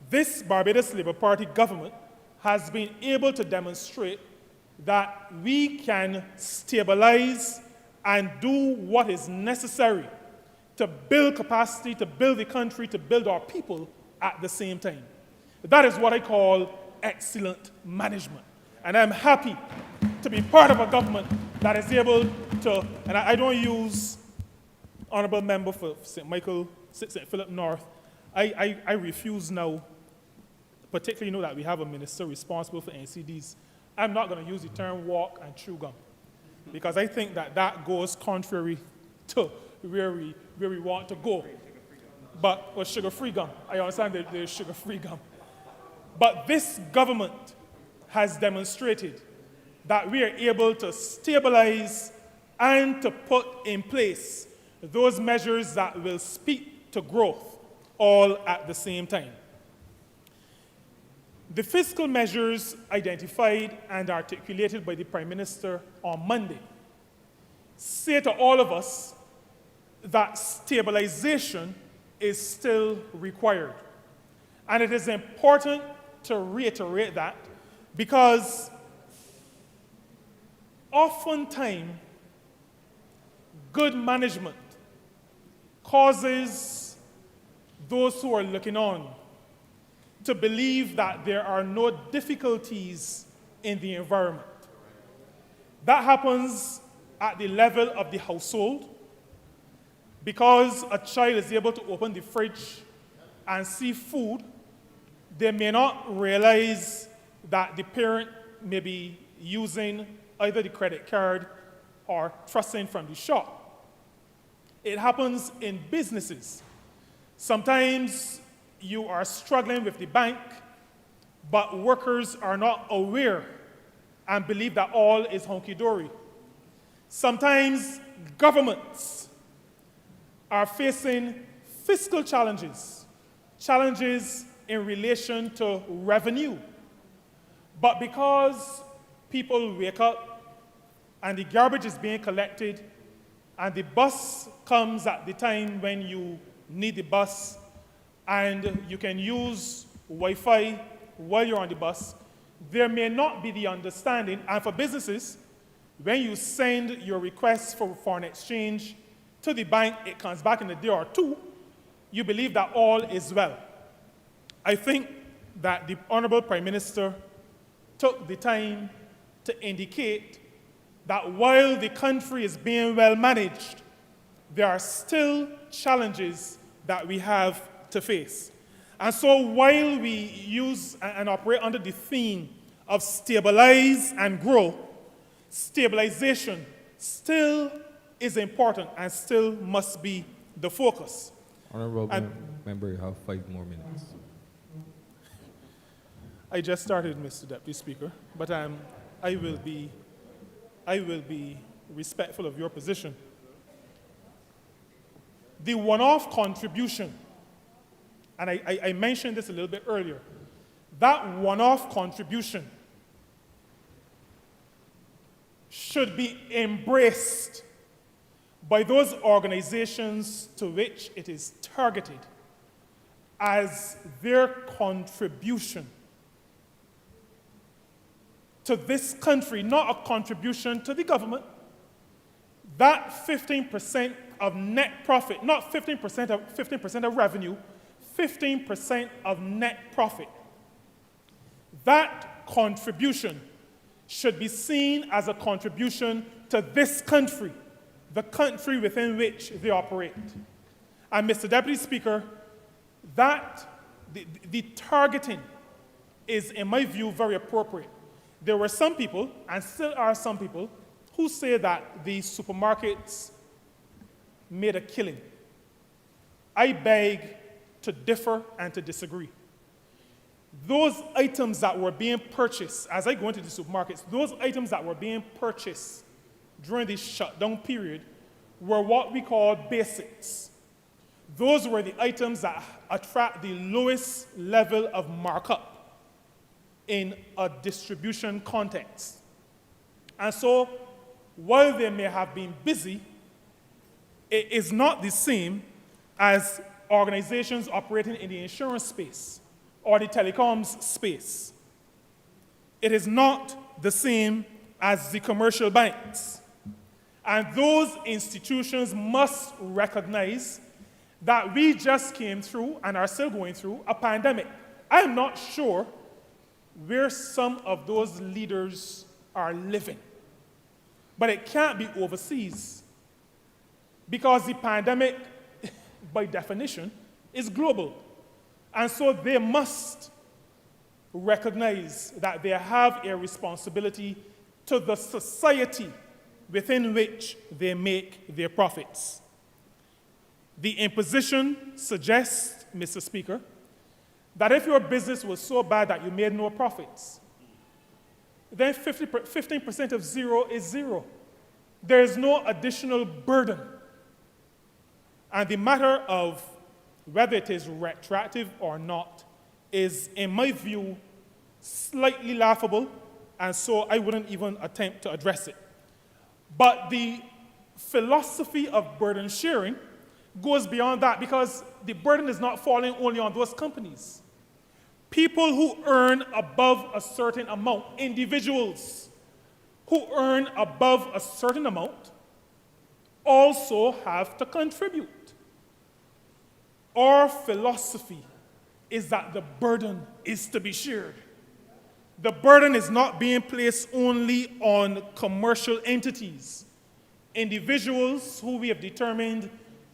This Barbados Labour Party government has been able to demonstrate that we can stabilize and do what is necessary to build capacity, to build the country, to build our people at the same time. That is what I call excellent management. And I'm happy to be part of a government that is able to, and I don't use Honourable Member for St. Philip North. I refuse now, particularly that we have a minister responsible for NCDs. I'm not going to use the term walk and chew gum, because I think that goes contrary to where we want to go. But with sugar-free gum, I understand that there's sugar-free gum. But this government has demonstrated that we are able to stabilize and to put in place those measures that will speak to growth all at the same time. The fiscal measures identified and articulated by the Prime Minister on Monday say to all of us that stabilization is still required. And it is important to reiterate that, because oftentimes good management causes those who are looking on to believe that there are no difficulties in the environment. That happens at the level of the household, because a child is able to open the fridge and see food. They may not realize that the parent may be using either the credit card or trusting from the shop. It happens in businesses. Sometimes you are struggling with the bank, but workers are not aware and believe that all is hunky-dory. Sometimes governments are facing fiscal challenges in relation to revenue. But because people wake up and the garbage is being collected and the bus comes at the time when you need the bus, and you can use Wi-Fi while you're on the bus, there may not be the understanding. And for businesses, when you send your request for foreign exchange to the bank, it comes back in a day or two, you believe that all is well. I think that the Honourable Prime Minister took the time to indicate that while the country is being well managed, there are still challenges that we have to face. And so while we use and operate under the theme of stabilize and grow, stabilization still is important and still must be the focus. Honourable Member, you have 5 more minutes. I just started, Mr. Deputy Speaker, but I will be respectful of your position. The one-off contribution, and I mentioned this a little bit earlier, that one-off contribution should be embraced by those organizations to which it is targeted as their contribution to this country, not a contribution to the government. That 15% of net profit, not 15% of revenue, 15% of net profit. That contribution should be seen as a contribution to this country, the country within which they operate. And Mr. Deputy Speaker, that the targeting is, in my view, very appropriate. There were some people, and still are some people, who say that the supermarkets made a killing. I beg to differ and to disagree. those items that were being purchased, as I go into the supermarkets, those items that were being purchased during the shutdown period were what we call basics. Those were the items that attract the lowest level of markup in a distribution context. And so, while they may have been busy, it is not the same as organizations operating in the insurance space or the telecoms space. It is not the same as the commercial banks. And those institutions must recognize that we just came through and are still going through a pandemic. I am not sure where some of those leaders are living, but it can't be overseas because the pandemic, by definition, is global. And so they must recognize that they have a responsibility to the society within which they make their profits. The imposition suggests, Mr. Speaker, that if your business was so bad that you made no profits, then 15% of zero is zero. There is no additional burden. And the matter of whether it is retroactive or not is, in my view, slightly laughable, and so I wouldn't even attempt to address it. But the philosophy of burden sharing goes beyond that because the burden is not falling only on those companies. People who earn above a certain amount, individuals who earn above a certain amount, also have to contribute. Our philosophy is that the burden is to be shared. The burden is not being placed only on commercial entities. Individuals who we have determined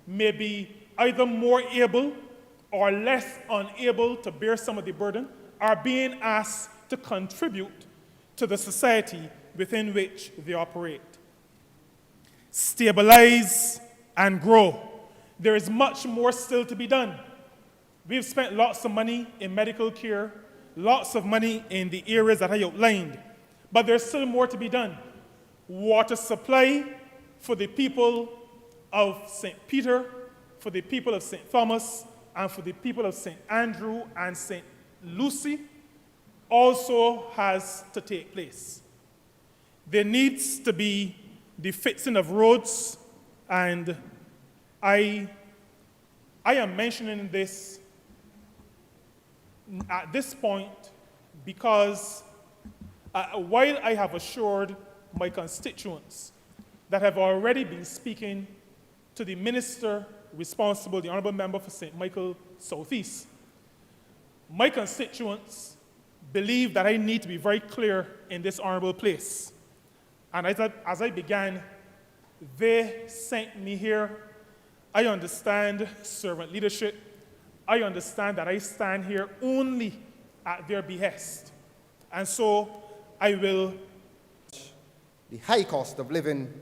may be either more able or less unable to bear some of the burden are being asked to contribute to the society within which they operate. Stabilize and grow. There is much more still to be done. We've spent lots of money in medical care, lots of money in the areas that I outlined, but there's still more to be done. Water supply for the people of St. Peter, for the people of St. Thomas, and for the people of St. Andrew and St. Lucy also has to take place. There needs to be the fixing of roads, and I am mentioning this at this point because while I have assured my constituents that have already been speaking to the minister responsible, the Honourable Member for St. Michael Southeast, my constituents believe that I need to be very clear in this honourable place. And as I began, they sent me here. I understand servant leadership. I understand that I stand here only at their behest. And so I will. The high cost of living,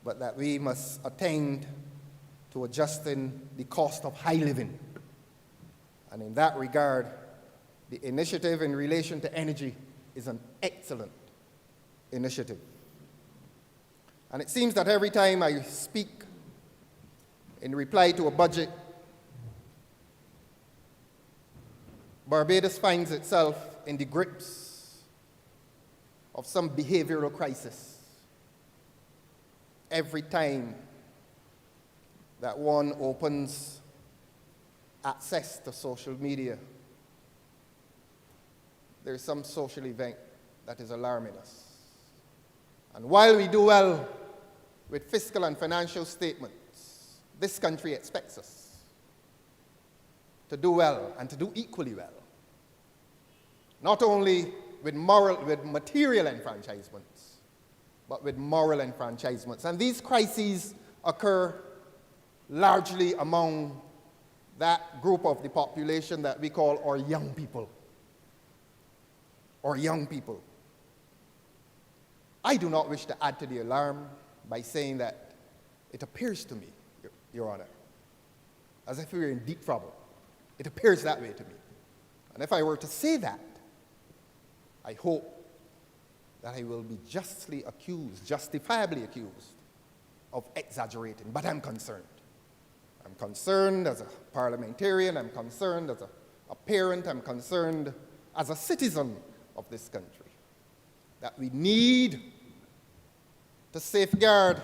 but that we must attain to adjusting the cost of high living. And in that regard, the initiative in relation to energy is an excellent initiative. And it seems that every time I speak in reply to a budget, Barbados finds itself in the grips of some behavioral crisis. Every time that one opens access to social media, there's some social event that is alarming us. And while we do well with fiscal and financial statements, this country expects us to do well and to do equally well. Not only with material enfranchisements, but with moral enfranchisements. And these crises occur largely among that group of the population that we call our young people. Or young people. I do not wish to add to the alarm by saying that it appears to me, Your Honor, as if we were in deep trouble. It appears that way to me. And if I were to say that, I hope that I will be justly accused, justifiably accused, of exaggerating. But I'm concerned. I'm concerned as a parliamentarian, I'm concerned as a parent, I'm concerned as a citizen of this country, that we need to safeguard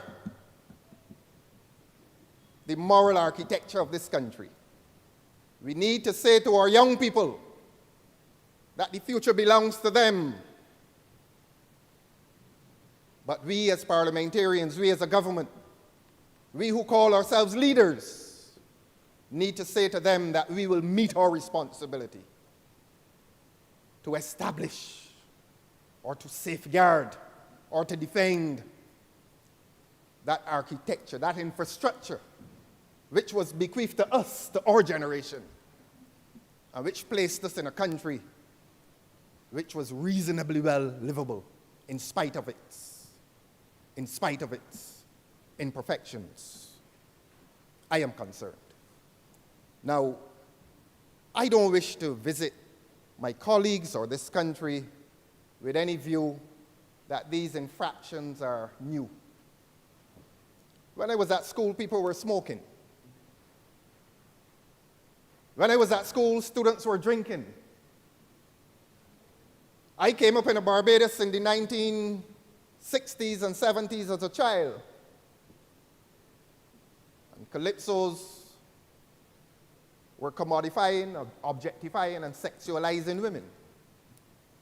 the moral architecture of this country. We need to say to our young people that the future belongs to them. But we as parliamentarians, we as a government, we who call ourselves leaders, need to say to them that we will meet our responsibility to establish or to safeguard or to defend that architecture, that infrastructure, which was bequeathed to us, to our generation, and which placed us in a country which was reasonably well livable in spite of its imperfections. I am concerned. Now, I don't wish to visit my colleagues or this country with any view that these infractions are new. When I was at school, people were smoking. When I was at school, students were drinking. I came up in Barbados in the 1960s and 70s as a child. And calypsos were commodifying, objectifying, and sexualizing women,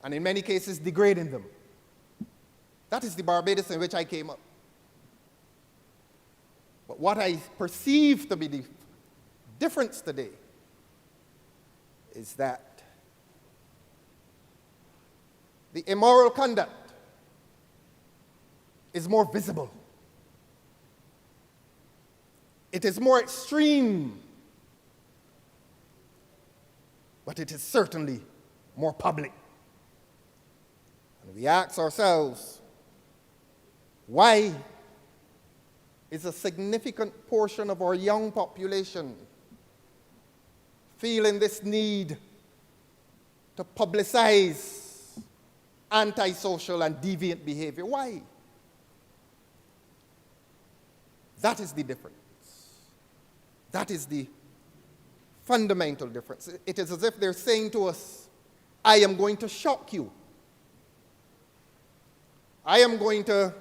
and in many cases degrading them. That is the Barbados in which I came up. But what I perceive to be the difference today is that the immoral conduct is more visible. It is more extreme, but it is certainly more public. And we ask ourselves, why is a significant portion of our young population feeling this need to publicize antisocial and deviant behavior? Why? That is the difference. That is the fundamental difference. It is as if they're saying to us, I am going to shock you. I am going to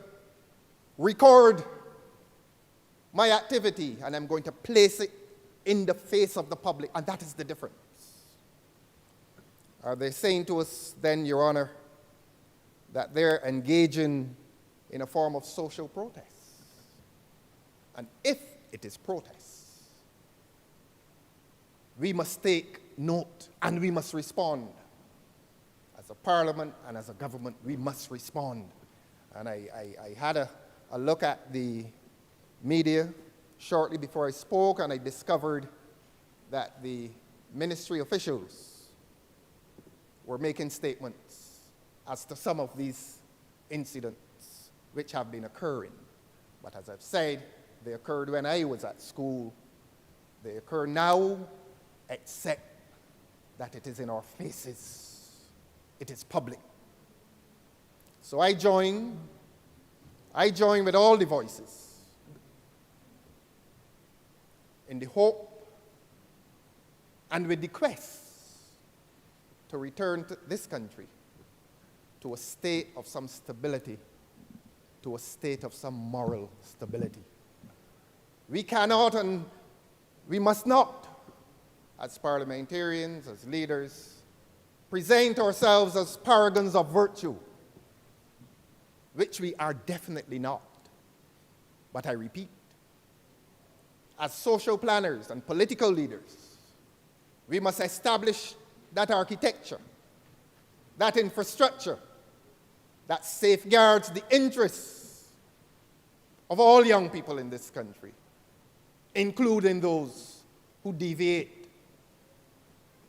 record my activity and I'm going to place it in the face of the public, and that is the difference. Are they saying to us then, Your Honor, that they're engaging in a form of social protest? And if it is protest, we must take note and we must respond. As a parliament and as a government, we must respond. And I had a look at the media shortly before I spoke, and I discovered that the ministry officials were making statements as to some of these incidents which have been occurring. But as I've said, they occurred when I was at school. They occur now, except that it is in our faces. It is public. So I join with all the voices in the hope and with the quest to return to this country to a state of some stability, to a state of some moral stability. We cannot and we must not, as parliamentarians, as leaders, present ourselves as paragons of virtue, which we are definitely not. But I repeat, as social planners and political leaders, we must establish that architecture, that infrastructure that safeguards the interests of all young people in this country, including those who deviate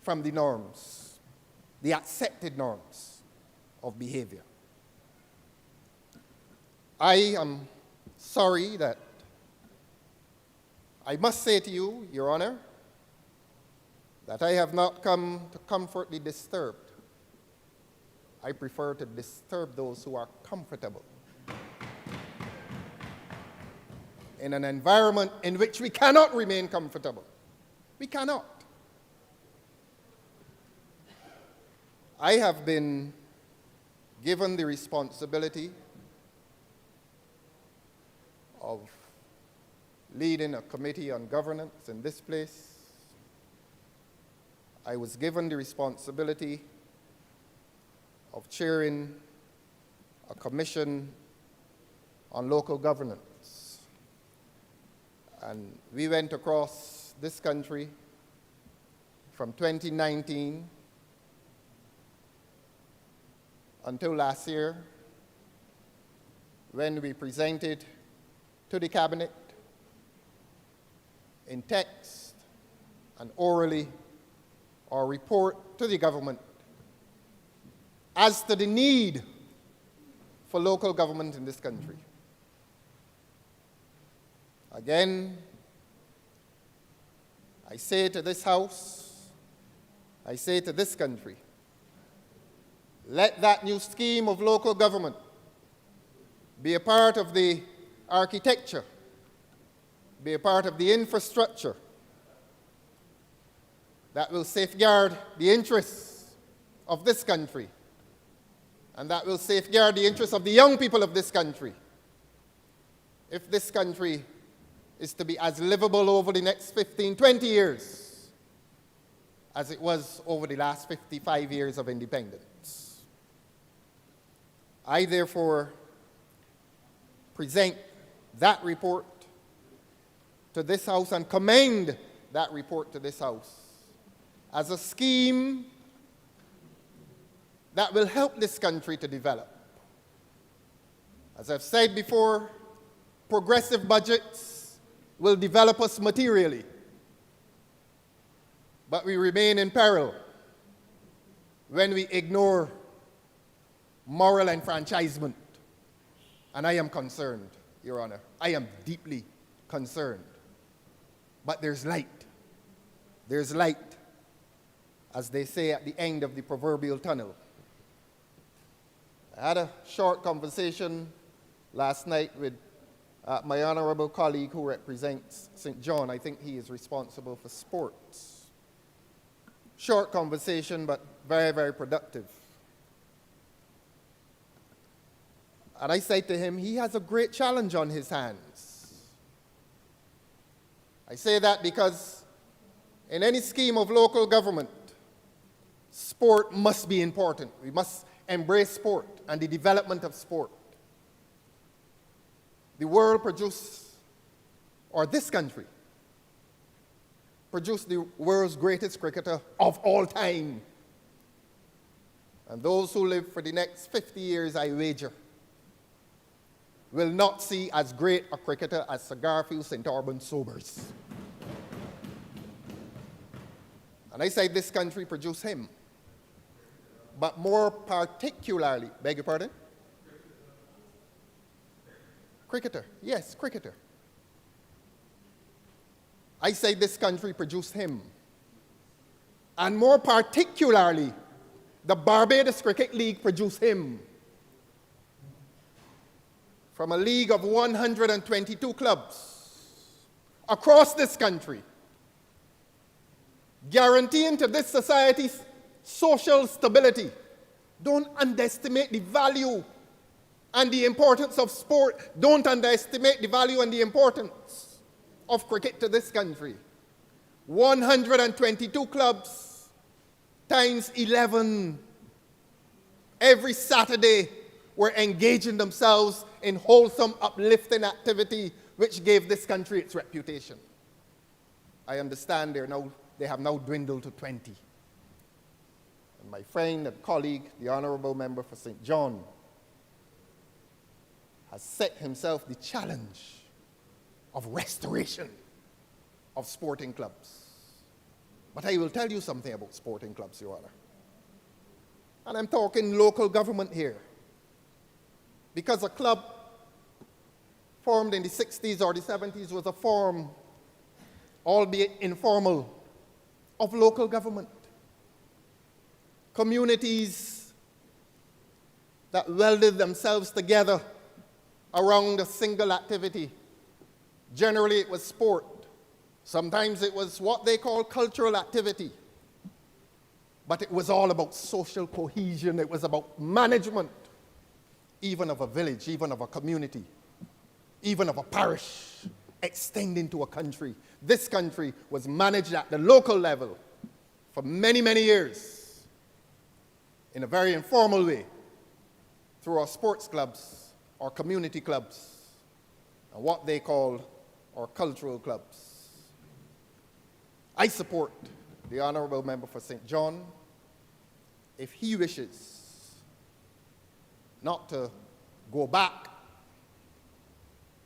from the norms, the accepted norms of behavior. I am sorry that I must say to you, Your Honor, that I have not come to comfort the disturbed. I prefer to disturb those who are comfortable in an environment in which we cannot remain comfortable. We cannot. I have been given the responsibility of leading a committee on governance in this place. I was given the responsibility of chairing a commission on local governance. And we went across this country from 2019 until last year, when we presented to the cabinet in text and orally our report to the government as to the need for local government in this country. Again, I say to this House, I say to this country, let that new scheme of local government be a part of the architecture, be a part of the infrastructure that will safeguard the interests of this country, and that will safeguard the interests of the young people of this country. If this country is to be as livable over the next 15, 20 years as it was over the last 55 years of independence. I therefore present that report to this House and commend that report to this House as a scheme that will help this country to develop. As I've said before, progressive budgets will develop us materially, but we remain in peril when we ignore moral enfranchisement. And I am concerned, Your Honor. I am deeply concerned. But there's light. There's light, as they say at the end of the proverbial tunnel. I had a short conversation last night with my honorable colleague who represents St. John. I think he is responsible for sports. Short conversation, but very, very productive. And I say to him, he has a great challenge on his hands. I say that because in any scheme of local government, sport must be important. We must embrace sport and the development of sport. The world produced, or this country, produced the world's greatest cricketer of all time. And those who live for the next 50 years, I wager, will not see as great a cricketer as Sir Garfield St. Auburn Sobers. And I say this country produced him. But more particularly, beg your pardon? Cricketer, yes, cricketer. I say this country produced him. And more particularly, the Barbados Cricket League produced him. From a league of 122 clubs across this country, guaranteeing to this society's social stability. Don't underestimate the value and the importance of sport. Don't underestimate the value and the importance of cricket to this country. 122 clubs times 11 every Saturday were engaging themselves in wholesome, uplifting activity which gave this country its reputation. I understand they have now dwindled to 20. And my friend and colleague, the Honourable Member for St. John, has set himself the challenge of restoration of sporting clubs. But I will tell you something about sporting clubs, Your Honor. And I'm talking local government here. Because a club formed in the 60s or the 70s was a form, albeit informal, of local government. Communities that welded themselves together around a single activity. Generally, it was sport. Sometimes it was what they call cultural activity. But it was all about social cohesion. It was about management, even of a village, even of a community, even of a parish, extending to a country. This country was managed at the local level for many, many years in a very informal way through our sports clubs, our community clubs, and what they call our cultural clubs. I support the Honourable Member for St. John if he wishes not to go back,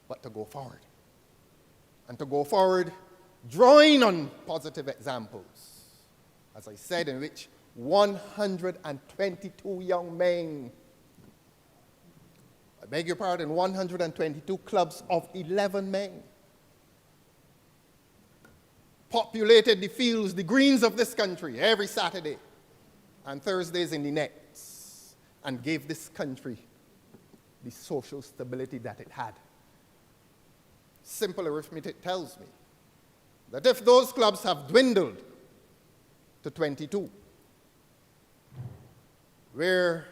but to go forward. And to go forward drawing on positive examples, as I said, in which 122 young men, I beg your pardon, 122 clubs of 11 men populated the fields, the greens of this country every Saturday and Thursdays in the nets, and gave this country the social stability that it had. Simple arithmetic tells me that if those clubs have dwindled to 22, where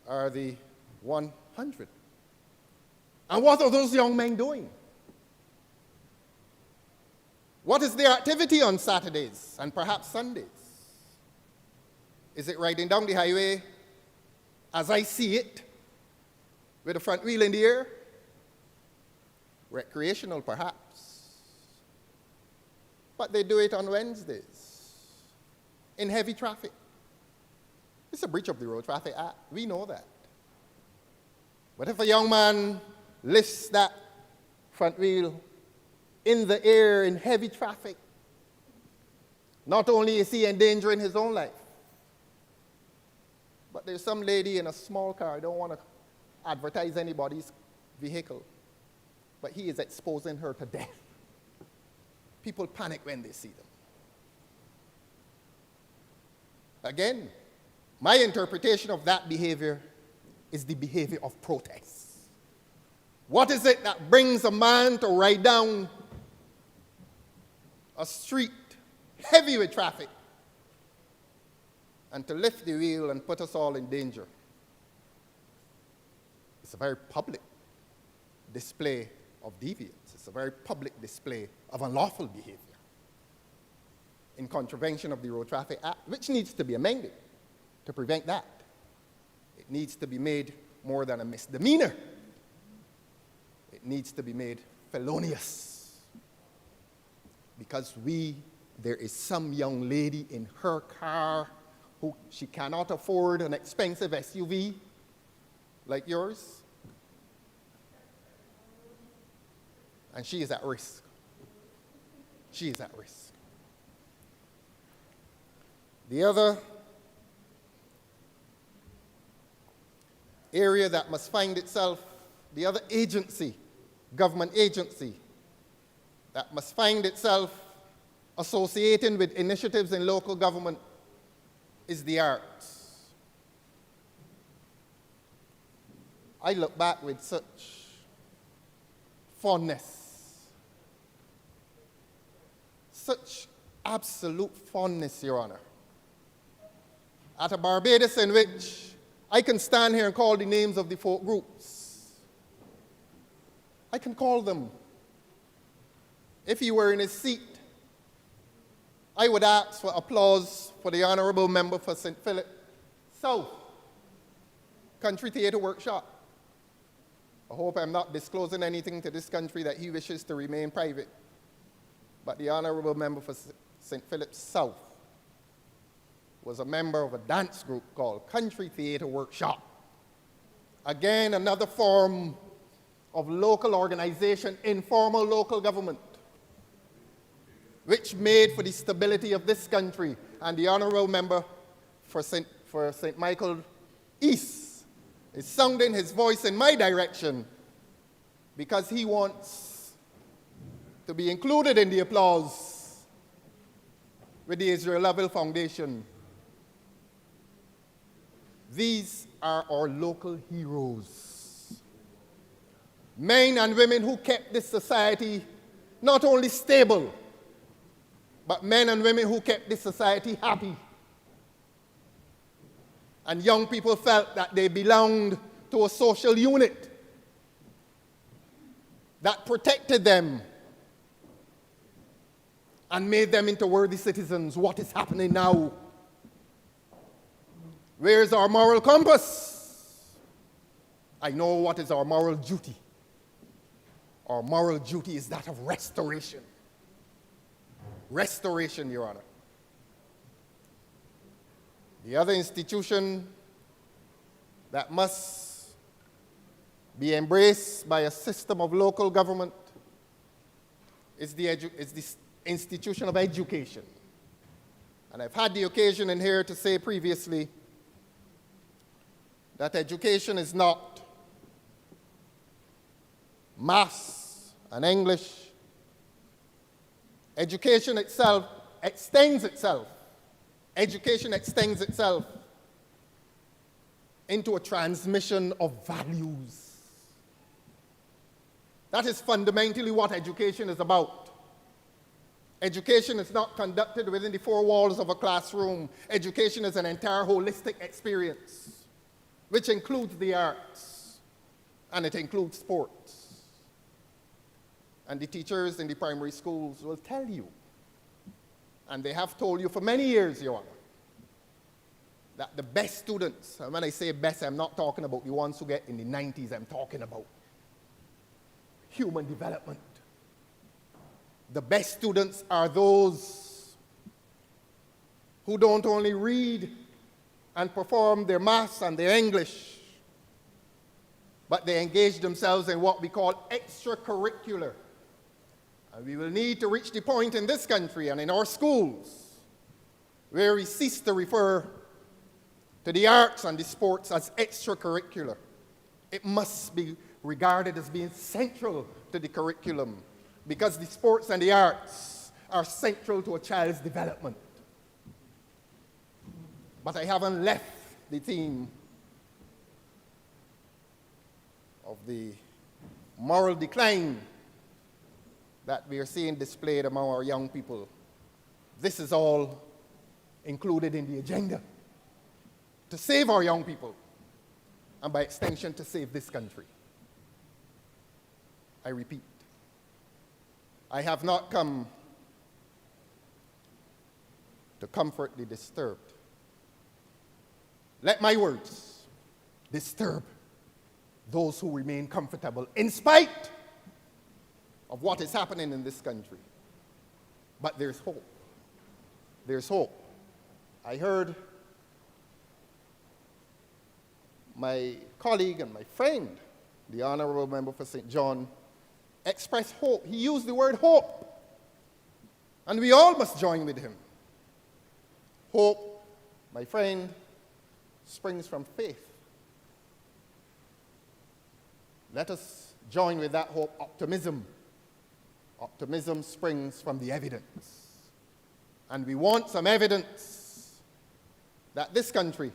are the 100? And what are those young men doing? What is their activity on Saturdays and perhaps Sundays? Is it riding down the highway as I see it, with the front wheel in the air? Recreational, perhaps. But they do it on Wednesdays in heavy traffic. It's a breach of the Road Traffic Act. We know that. But if a young man lifts that front wheel in the air in heavy traffic, not only is he endangering his own life, but there's some lady in a small car, I don't want to advertise anybody's vehicle, but he is exposing her to death. People panic when they see them. Again, my interpretation of that behavior is the behavior of protest. What is it that brings a man to ride down a street heavy with traffic and to lift the wheel and put us all in danger? It's a very public display of deviance. It's a very public display of unlawful behavior in contravention of the Road Traffic Act, which needs to be amended to prevent that. It needs to be made more than a misdemeanor. It needs to be made felonious. Because there is some young lady in her car who she cannot afford an expensive SUV like yours, and she is at risk. She is at risk. The other area that must find itself, the other agency, government agency, that must find itself associating with initiatives in local government is the arts. I look back with such fondness, such absolute fondness, Your Honor, at a Barbados in which I can stand here and call the names of the folk groups. I can call them. If he were in his seat, I would ask for applause for the Honourable Member for St. Philip South Country Theatre Workshop. I hope I'm not disclosing anything to this country that he wishes to remain private. But the Honourable Member for St. Philip South was a member of a dance group called Country Theatre Workshop. Again, another form of local organization, informal local government, which made for the stability of this country. And the Honourable Member for St. Michael East is sounding his voice in my direction because he wants to be included in the applause with the Israel Level Foundation. These are our local heroes. Men and women who kept this society not only stable, but men and women who kept this society happy. And young people felt that they belonged to a social unit that protected them and made them into worthy citizens. What is happening now? Where's our moral compass? I know what is our moral duty. Our moral duty is that of restoration. Restoration, Your Honor. The other institution that must be embraced by a system of local government is the institution of education. And I've had the occasion in here to say previously that education is not maths and English. Education itself extends itself. Education extends itself into a transmission of values. That is fundamentally what education is about. Education is not conducted within the four walls of a classroom. Education is an entire holistic experience, which includes the arts, and it includes sports. And the teachers in the primary schools will tell you, and they have told you for many years, Your Honor, that the best students, and when I say best, I'm not talking about the ones who get in the 90s, I'm talking about human development. The best students are those who don't only read and perform their maths and their English, but they engage themselves in what we call extracurricular. And we will need to reach the point in this country and in our schools where we cease to refer to the arts and the sports as extracurricular. It must be regarded as being central to the curriculum, because the sports and the arts are central to a child's development. But I haven't left the theme of the moral decline that we are seeing displayed among our young people. This is all included in the agenda to save our young people, and by extension to save this country. I repeat, I have not come to comfort the disturbed. Let my words disturb those who remain comfortable in spite of what is happening in this country. But there's hope. There's hope. I heard my colleague and my friend, the Honourable Member for St. John, express hope. He used the word hope. And we all must join with him. Hope, my friend, springs from faith. Let us join with that hope optimism. Optimism springs from the evidence. And we want some evidence that this country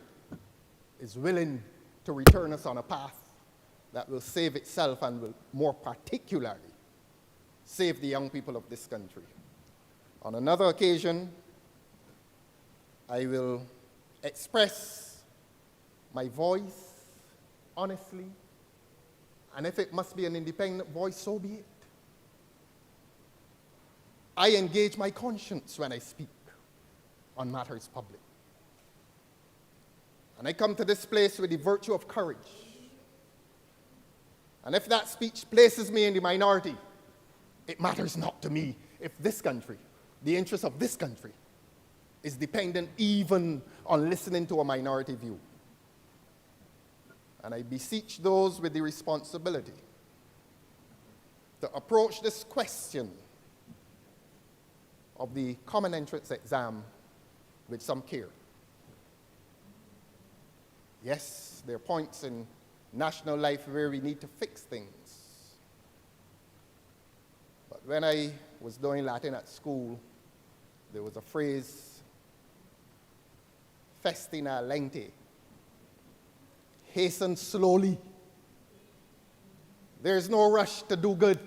is willing to return us on a path that will save itself and will more particularly save the young people of this country. On another occasion, I will express my voice honestly, and if it must be an independent voice, so be it. I engage my conscience when I speak on matters public. And I come to this place with the virtue of courage. And if that speech places me in the minority, it matters not to me if this country, the interest of this country, is dependent even on listening to a minority view. And I beseech those with the responsibility to approach this question of the common entrance exam with some care. Yes, there are points in national life where we need to fix things. But when I was doing Latin at school, there was a phrase, festina lente, hasten slowly. There's no rush to do good.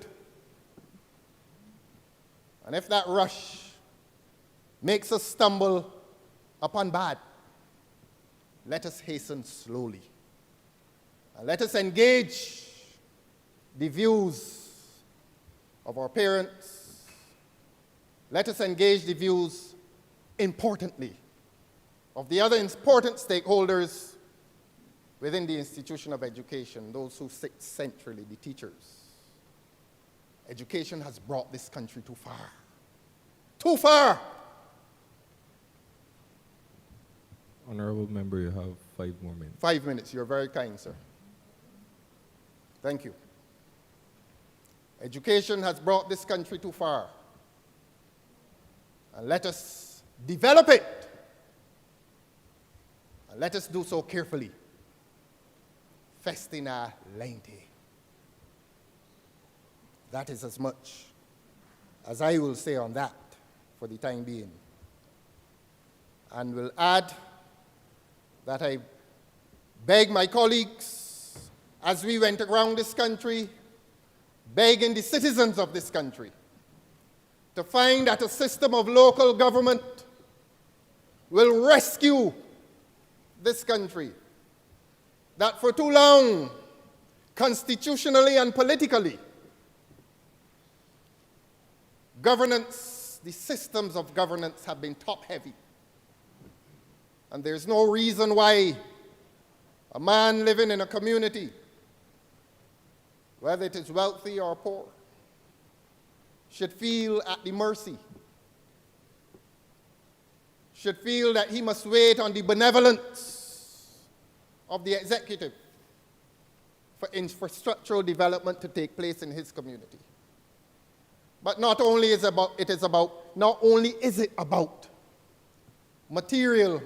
And if that rush makes us stumble upon bad, let us hasten slowly. And let us engage the views of our parents. Let us engage the views, importantly, of the other important stakeholders within the institution of education, those who sit centrally, the teachers. Education has brought this country too far. Too far! Honourable member, you have 5 more minutes. 5 minutes. You're very kind, sir. Thank you. Education has brought this country too far. And let us develop it. And let us do so carefully. Festina lente. That is as much as I will say on that for the time being. And will add that I beg my colleagues, as we went around this country, begging the citizens of this country to find that a system of local government will rescue this country that for too long, constitutionally and politically, governance, the systems of governance have been top-heavy. And there's no reason why a man living in a community, whether it is wealthy or poor, should feel at the mercy, should feel that he must wait on the benevolence of the executive for infrastructural development to take place in his community. But not only is it about material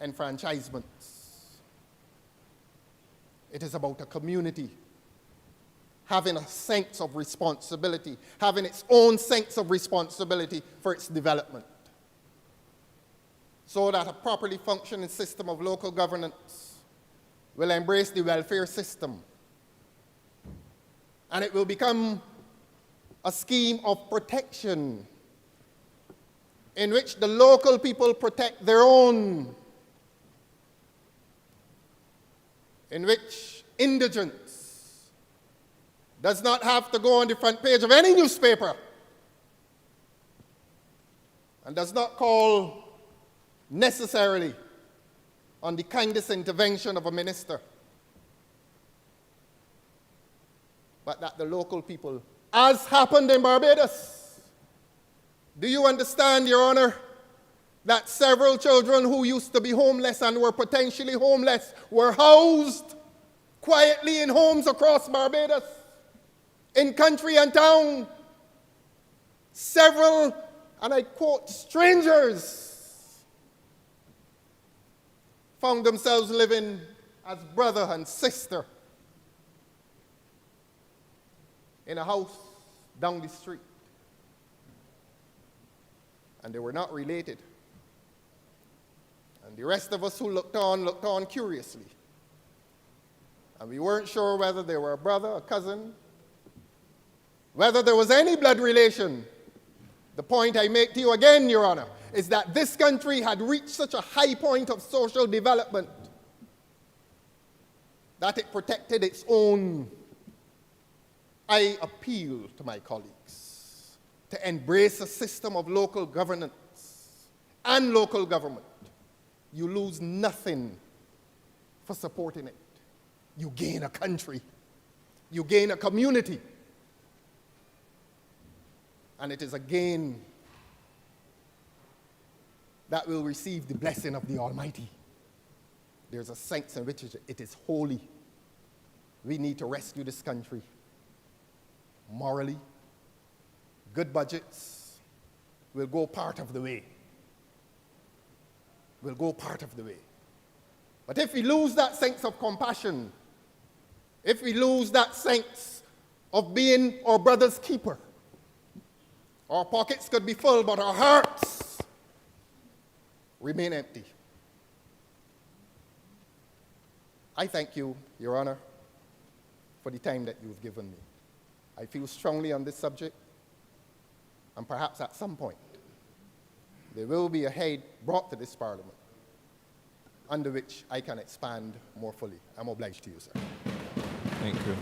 enfranchisements. It is about a community having a sense of responsibility, having its own sense of responsibility for its development, so that a properly functioning system of local governance will embrace the welfare system, and it will become a scheme of protection in which the local people protect their own, in which indigence does not have to go on the front page of any newspaper and does not call necessarily on the kindest intervention of a minister, but that the local people, as happened in Barbados. Do you understand, Your Honor, that several children who used to be homeless and were potentially homeless were housed quietly in homes across Barbados, in country and town? Several, and I quote, strangers found themselves living as brother and sister in a house down the street. And they were not related. And the rest of us who looked on curiously. And we weren't sure whether they were a brother, a cousin, whether there was any blood relation. The point I make to you again, Your Honor, is that this country had reached such a high point of social development that it protected its own. I appeal to my colleagues to embrace a system of local governance and local government. You lose nothing for supporting it. You gain a country. You gain a community. And it is a gain that will receive the blessing of the Almighty. There's a sense in which it is holy. We need to rescue this country morally. Good budgets will go part of the way. Will go part of the way. But if we lose that sense of compassion, if we lose that sense of being our brother's keeper, our pockets could be full, but our hearts remain empty. I thank you, Your Honor, for the time that you've given me. I feel strongly on this subject, and perhaps at some point, there will be a head brought to this Parliament under which I can expand more fully. I'm obliged to you, sir. Thank you.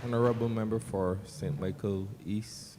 Honourable Member for St. Michael East.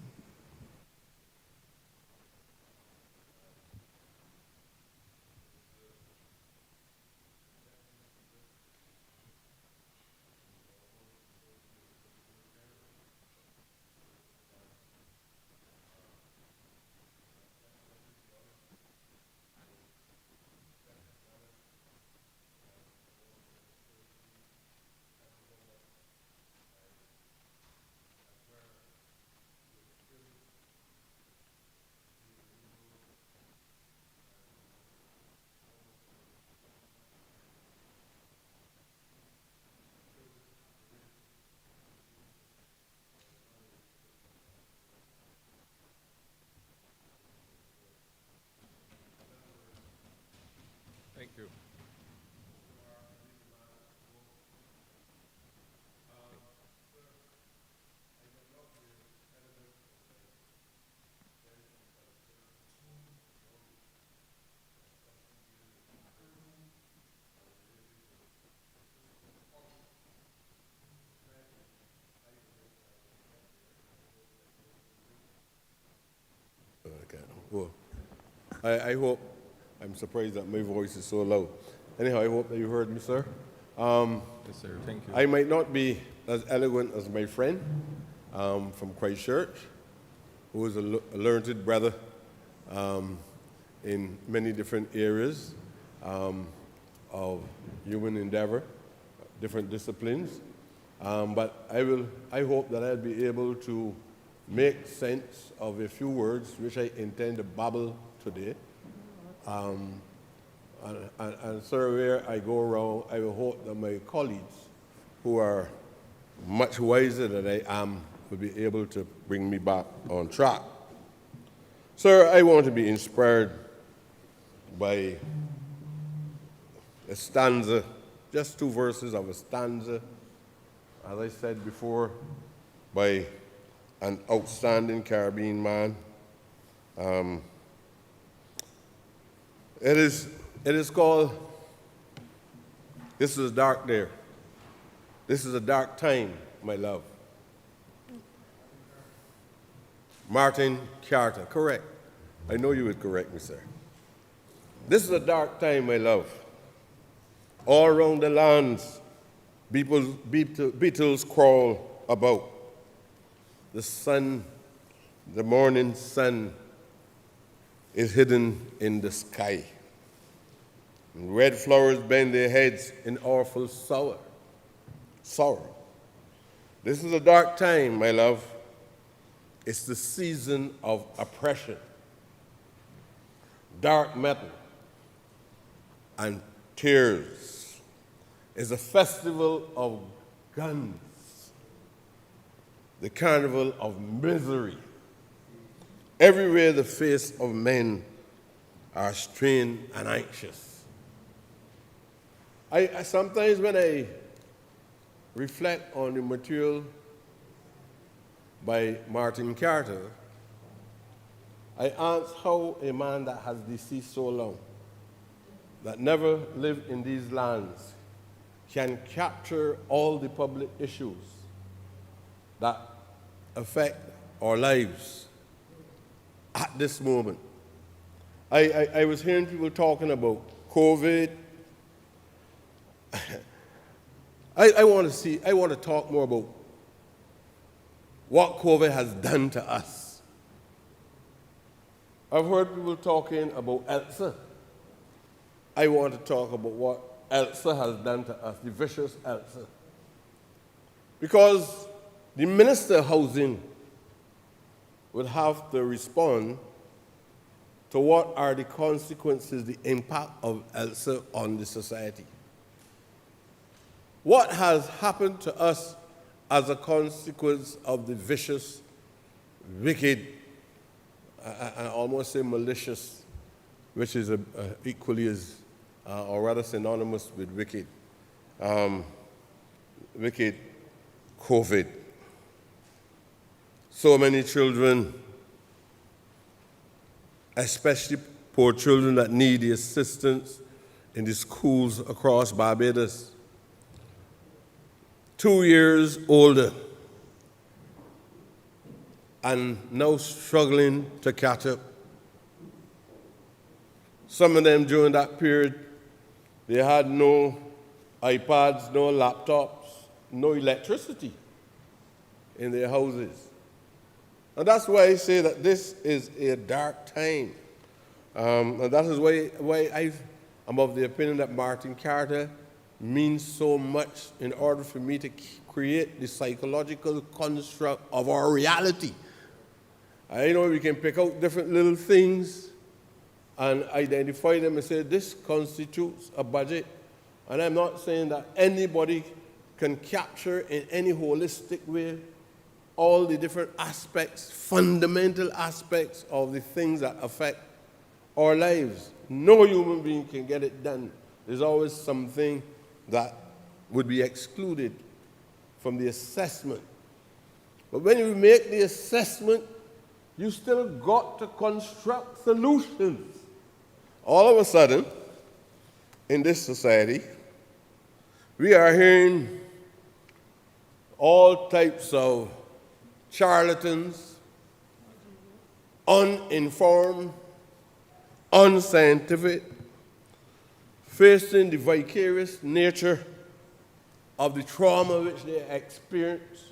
Thank you. Okay. Well, I hope, I'm surprised that my voice is so loud. Anyhow, I hope that you heard me, sir. Yes, sir. Thank you. I might not be as eloquent as my friend from Christchurch, who is a learned brother in many different areas of human endeavor, different disciplines. But I hope that I'll be able to make sense of a few words which I intend to babble today. And sir, where I go around, I will hope that my colleagues, who are much wiser than I am, will be able to bring me back on track. Sir, I want to be inspired by a stanza, just 2 verses of a stanza, as I said before, by an outstanding Caribbean man. It is called, This is a Dark Day. This is a dark time, my love. Martin Carter, correct. I know you would correct me, sir. This is a dark time, my love. All around the lands, beetles crawl about. The sun, the morning sun, is hidden in the sky. And red flowers bend their heads in awful sorrow. This is a dark time, my love. It's the season of oppression, dark metal, and tears. It's a festival of guns, the carnival of misery. Everywhere the face of men are strained and anxious. I sometimes when I reflect on the material by Martin Carter, I ask how a man that has deceased so long, that never lived in these lands, can capture all the public issues that affect our lives at this moment. I was hearing people talking about COVID. I want to talk more about what COVID has done to us. I've heard people talking about Elsa. I want to talk about what Elsa has done to us, the vicious Elsa. Because the Minister of Housing will have to respond to what are the consequences, the impact of Elsa on the society. What has happened to us as a consequence of the vicious, wicked, I almost say malicious, which is equally as, or rather synonymous with wicked. Wicked COVID. So many children, especially poor children that need the assistance in the schools across Barbados. 2 years older and now struggling to catch up. Some of them during that period, they had no iPads, no laptops, no electricity in their houses. And that's why I say that this is a dark time. And that is why I'm of the opinion that Martin Carter means so much in order for me to create the psychological construct of our reality. I know we can pick out different little things and identify them and say this constitutes a budget. And I'm not saying that anybody can capture in any holistic way all the different aspects, fundamental aspects of the things that affect our lives. No human being can get it done. There's always something that would be excluded from the assessment. But when you make the assessment, you still got to construct solutions. All of a sudden, in this society, we are hearing all types of charlatans, uninformed, unscientific, facing the vicarious nature of the trauma which they experienced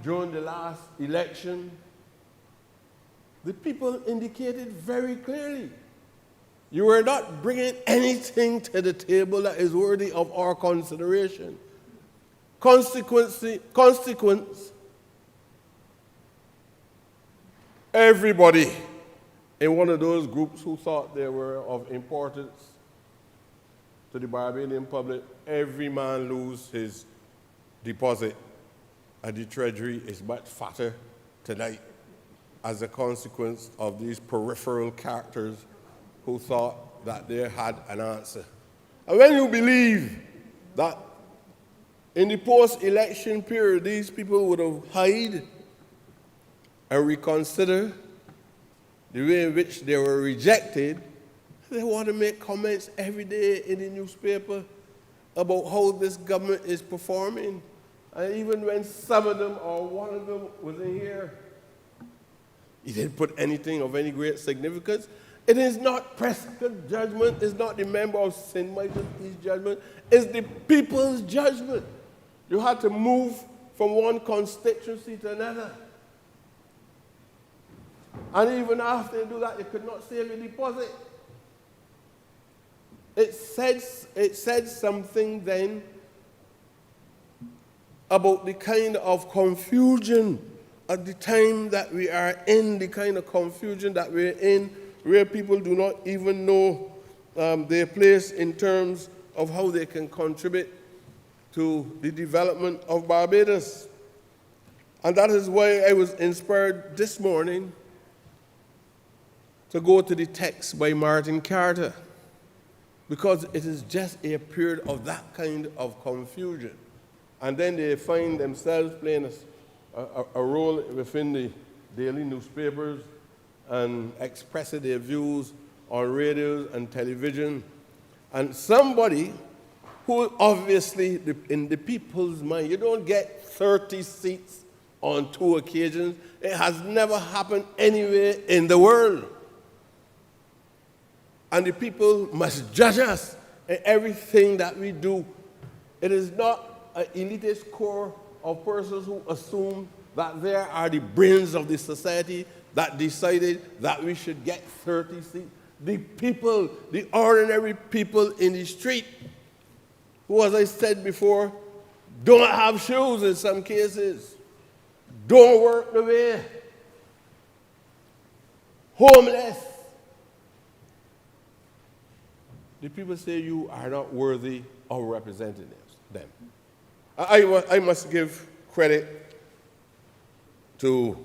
during the last election. The people indicated very clearly, you are not bringing anything to the table that is worthy of our consideration. Consequence, everybody in one of those groups who thought they were of importance to the Barbadian public, every man lose his deposit at the Treasury is much fatter tonight as a consequence of these peripheral characters who thought that they had an answer. And when you believe that in the post-election period, these people would have hid and reconsider the way in which they were rejected, they want to make comments every day in the newspaper about how this government is performing. And even when some of them or one of them was in here, he didn't put anything of any great significance. It is not Prescott's judgment, it's not the member of St. Michael's judgment, it's the people's judgment. You had to move from one constituency to another. And even after you do that, you could not save your deposit. It said something then about the kind of confusion at the time that we are in, the kind of confusion that we're in, where people do not even know their place in terms of how they can contribute to the development of Barbados. And that is why I was inspired this morning to go to the text by Martin Carter, because it is just a period of that kind of confusion. And then they find themselves playing a role within the daily newspapers and expressing their views on radios and television. And somebody who obviously, in the people's mind, you don't get 30 seats on 2 occasions. It has never happened anywhere in the world. And the people must judge us in everything that we do. It is not an elitist core of persons who assume that they are the brains of the society that decided that we should get 30 seats. The people, the ordinary people in the street, who, as I said before, don't have shoes in some cases, don't work the way, homeless. The people say you are not worthy of representing them. I must give credit to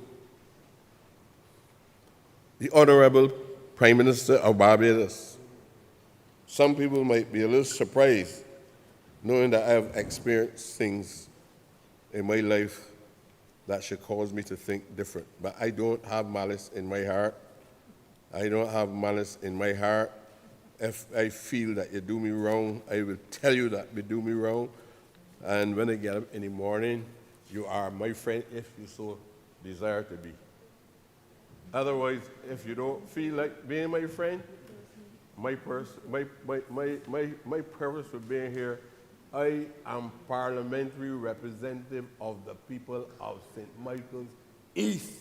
the Honourable Prime Minister of Barbados. Some people might be a little surprised knowing that I have experienced things in my life that should cause me to think different. But I don't have malice in my heart. I don't have malice in my heart. If I feel that you do me wrong, I will tell you that you do me wrong. And when I get up in the morning, you are my friend if you so desire to be. Otherwise, if you don't feel like being my friend, my purpose for being here, I am parliamentary representative of the people of St. Michael's East.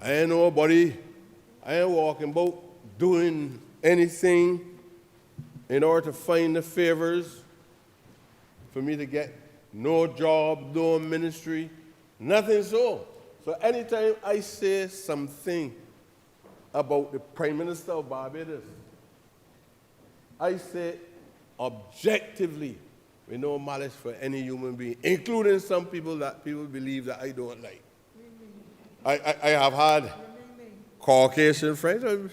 I ain't nobody, I ain't walking about doing anything in order to find the favors for me to get no job, no ministry, nothing so. So anytime I say something about the Prime Minister of Barbados, I say objectively, with no malice for any human being, including some people that people believe that I don't like. I have had Caucasian friends.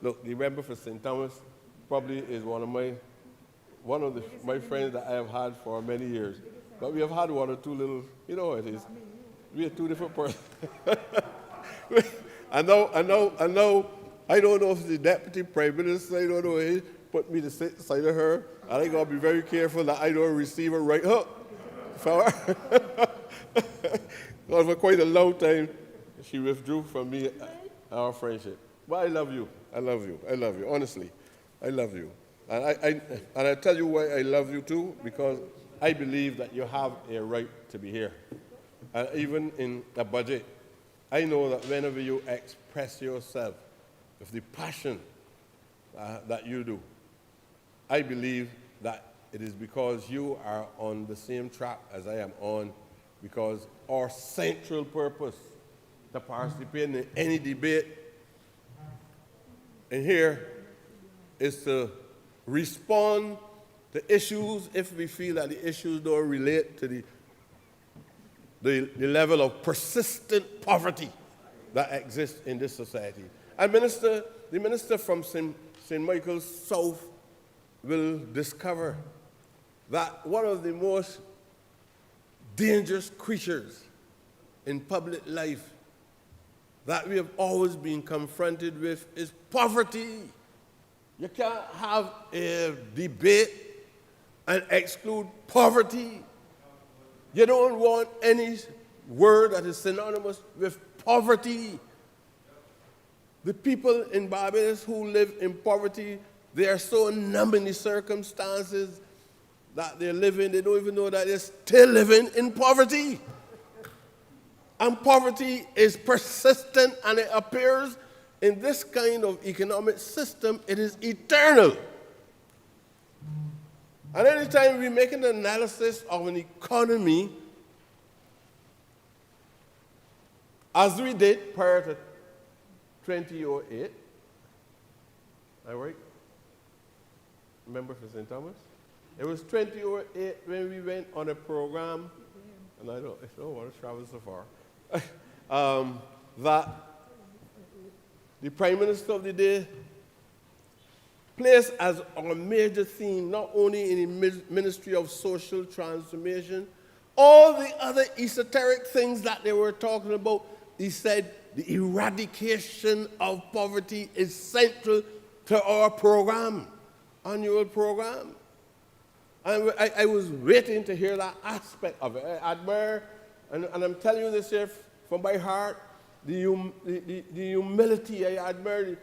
Look, the member for St. Thomas probably is one of my friends that I have had for many years. But we have had one or two little, you know what it is. We are two different persons. I know, I don't know if the Deputy Prime Minister, I don't know, he put me to sit beside of her, and I gotta be very careful that I don't receive a right hook for her. Because for quite a long time, she withdrew from me our friendship. But I love you, honestly, I love you. And I tell you why I love you too, because I believe that you have a right to be here. And even in a budget, I know that whenever you express yourself with the passion that you do, I believe that it is because you are on the same track as I am on, because our central purpose to participate in any debate in here is to respond to issues if we feel that the issues don't relate to the level of persistent poverty that exists in this society. And the minister from St. Michael's South will discover that one of the most dangerous creatures in public life that we have always been confronted with is poverty. You can't have a debate and exclude poverty. You don't want any word that is synonymous with poverty. The people in Barbados who live in poverty, they are so numb in the circumstances that they're living, they don't even know that they're still living in poverty. And poverty is persistent, and it appears in this kind of economic system, it is eternal. And anytime we make an analysis of an economy, as we did prior to 2008, all right? Remember for St. Thomas? It was 2008 when we went on a program, and I don't want to travel so far, that the Prime Minister of the day placed as our major theme, not only in the Ministry of Social Transformation, all the other esoteric things that they were talking about. He said the eradication of poverty is central to our program, annual program. And I was waiting to hear that aspect of it. I admire, and I'm telling you this here from my heart, the humility. I admire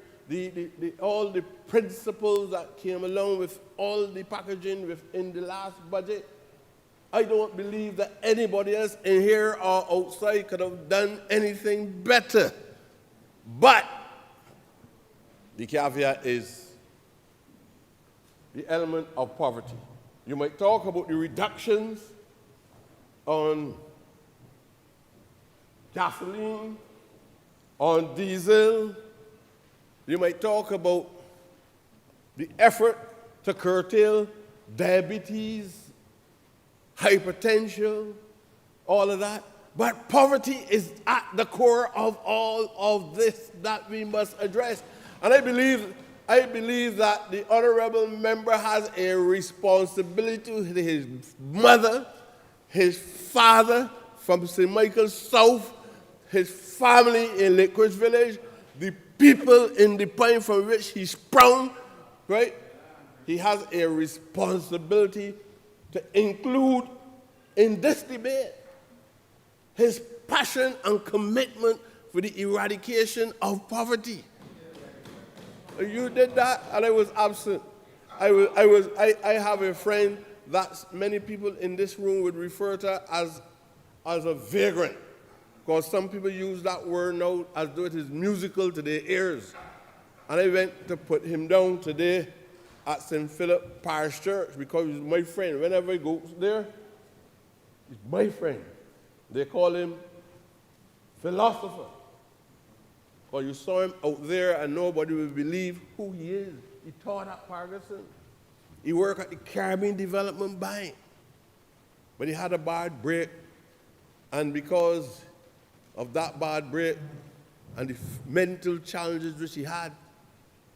all the principles that came along with all the packaging within the last budget. I don't believe that anybody else in here or outside could have done anything better. But the caveat is the element of poverty. You might talk about the reductions on gasoline, on diesel. You might talk about the effort to curtail diabetes, hypertension, all of that. But poverty is at the core of all of this that we must address. And I believe that the honorable member has a responsibility to his mother, his father from St. Michael's South, his family in Lakeridge Village, the people in the point from which he sprung, right? He has a responsibility to include in this debate his passion and commitment for the eradication of poverty. You did that, and I was absent. I have a friend that many people in this room would refer to as a vagrant, because some people use that word now as though it is musical to their ears. And I went to put him down today at St. Philip Parish Church because he's my friend. Whenever he goes there, he's my friend. They call him philosopher. Because you saw him out there and nobody will believe who he is. He taught at Ferguson. He worked at the Caribbean Development Bank. But he had a bad break. And because of that bad break and the mental challenges which he had,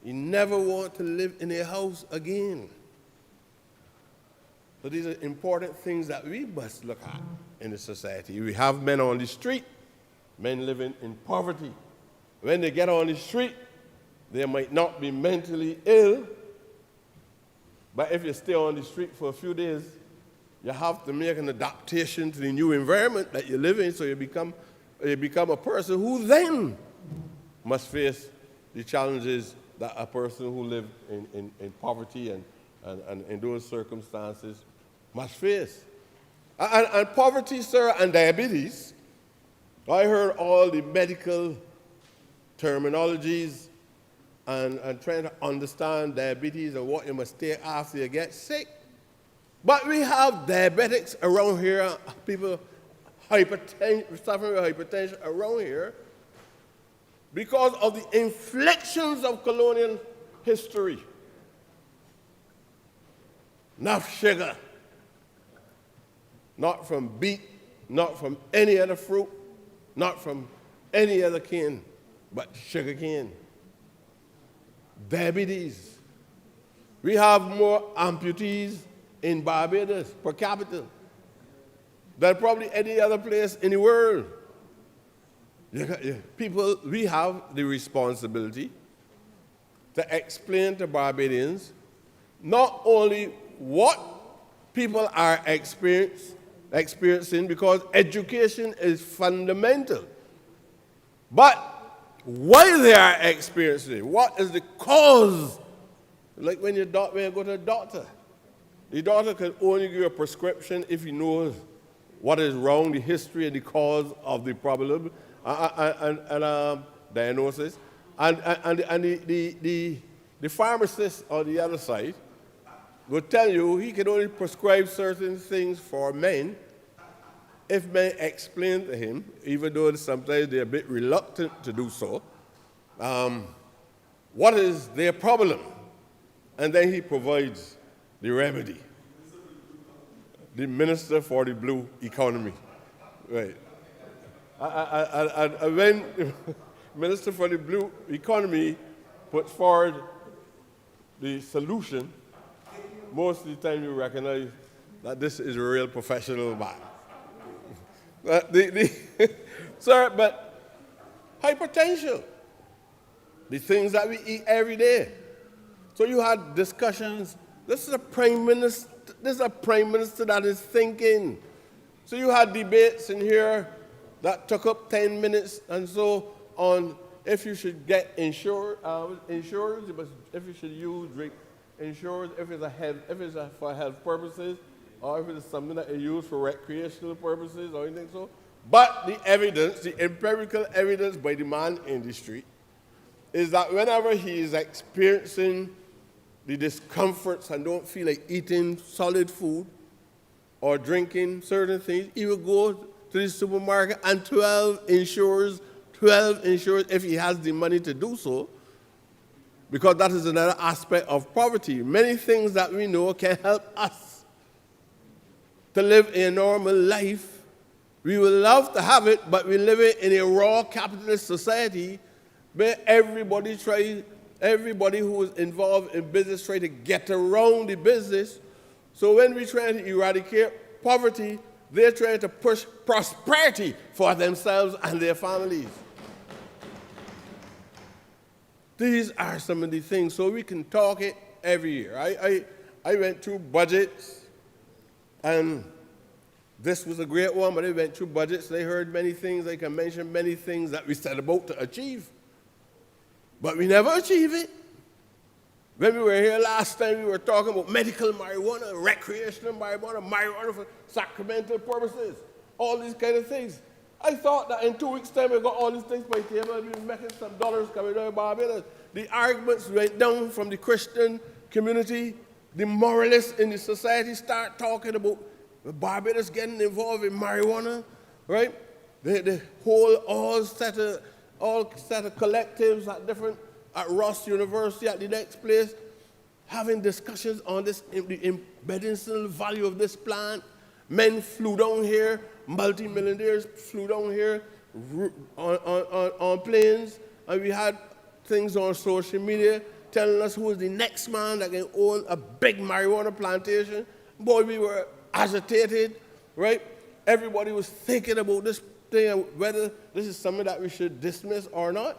he never wanted to live in a house again. So these are important things that we must look at in the society. We have men on the street, men living in poverty. When they get on the street, they might not be mentally ill, but if you stay on the street for a few days, you have to make an adaptation to the new environment that you live in, so you become a person who then must face the challenges that a person who lives in poverty and in those circumstances must face. And poverty, sir, and diabetes, I heard all the medical terminologies and trying to understand diabetes and what you must take after you get sick. But we have diabetics around here, people suffering with hypertension around here because of the inflictions of colonial history. Enough sugar, not from beet, not from any other fruit, not from any other cane, but sugar cane. Diabetes. We have more amputees in Barbados per capita than probably any other place in the world. People, we have the responsibility to explain to Barbadians not only what people are experiencing, because education is fundamental, but why they are experiencing it. What is the cause? Like when you go to a doctor, the doctor can only give you a prescription if he knows what is wrong, the history and the cause of the problem and diagnosis. And the pharmacist on the other side will tell you he can only prescribe certain things for men if men explain to him, even though sometimes they're a bit reluctant to do so, what is their problem? And then he provides the remedy. The Minister for the Blue Economy. Right. And when the Minister for the Blue Economy puts forward the solution, most of the time you recognize that this is a real professional man. Sir, but hypertension, the things that we eat every day. So you had discussions. This is a prime minister that is thinking. So you had debates in here that took up 10 minutes and so on. If you should get insurance, if you should use insurance, if it's for health purposes, or if it's something that is used for recreational purposes or anything so. But the evidence, the empirical evidence by the man in the street, is that whenever he is experiencing the discomforts and don't feel like eating solid food or drinking certain things, he will go to the supermarket and 12 insures if he has the money to do so, because that is another aspect of poverty. Many things that we know can help us to live a normal life We would love to have it, but we live in a raw capitalist society where everybody who is involved in business try to get around the business. So when we try to eradicate poverty, they're trying to push prosperity for themselves and their families. These are some of the things, so we can talk it every year. I went through budgets, and this was a great one, but I went through budgets. They heard many things. I can mention many things that we set about to achieve, but we never achieve it. When we were here last time, we were talking about medical marijuana, recreational marijuana, marijuana for sacramental purposes, all these kind of things. I thought that in 2 weeks' time, we got all these things by the table, we were making some dollars coming out of Barbados. The arguments went down from the Christian community. The moralists in the society start talking about Barbados getting involved in marijuana, right? The whole all set of collectives at Ross University, at the next place, having discussions on this, the medicinal value of this plant. Men flew down here, multimillionaires flew down here on planes, and we had things on social media telling us who is the next man that can own a big marijuana plantation. Boy, we were agitated, right? Everybody was thinking about this thing and whether this is something that we should dismiss or not.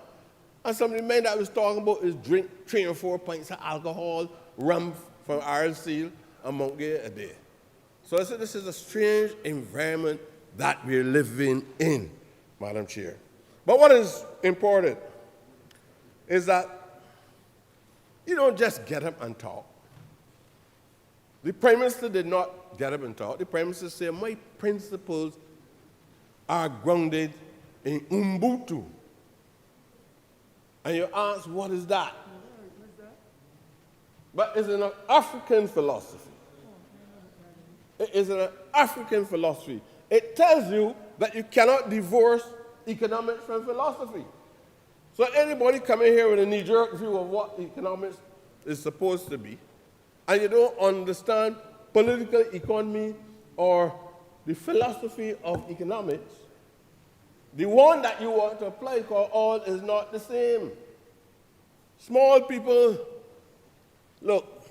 And some of the men that I was talking about is drink 3 or 4 pints of alcohol, rum from Iron Seal, and Mount Gay a day. So I said this is a strange environment that we're living in, Madam Chair. But what is important is that you don't just get up and talk. The Prime Minister did not get up and talk. The Prime Minister said, my principles are grounded in Ubuntu. And you ask, what is that? But it's an African philosophy. It is an African philosophy. It tells you that you cannot divorce economics from philosophy. So anybody coming here with a knee-jerk view of what economics is supposed to be, and you don't understand political economy or the philosophy of economics, the one that you want to apply for all is not the same. Small people, look,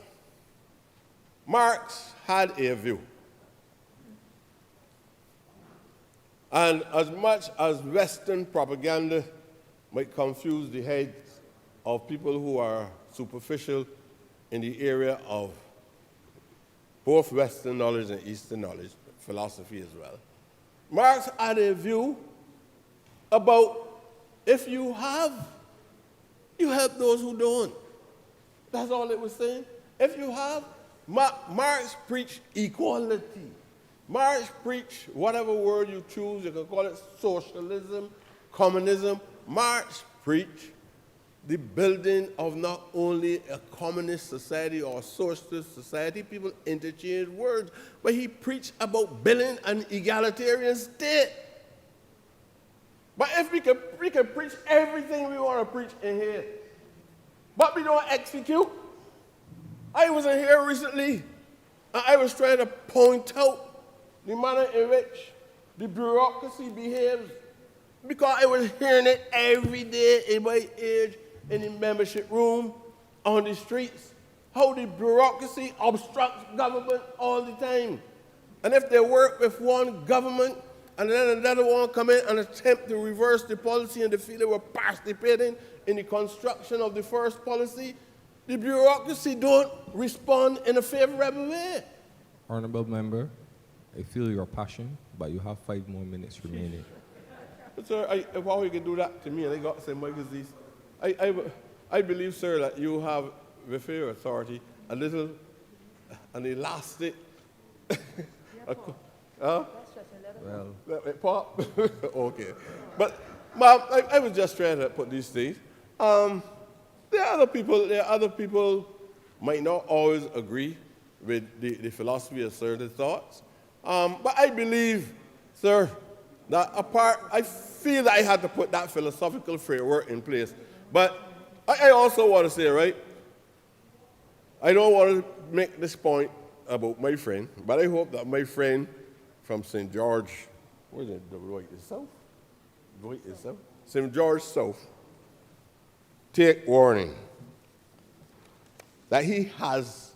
Marx had a view. And as much as Western propaganda might confuse the heads of people who are superficial in the area of both Western knowledge and Eastern knowledge, philosophy as well, Marx had a view about if you have, you help those who don't. That's all it was saying. If you have, Marx preached equality. Marx preached whatever word you choose, you can call it socialism, communism. Marx preached the building of not only a communist society or a socialist society, people interchange words, but he preached about building an egalitarian state. But if we can preach everything we want to preach in here, but we don't execute. I was in here recently, and I was trying to point out the manner in which the bureaucracy behaves, because I was hearing it every day in my age, in the membership room, on the streets, how the bureaucracy obstructs government all the time. And if they work with one government, and then another one come in and attempt to reverse the policy and they feel they were participating in the construction of the first policy, the bureaucracy don't respond in a favorable way. Honourable Member, I feel your passion, but you have 5 more minutes remaining. Sir, how you can do that to me? And I got some magazines. I believe, sir, that you have, with your authority, a little, an elastic. Huh? Well, Pop? Okay. But, ma'am, I was just trying to put these things. There are other people might not always agree with the philosophy of certain thoughts. But I believe, sir, that I feel that I had to put that philosophical framework in place. But I also want to say, right, I don't want to make this point about my friend, but I hope that my friend from St. George Where's it? Dwight is South? Dwight is South? St. George South. Take warning that he has,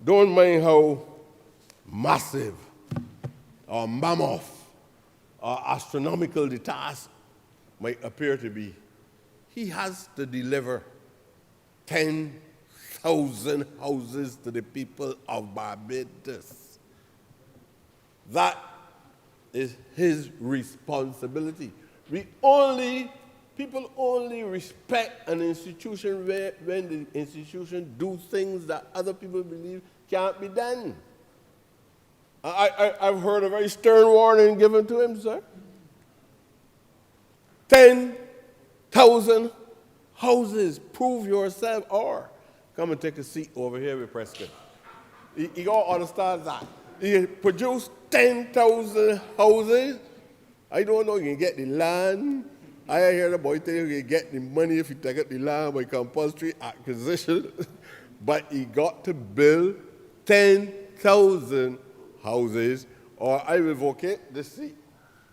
don't mind how massive or mammoth or astronomical the task might appear to be. He has to deliver 10,000 houses to the people of Barbados. That is his responsibility. People only respect an institution when the institution do things that other people believe can't be done. I've heard a very stern warning given to him, sir. 10,000 houses, prove yourself, or come and take a seat over here with Prescott. You all understand that. He produced 10,000 houses. I don't know, you can get the land. I hear the boy tell you can get the money if you take out the land by compulsory acquisition. But he got to build 10,000 houses, or I will vacate this seat,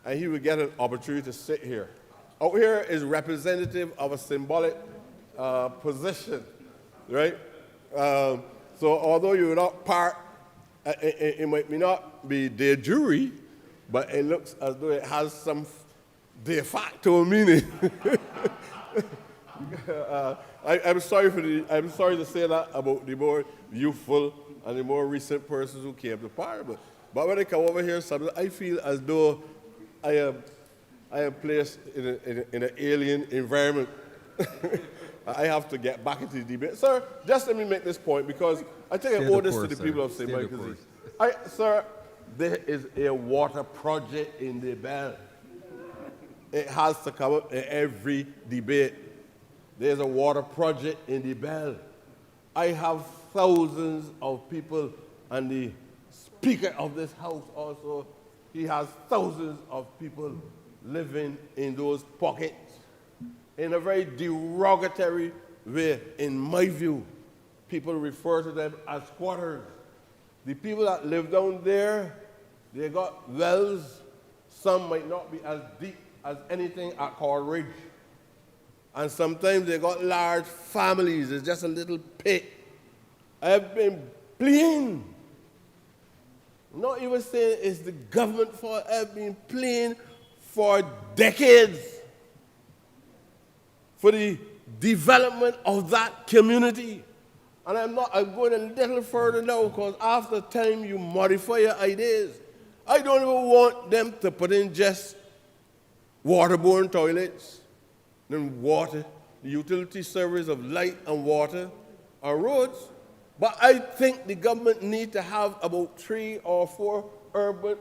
and he will get an opportunity to sit here. Out here is representative of a symbolic position, right? So although you're not part, it might not be de jure, but it looks as though it has some de facto meaning. I'm sorry to say that about the more youthful and the more recent persons who came to Parliament. But when I come over here, sometimes I feel as though I am placed in an alien environment. I have to get back into the debate. Sir, just let me make this point, because I think I owe this to the people of St. Michael's East. Sir, there is a water project in the Bell. It has to come up in every debate. There's a water project in the Bell. I have thousands of people, and the Speaker of this House also, he has thousands of people living in those pockets in a very derogatory way. In my view, people refer to them as squatters. The people that live down there, they got wells. Some might not be as deep as anything at Coral Ridge. And sometimes they got large families. It's just a little pit. I've been pleading, not even saying it's the government fault, I've been pleading for decades for the development of that community. And I'm going a little further now, because after time you modify your ideas. I don't even want them to put in just waterborne toilets, then water, the utility service of light and water, or roads. But I think the government needs to have about 3 or 4 urban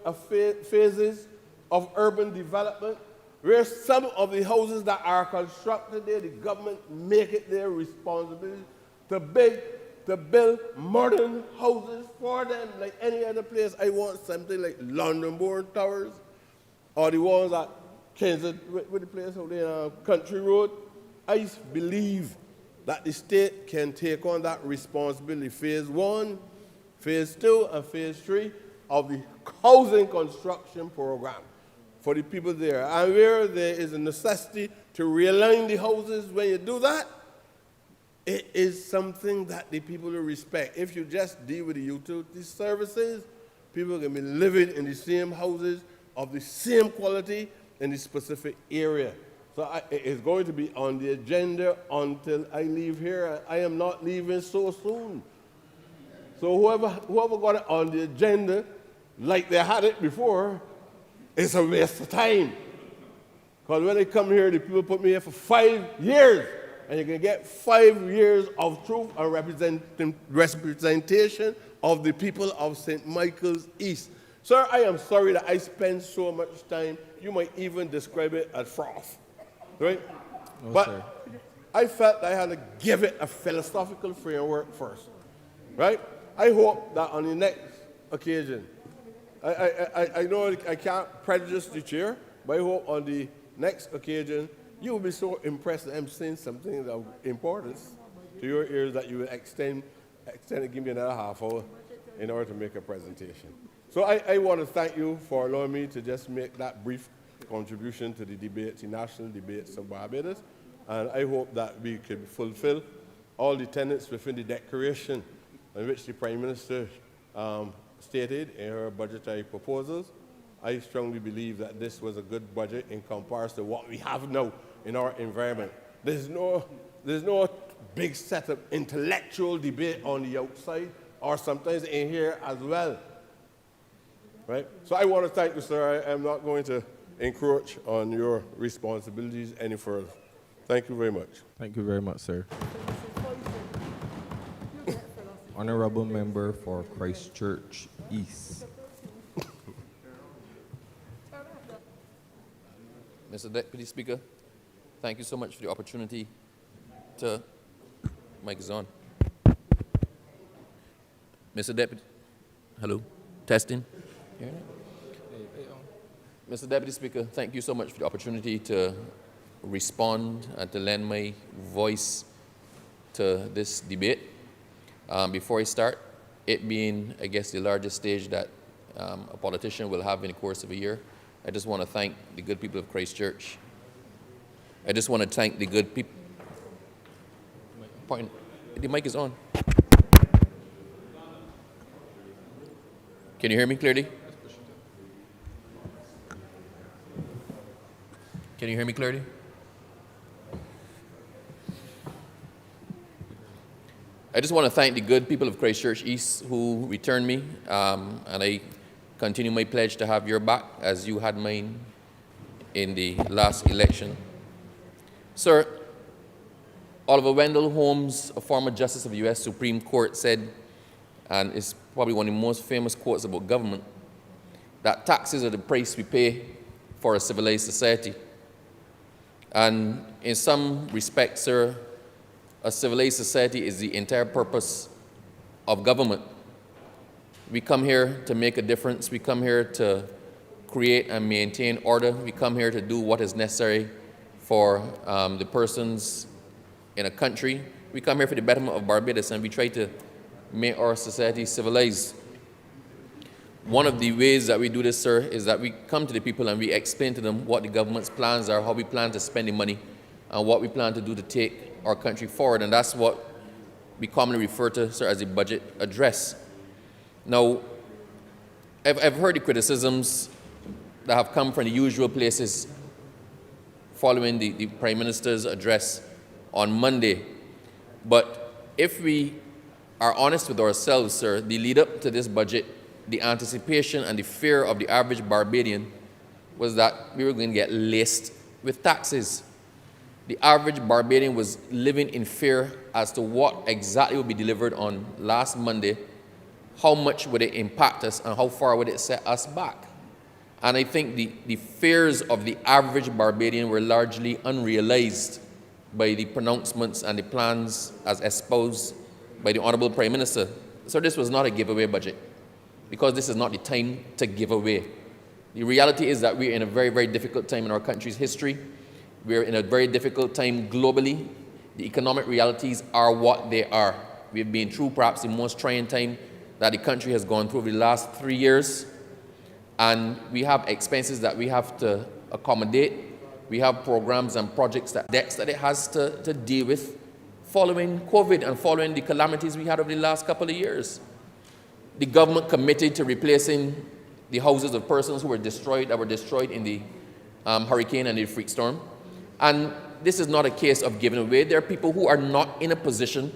phases of urban development, where some of the houses that are constructed there, the government make it their responsibility to build modern houses for them, like any other place. I want something like London-born towers, or the ones at Kensington, with the place out there, Country Road. I believe that the state can take on that responsibility. Phase 1, Phase 2, and Phase 3 of the housing construction program for the people there. And where there is a necessity to realign the houses, when you do that, it is something that the people will respect. If you just deal with the utility services, people can be living in the same houses of the same quality in the specific area. So it's going to be on the agenda until I leave here. I am not leaving so soon. So whoever got it on the agenda, like they had it before, it's a waste of time. Because when I come here, the people put me here for 5 years. And you can get 5 years of truth and representation of the people of St. Michael's East. Sir, I am sorry that I spend so much time. You might even describe it as froth. Right? No, but sir. I felt I had to give it a philosophical framework first. Right? I hope that on the next occasion, I know I can't prejudice the chair, but I hope on the next occasion, you will be so impressed that I'm saying something of importance to your ears that you will extend and give me another half hour. in order to make a presentation. So I want to thank you for allowing me to just make that brief contribution to the debates, the national debates of Barbados, and I hope that we can fulfill all the tenets within the declaration in which the Prime Minister stated in her budgetary proposals. I strongly believe that this was a good budget in comparison to what we have now in our environment. There's no big set of intellectual debate on the outside or sometimes in here as well. Right? So I want to thank you, sir. I am not going to encroach on your responsibilities any further. Thank you very much. Thank you very much, sir. Honourable Member for Christchurch East. Mr. Deputy Speaker, thank you so much for the opportunity to... Mic is on. Mr. Deputy, hello, testing. Mr. Deputy Speaker, thank you so much for the opportunity to respond and to lend my voice to this debate. Before I start, it being, I guess, the largest stage that a politician will have in the course of a year, I just want to thank the good people of Christchurch. I just want to thank the good people. The mic is on. Can you hear me clearly? Can you hear me clearly? I just want to thank the good people of Christchurch East who returned me, and I continue my pledge to have your back as you had mine in the last election. Sir, Oliver Wendell Holmes, a former justice of the U.S. Supreme Court, said, and it's probably one of the most famous quotes about government, that taxes are the price we pay for a civilized society. And in some respects, sir, a civilized society is the entire purpose of government. We come here to make a difference. We come here to create and maintain order. We come here to do what is necessary for the persons in a country. We come here for the betterment of Barbados, and we try to make our society civilized. One of the ways that we do this, sir, is that we come to the people and we explain to them what the government's plans are, how we plan to spend the money, and what we plan to do to take our country forward. And that's what we commonly refer to, sir, as a budget address. Now, I've heard the criticisms that have come from the usual places following the Prime Minister's address on Monday. But if we are honest with ourselves, sir, the lead up to this budget, the anticipation and the fear of the average Barbadian was that we were going to get laced with taxes. The average Barbadian was living in fear as to what exactly would be delivered on last Monday, how much would it impact us, and how far would it set us back. And I think the fears of the average Barbadian were largely unrealized by the pronouncements and the plans as espoused by the Honourable Prime Minister. So this was not a giveaway budget, because this is not the time to give away. The reality is that we're in a very, very difficult time in our country's history. We're in a very difficult time globally. The economic realities are what they are. We've been through perhaps the most trying time that the country has gone through over the last 3 years. And we have expenses that we have to accommodate. We have programs and projects that it has to deal with following COVID and following the calamities we had over the last couple of years. The government committed to replacing the houses of persons who were destroyed, in the hurricane and the freak storm. And this is not a case of giving away. There are people who are not in a position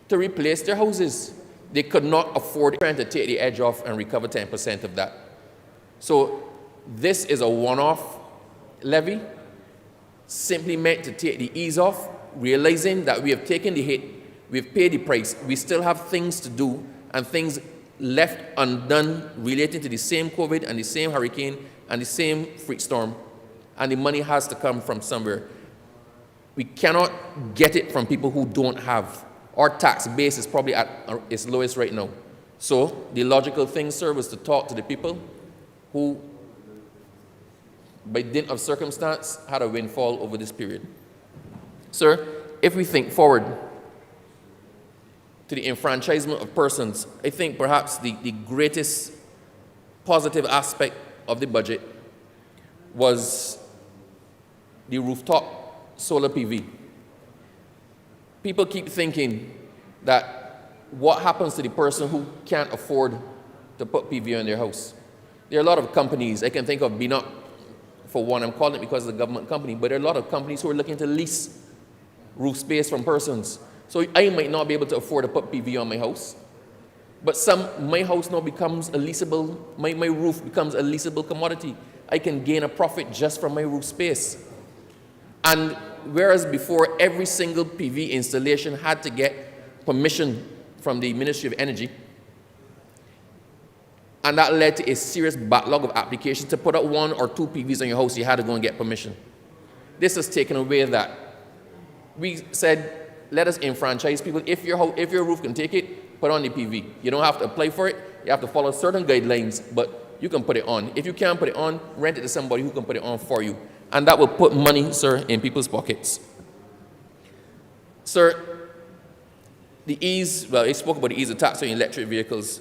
to replace their houses. They could not afford trying to take the edge off and recover 10% of that. So this is a one-off levy, simply meant to take the ease off, realizing that we have taken the hit, we've paid the price, we still have things to do and things left undone relating to the same COVID and the same hurricane and the same freak storm, and the money has to come from somewhere. We cannot get it from people who don't have. Our tax base is probably at its lowest right now. So the logical thing, sir, was to talk to the people who, by dint of circumstance, had a windfall over this period. Sir, if we think forward, to the enfranchisement of persons, I think perhaps the greatest positive aspect of the budget was the rooftop solar PV. People keep thinking that what happens to the person who can't afford to put PV on their house? There are a lot of companies, I can think of BNOT for one, I'm calling it because it's a government company, but there are a lot of companies who are looking to lease roof space from persons. So I might not be able to afford to put PV on my house, but my house now becomes a leasable, my roof becomes a leasable commodity. I can gain a profit just from my roof space. And whereas before every single PV installation had to get permission from the Ministry of Energy, and that led to a serious backlog of applications. To put up 1 or 2 PVs on your house, you had to go and get permission. This has taken away that. We said, let us enfranchise people. If your roof can take it, put on the PV. You don't have to apply for it. You have to follow certain guidelines, but you can put it on. If you can't put it on, rent it to somebody who can put it on for you. And that will put money, sir, in people's pockets. Sir, the ease, well, I spoke about the ease of tax on electric vehicles.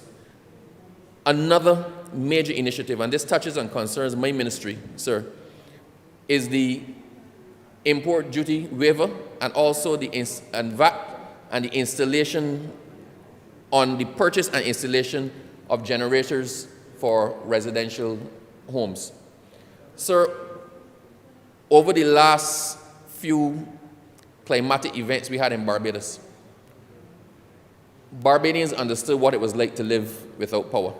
Another major initiative, and this touches and concerns my ministry, sir, is the import duty waiver and also the VAT and the installation on the purchase and installation of generators for residential homes. Sir, over the last few climatic events we had in Barbados, Barbadians understood what it was like to live without power,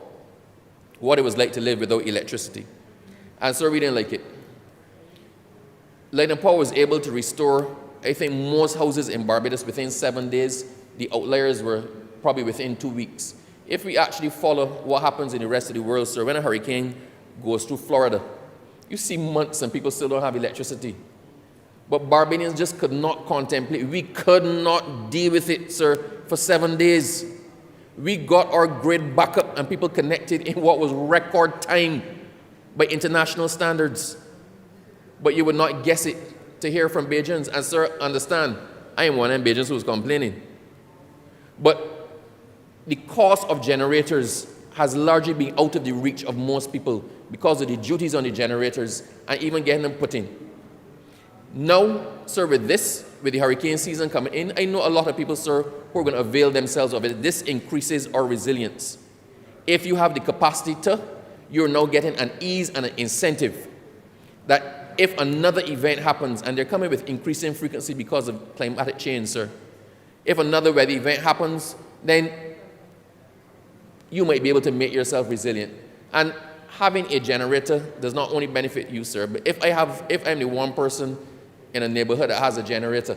what it was like to live without electricity. And so we didn't like it. Light and Power was able to restore, I think, most houses in Barbados within 7 days. The outliers were probably within 2 weeks. If we actually follow what happens in the rest of the world, sir, when a hurricane goes through Florida, you see months and people still don't have electricity. But Barbadians just could not contemplate. We could not deal with it, sir, for 7 days. We got our grid back up and people connected in what was record time by international standards. But you would not guess it to hear from Bajans. And sir, understand, I am one of them Bajans who was complaining. But the cost of generators has largely been out of the reach of most people because of the duties on the generators and even getting them put in. Now, sir, with the hurricane season coming in, I know a lot of people, sir, who are going to avail themselves of it. This increases our resilience. If you have the capacity to, you're now getting an ease and an incentive that if another event happens, and they're coming with increasing frequency because of climatic change, sir, if another weather event happens, then you might be able to make yourself resilient. And having a generator does not only benefit you, sir, but if I'm the one person in a neighborhood that has a generator,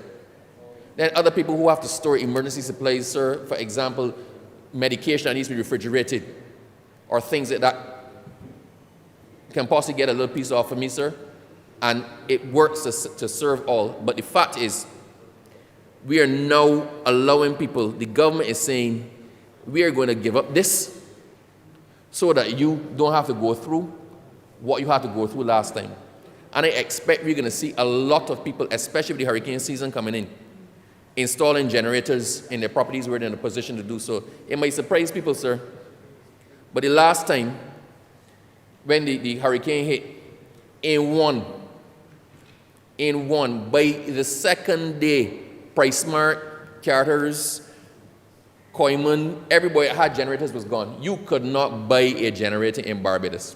then other people who have to store emergency supplies, sir, for example, medication that needs to be refrigerated, or things like that, can possibly get a little piece off of me, sir, and it works to serve all. But the fact is, we are now allowing people, the government is saying, we are going to give up this so that you don't have to go through what you had to go through last time. And I expect we're going to see a lot of people, especially with the hurricane season coming in, installing generators in their properties where they're in a position to do so. It might surprise people, sir, but the last time when the hurricane hit, in one, by the second day, PriceSmart, Carter's, Coiman, everybody that had generators was gone. You could not buy a generator in Barbados.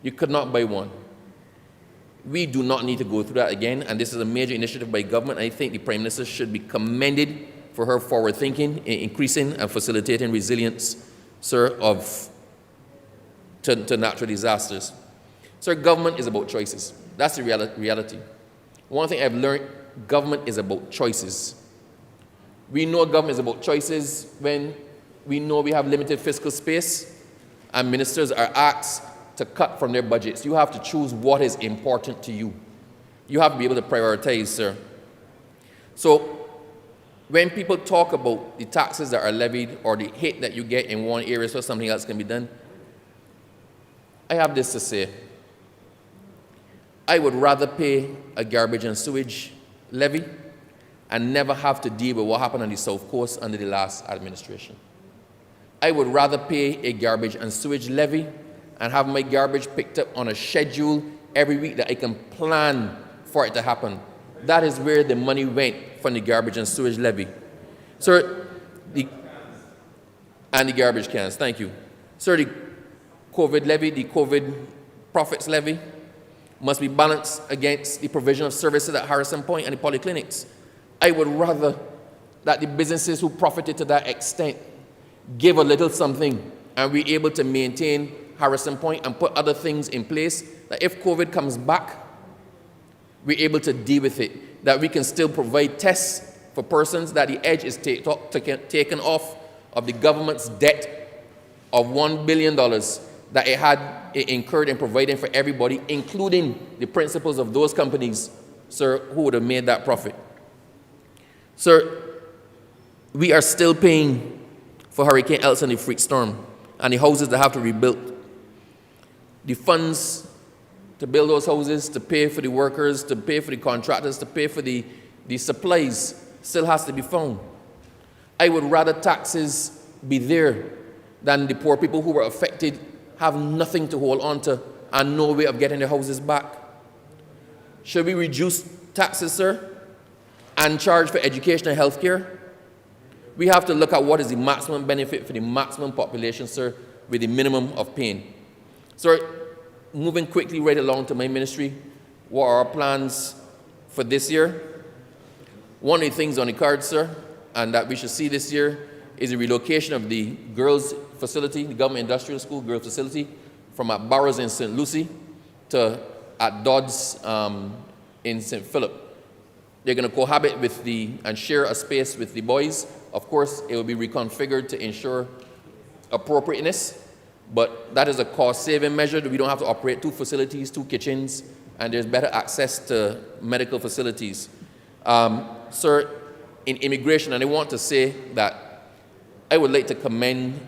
You could not buy one. We do not need to go through that again, and this is a major initiative by government. I think the Prime Minister should be commended for her forward thinking in increasing and facilitating resilience, sir, to natural disasters. Sir, government is about choices. That's the reality. One thing I've learned, government is about choices. We know government is about choices when we know we have limited fiscal space and ministers are asked to cut from their budgets. You have to choose what is important to you. You have to be able to prioritize, sir. So when people talk about the taxes that are levied or the hit that you get in one area so something else can be done, I have this to say. I would rather pay a garbage and sewage levy and never have to deal with what happened on the South Coast under the last administration. I would rather pay a garbage and sewage levy and have my garbage picked up on a schedule every week that I can plan for it to happen. That is where the money went from the garbage and sewage levy. Sir, and the garbage cans, thank you. Sir, the COVID levy, the COVID profits levy, must be balanced against the provision of services at Harrison Point and the polyclinics. I would rather that the businesses who profited to that extent give a little something and we're able to maintain Harrison Point and put other things in place, that if COVID comes back, we're able to deal with it, that we can still provide tests for persons, that the edge is taken off of the government's debt of $1 billion that it incurred in providing for everybody, including the principals of those companies, sir, who would have made that profit. Sir, we are still paying for Hurricane Elsa and the freak storm and the houses that have to be rebuilt. The funds to build those houses, to pay for the workers, to pay for the contractors, to pay for the supplies still has to be found. I would rather taxes be there than the poor people who were affected have nothing to hold on to and no way of getting their houses back. Should we reduce taxes, sir, and charge for education and health care? We have to look at what is the maximum benefit for the maximum population, sir, with the minimum of pain. Sir, moving quickly right along to my ministry, what are our plans for this year? One of the things on the card, sir, and that we should see this year is the relocation of the girls' facility, the government industrial school girls' facility, from at Barrows in St. Lucie to at Dodds in St. Philip. They're going to cohabit with and share a space with the boys. Of course, it will be reconfigured to ensure appropriateness, but that is a cost-saving measure that we don't have to operate 2 facilities, 2 kitchens, and there's better access to medical facilities. Sir, in immigration, and I want to say that I would like to commend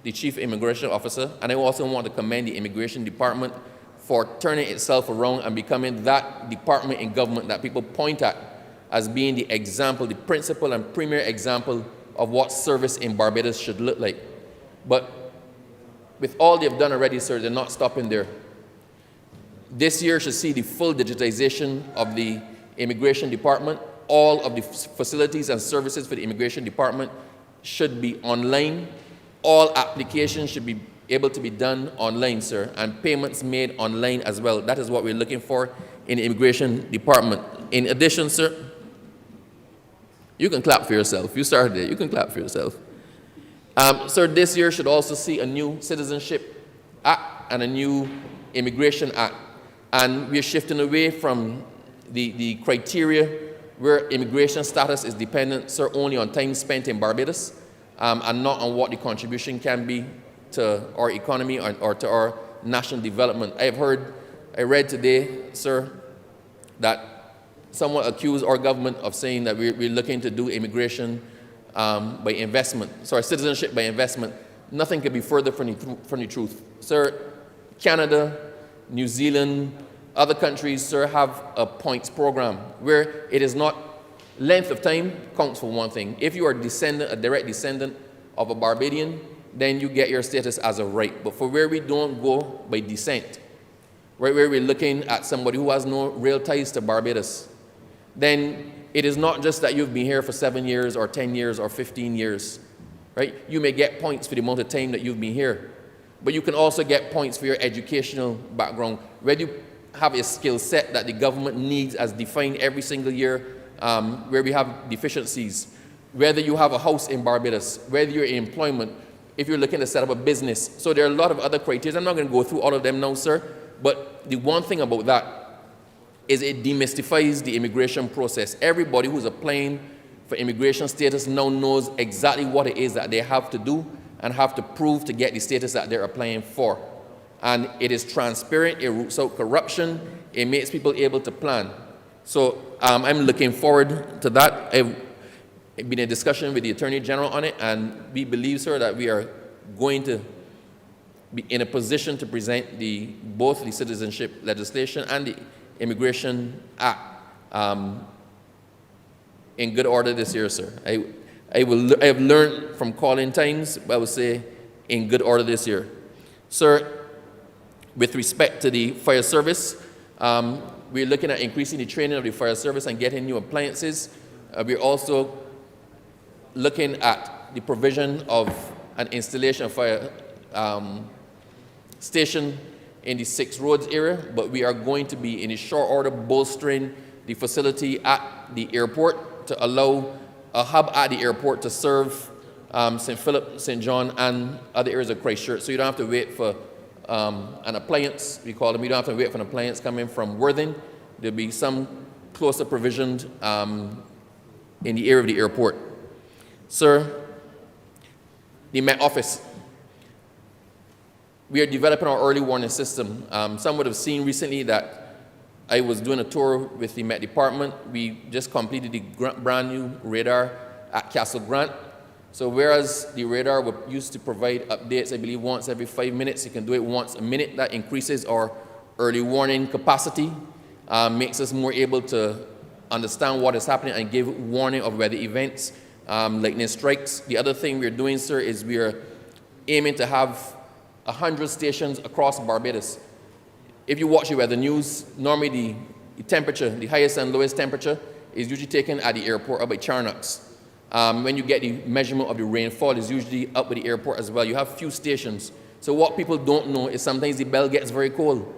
the Chief Immigration Officer, and I also want to commend the Immigration Department for turning itself around and becoming that department in government that people point at as being the example, the principal and premier example of what service in Barbados should look like. But with all they've done already, sir, they're not stopping there. This year should see the full digitization of the Immigration Department. All of the facilities and services for the Immigration Department should be online. All applications should be able to be done online, sir, and payments made online as well. That is what we're looking for in the Immigration Department. In addition, sir, you can clap for yourself. You started it. You can clap for yourself. Sir, this year should also see a new Citizenship Act and a new Immigration Act. And we're shifting away from the criteria where immigration status is dependent, sir, only on time spent in Barbados and not on what the contribution can be to our economy or to our national development. I read today, sir, that someone accused our government of saying that we're looking to do immigration by investment, sorry, citizenship by investment. Nothing could be further from the truth. Sir, Canada, New Zealand, other countries, sir, have a points program where it is not length of time counts for one thing. If you are a direct descendant of a Barbadian, then you get your status as a right. But for where we don't go by descent, right, where we're looking at somebody who has no real ties to Barbados, then it is not just that you've been here for 7 years or 10 years or 15 years, right? You may get points for the amount of time that you've been here, but you can also get points for your educational background, whether you have a skill set that the government needs as defined every single year where we have deficiencies, whether you have a house in Barbados, whether you're in employment, if you're looking to set up a business. So there are a lot of other criteria. I'm not going to go through all of them now, sir, but the one thing about that is it demystifies the immigration process. Everybody who's applying for immigration status now knows exactly what it is that they have to do and have to prove to get the status that they're applying for. And it is transparent, it roots out corruption, it makes people able to plan. So I'm looking forward to that. I've been in discussion with the Attorney General on it, and we believe, sir, that we are going to be in a position to present both the citizenship legislation and the Immigration Act in good order this year, sir. I have learned from calling times, but I would say in good order this year. Sir, with respect to the fire service, we're looking at increasing the training of the fire service and getting new appliances. We're also looking at the provision of an installation of fire station in the 6 roads area, but we are going to be in a short order bolstering the facility at the airport to allow a hub at the airport to serve St. Philip, St. John, and other areas of Christchurch. So you don't have to wait for an appliance, we call them. You don't have to wait for an appliance coming from Worthing. There'll be some closer provisioned in the area of the airport. Sir, the Met Office. We are developing our early warning system. Some would have seen recently that I was doing a tour with the Met Department. We just completed the brand new radar at Castle Grant. So whereas the radar used to provide updates, I believe, once every 5 minutes, you can do it once a minute. That increases our early warning capacity, makes us more able to understand what is happening and give warning of weather events, lightning strikes. The other thing we're doing, sir, is we're aiming to have 100 stations across Barbados. If you watch the weather news, normally the temperature, the highest and lowest temperature, is usually taken at the airport up by Charnock's. When you get the measurement of the rainfall, is usually up at the airport as well. You have few stations. So what people don't know is sometimes the bell gets very cold.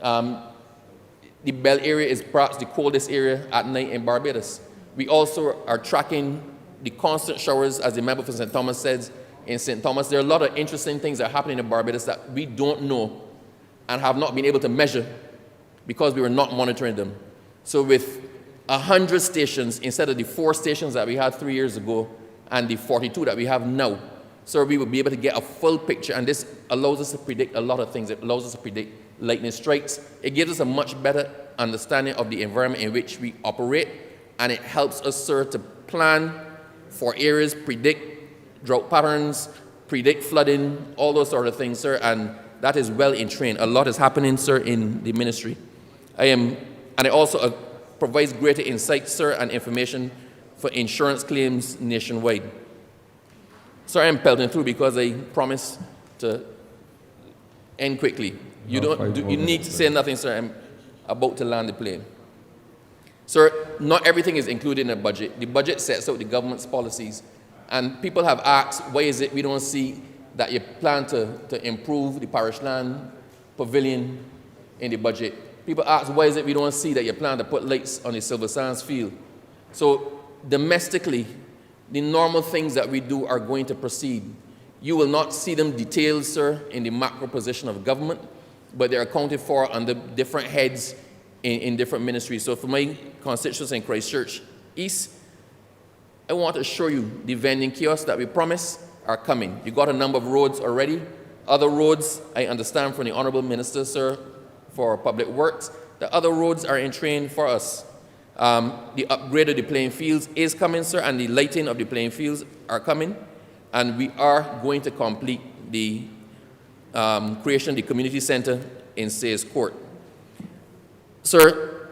The bell area is perhaps the coldest area at night in Barbados. We also are tracking the constant showers, as the member for St. Thomas says, in St. Thomas. There are a lot of interesting things that are happening in Barbados that we don't know and have not been able to measure because we were not monitoring them. So with 100 stations instead of the 4 stations that we had 3 years ago and the 42 that we have now, so we will be able to get a full picture, and this allows us to predict a lot of things. It allows us to predict lightning strikes. It gives us a much better understanding of the environment in which we operate, and it helps us, sir, to plan for areas, predict drought patterns, predict flooding, all those sort of things, sir, and that is well in train. A lot is happening, sir, in the ministry. And it also provides greater insight, sir, and information for insurance claims nationwide. Sorry, I'm pelting through because I promised to end quickly. You need to say nothing, sir. I'm about to land the plane. Sir, not everything is included in the budget. The budget sets out the government's policies. And people have asked, why is it we don't see that you plan to improve the parish land pavilion in the budget? People ask, why is it we don't see that you plan to put lights on the Silver Sands field? So domestically, the normal things that we do are going to proceed. You will not see them detailed, sir, in the macro position of government, but they're accounted for under different heads in different ministries. So for my constituents in Christchurch East, I want to assure you the vending kiosks that we promised are coming. You got a number of roads already. Other roads, I understand from the Honourable Minister, sir, for Public Works, the other roads are in train for us. The upgrade of the playing fields is coming, sir, and the lighting of the playing fields are coming. And we are going to complete the creation of the community center in Sayers Court. Sir,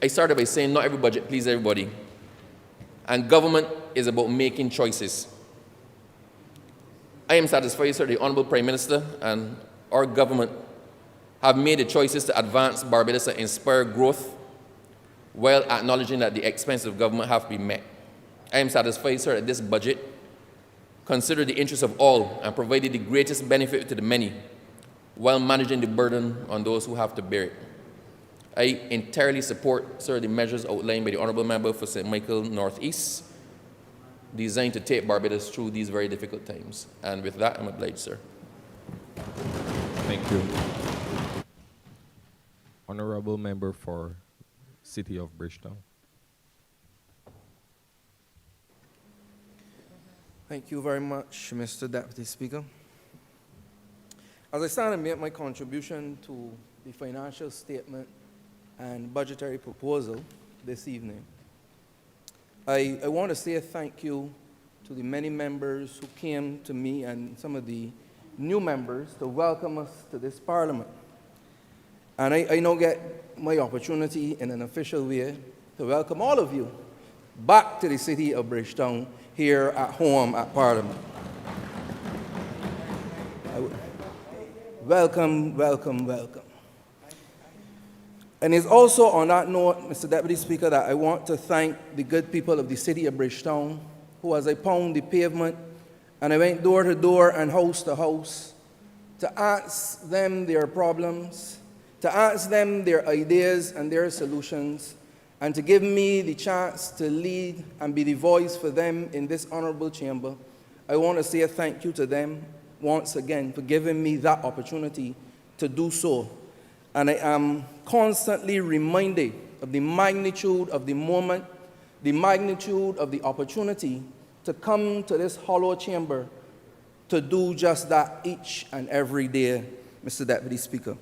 I started by saying not every budget pleases everybody. And government is about making choices. I am satisfied, sir, the Honourable Prime Minister and our government have made the choices to advance Barbados and inspire growth while acknowledging that the expenses of government have to be met. I am satisfied, sir, that this budget considered the interests of all and provided the greatest benefit to the many while managing the burden on those who have to bear it. I entirely support, sir, the measures outlined by the Honourable Member for St. Michael North-East, designed to take Barbados through these very difficult times. And with that, I'm obliged, sir. Thank you. Honourable Member for City of Bridgetown. Thank you very much, Mr. Deputy Speaker. As I start to make my contribution to the financial statement and budgetary proposal this evening, I want to say thank you to the many members who came to me and some of the new members to welcome us to this Parliament. And I now get my opportunity in an official way to welcome all of you back to the city of Bridgetown, here at home at Parliament. Welcome, welcome, welcome. And it's also on that note, Mr. Deputy Speaker, that I want to thank the good people of the city of Bridgetown, who, as I pound the pavement and I went door to door and house to house to ask them their problems, to ask them their ideas and their solutions, and to give me the chance to lead and be the voice for them in this honorable chamber. I want to say a thank you to them once again for giving me that opportunity to do so. And I am constantly reminded of the magnitude of the moment, the magnitude of the opportunity to come to this hollow chamber to do just that each and every day, Mr. Deputy Speaker.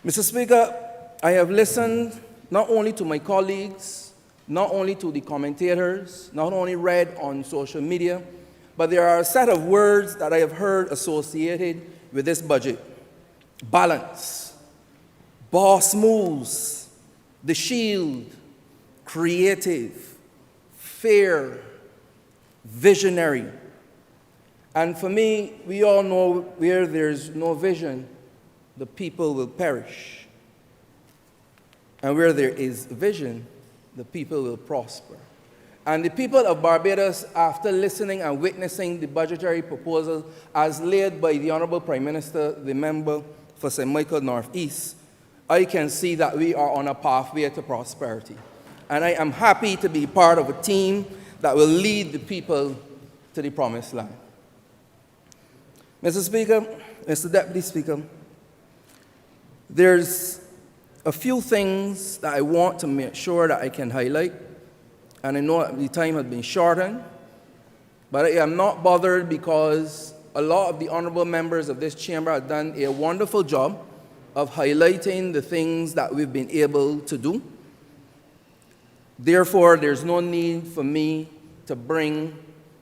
Mr. Speaker, I have listened not only to my colleagues, not only to the commentators, not only read on social media, but there are a set of words that I have heard associated with this budget. Balance, boss moves, the shield, creative, fair, visionary. And for me, we all know where there's no vision, the people will perish. And where there is vision, the people will prosper. And the people of Barbados, after listening and witnessing the budgetary proposal as laid by the Honourable Prime Minister, the member for St. Michael North-East, I can see that we are on a pathway to prosperity. And I am happy to be part of a team that will lead the people to the promised land. Mr. Speaker, Mr. Deputy Speaker, there's a few things that I want to make sure that I can highlight. And I know that the time has been shortened, but I am not bothered because a lot of the honorable members of this chamber have done a wonderful job of highlighting the things that we've been able to do. Therefore, there's no need for me to bring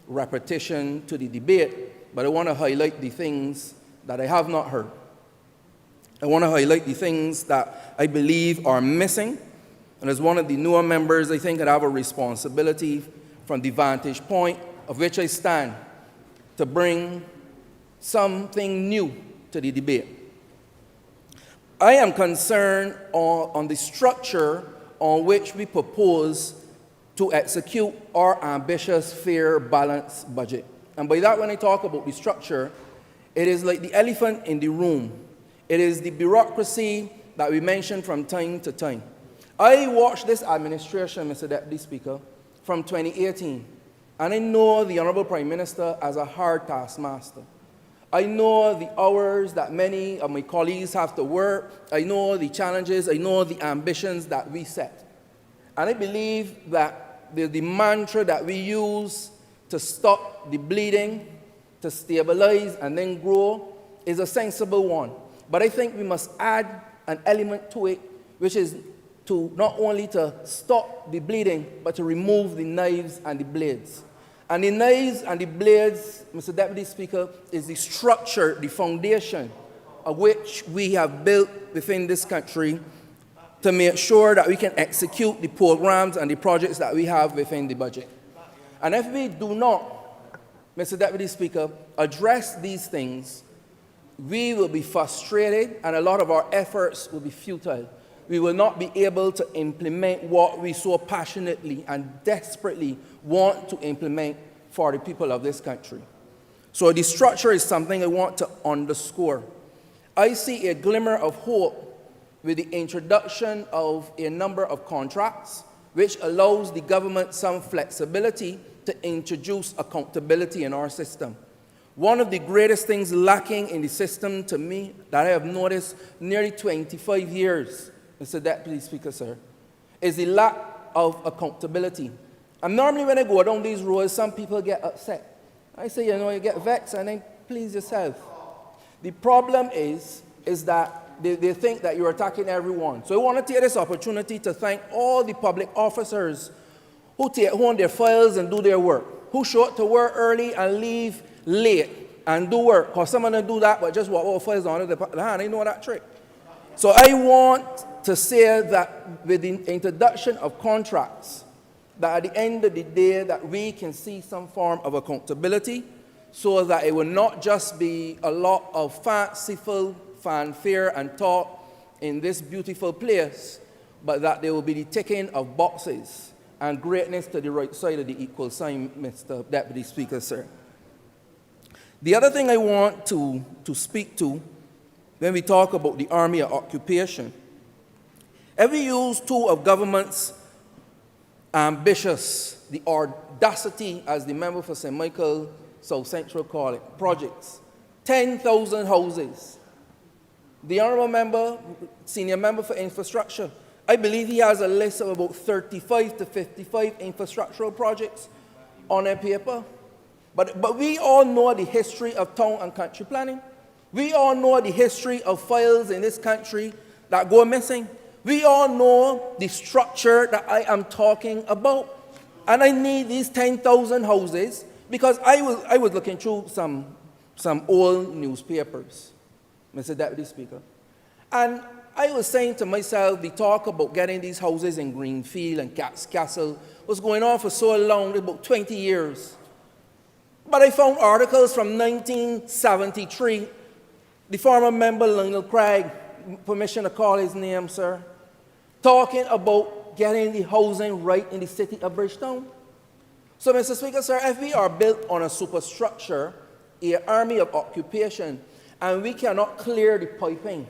repetition to the debate, but I want to highlight the things that I have not heard. I want to highlight the things that I believe are missing. And as one of the newer members, I think I have a responsibility from the vantage point of which I stand to bring something new to the debate. I am concerned on the structure on which we propose to execute our ambitious, fair, balanced budget. And by that, when I talk about the structure, it is like the elephant in the room. It is the bureaucracy that we mention from time to time. I watched this administration, Mr. Deputy Speaker, from 2018, and I know the Honourable Prime Minister as a hard taskmaster. I know the hours that many of my colleagues have to work. I know the challenges. I know the ambitions that we set. And I believe that the mantra that we use to stop the bleeding, to stabilize and then grow, is a sensible one. But I think we must add an element to it, which is to not only to stop the bleeding, but to remove the knives and the blades. And the knives and the blades, Mr. Deputy Speaker, is the structure, the foundation of which we have built within this country to make sure that we can execute the programs and the projects that we have within the budget. And if we do not, Mr. Deputy Speaker, address these things, we will be frustrated and a lot of our efforts will be futile. We will not be able to implement what we so passionately and desperately want to implement for the people of this country. So the structure is something I want to underscore. I see a glimmer of hope with the introduction of a number of contracts, which allows the government some flexibility to introduce accountability in our system. One of the greatest things lacking in the system to me that I have noticed nearly 25 years, Mr. Deputy Speaker, sir, is the lack of accountability. And normally when I go down these roads, some people get upset. I say, you know, you get vexed and then please yourself. The problem is that they think that you're attacking everyone. So I want to take this opportunity to thank all the public officers who take home their files and do their work, who show up to work early and leave late and do work. Because some of them do that, but just walk over files on the hand. They know that trick. So I want to say that with the introduction of contracts, that at the end of the day that we can see some form of accountability so that it will not just be a lot of fanciful fanfare and talk in this beautiful place, but that there will be the ticking of boxes and greatness to the right side of the equal sign, Mr. Deputy Speaker, sir. The other thing I want to speak to when we talk about the Army of Occupation, if we use two of government's ambitious, the audacity, as the member for St. Michael South Central call it, projects, 10,000 houses. The honourable member, senior member for infrastructure, I believe he has a list of about 35 to 55 infrastructural projects on their paper. But we all know the history of town and country planning. We all know the history of files in this country that go missing. We all know the structure that I am talking about. And I need these 10,000 houses because I was looking through some old newspapers, Mr. Deputy Speaker. And I was saying to myself, the talk about getting these houses in Greenfield and Cat's Castle was going on for so long, about 20 years. But I found articles from 1973. The former member, Lionel Craig, permission to call his name, sir, talking about getting the housing right in the city of Bridgetown. So, Mr. Speaker, sir, if we are built on a superstructure, an army of occupation, and we cannot clear the piping,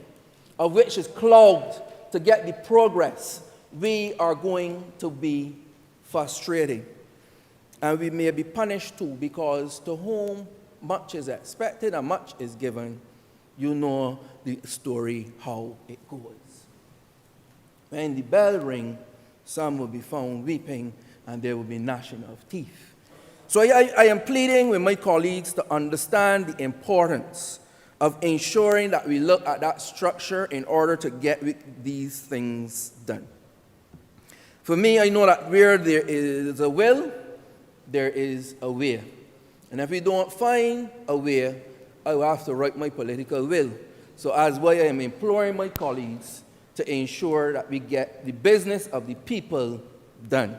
of which is clogged, to get the progress, we are going to be frustrated. And we may be punished too, because to whom much is expected and much is given, you know the story how it goes. When the bell ring, some will be found weeping and there will be gnashing of teeth. So I am pleading with my colleagues to understand the importance of ensuring that we look at that structure in order to get these things done. For me, I know that where there is a will, there is a way. And if we don't find a way, I will have to write my political will. So as why I am imploring my colleagues to ensure that we get the business of the people done.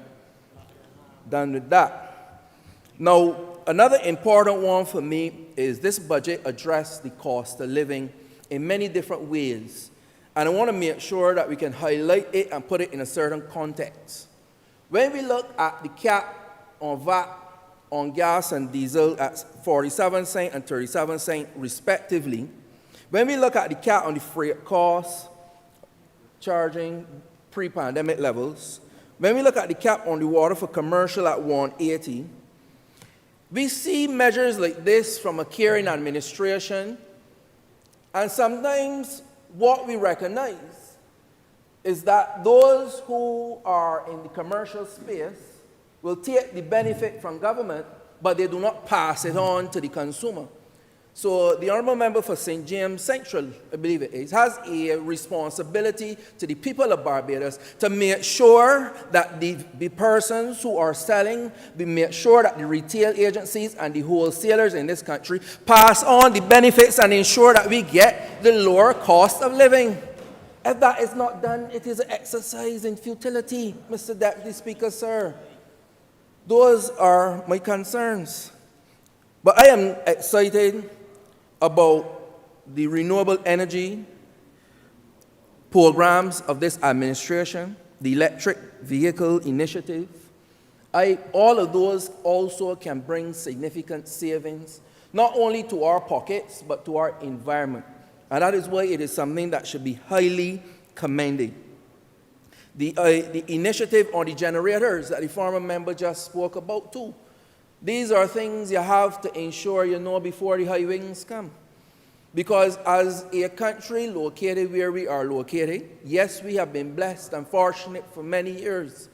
Done with that. Now, another important one for me is this budget address the cost of living in many different ways. And I want to make sure that we can highlight it and put it in a certain context. When we look at the cap on VAT on gas and diesel at 47 cents and 37 cents respectively, when we look at the cap on the freight costs, charging pre-pandemic levels, when we look at the cap on the water for commercial at 180, we see measures like this from a caring administration, and sometimes what we recognize is that those who are in the commercial space will take the benefit from government, but they do not pass it on to the consumer. So the honourable member for St. James Central, I believe it is, has a responsibility to the people of Barbados to make sure that the persons who are selling, we make sure that the retail agencies and the wholesalers in this country pass on the benefits and ensure that we get the lower cost of living. If that is not done, it is an exercise in futility, Mr. Deputy Speaker, sir. Those are my concerns. But I am excited about the renewable energy programs of this administration, the electric vehicle initiative. All of those also can bring significant savings, not only to our pockets, but to our environment. And that is why it is something that should be highly commended. The initiative on the generators that the former member just spoke about too. These are things you have to ensure you know before the high winds come. Because as a country located where we are located, yes, we have been blessed and fortunate for many years.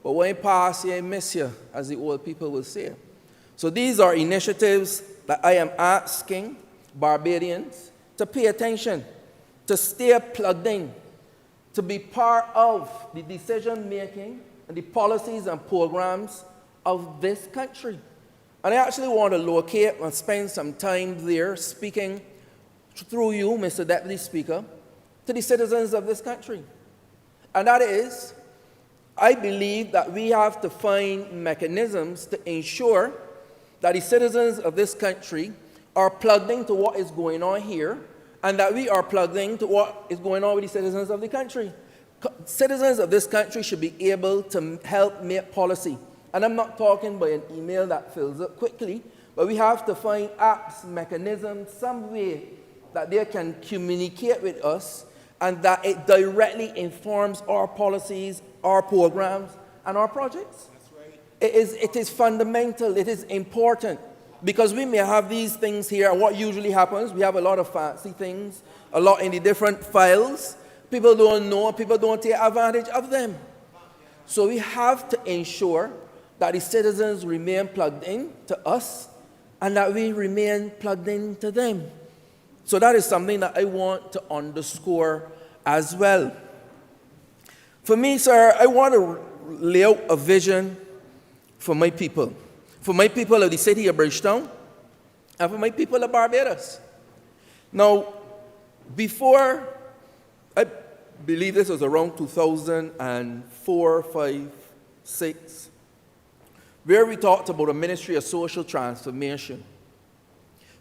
But when you pass, you miss you, as the old people will say. So these are initiatives that I am asking Barbadians to pay attention, to stay plugged in, to be part of the decision-making and the policies and programs of this country. And I actually want to locate and spend some time there speaking through you, Mr. Deputy Speaker, to the citizens of this country. And that is, I believe that we have to find mechanisms to ensure that the citizens of this country are plugged into what is going on here, and that we are plugged into what is going on with the citizens of the country. Citizens of this country should be able to help make policy. And I'm not talking by an email that fills up quickly, but we have to find apps, mechanisms, some way that they can communicate with us and that it directly informs our policies, our programs, and our projects. That's right. It is fundamental, it is important. Because we may have these things here, and what usually happens, we have a lot of fancy things, a lot in the different files. People don't know, people don't take advantage of them. So we have to ensure that the citizens remain plugged in to us and that we remain plugged in to them. So that is something that I want to underscore as well. For me, sir, I want to lay out a vision for my people of the city of Bridgetown, and for my people of Barbados. Now, before, I believe this was around 2004, 5, 6, where we talked about a Ministry of Social Transformation.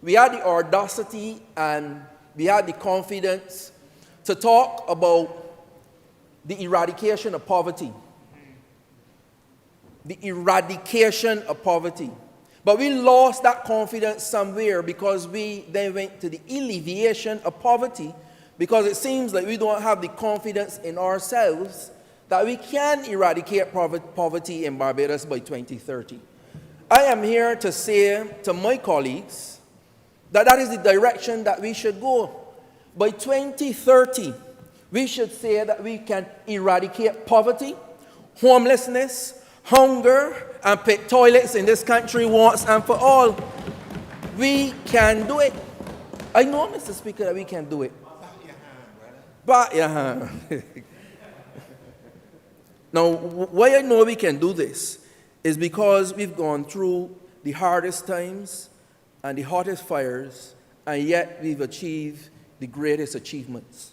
We had the audacity and we had the confidence to talk about the eradication of poverty. The eradication of poverty. But we lost that confidence somewhere because we then went to the alleviation of poverty, because it seems like we don't have the confidence in ourselves that we can eradicate poverty in Barbados by 2030. I am here to say to my colleagues that that is the direction that we should go. By 2030, we should say that we can eradicate poverty, homelessness, hunger, and pit toilets in this country once and for all. We can do it. I know, Mr. Speaker, that we can do it. Back your hand. Now, why I know we can do this is because we've gone through the hardest times and the hottest fires, and yet we've achieved the greatest achievements.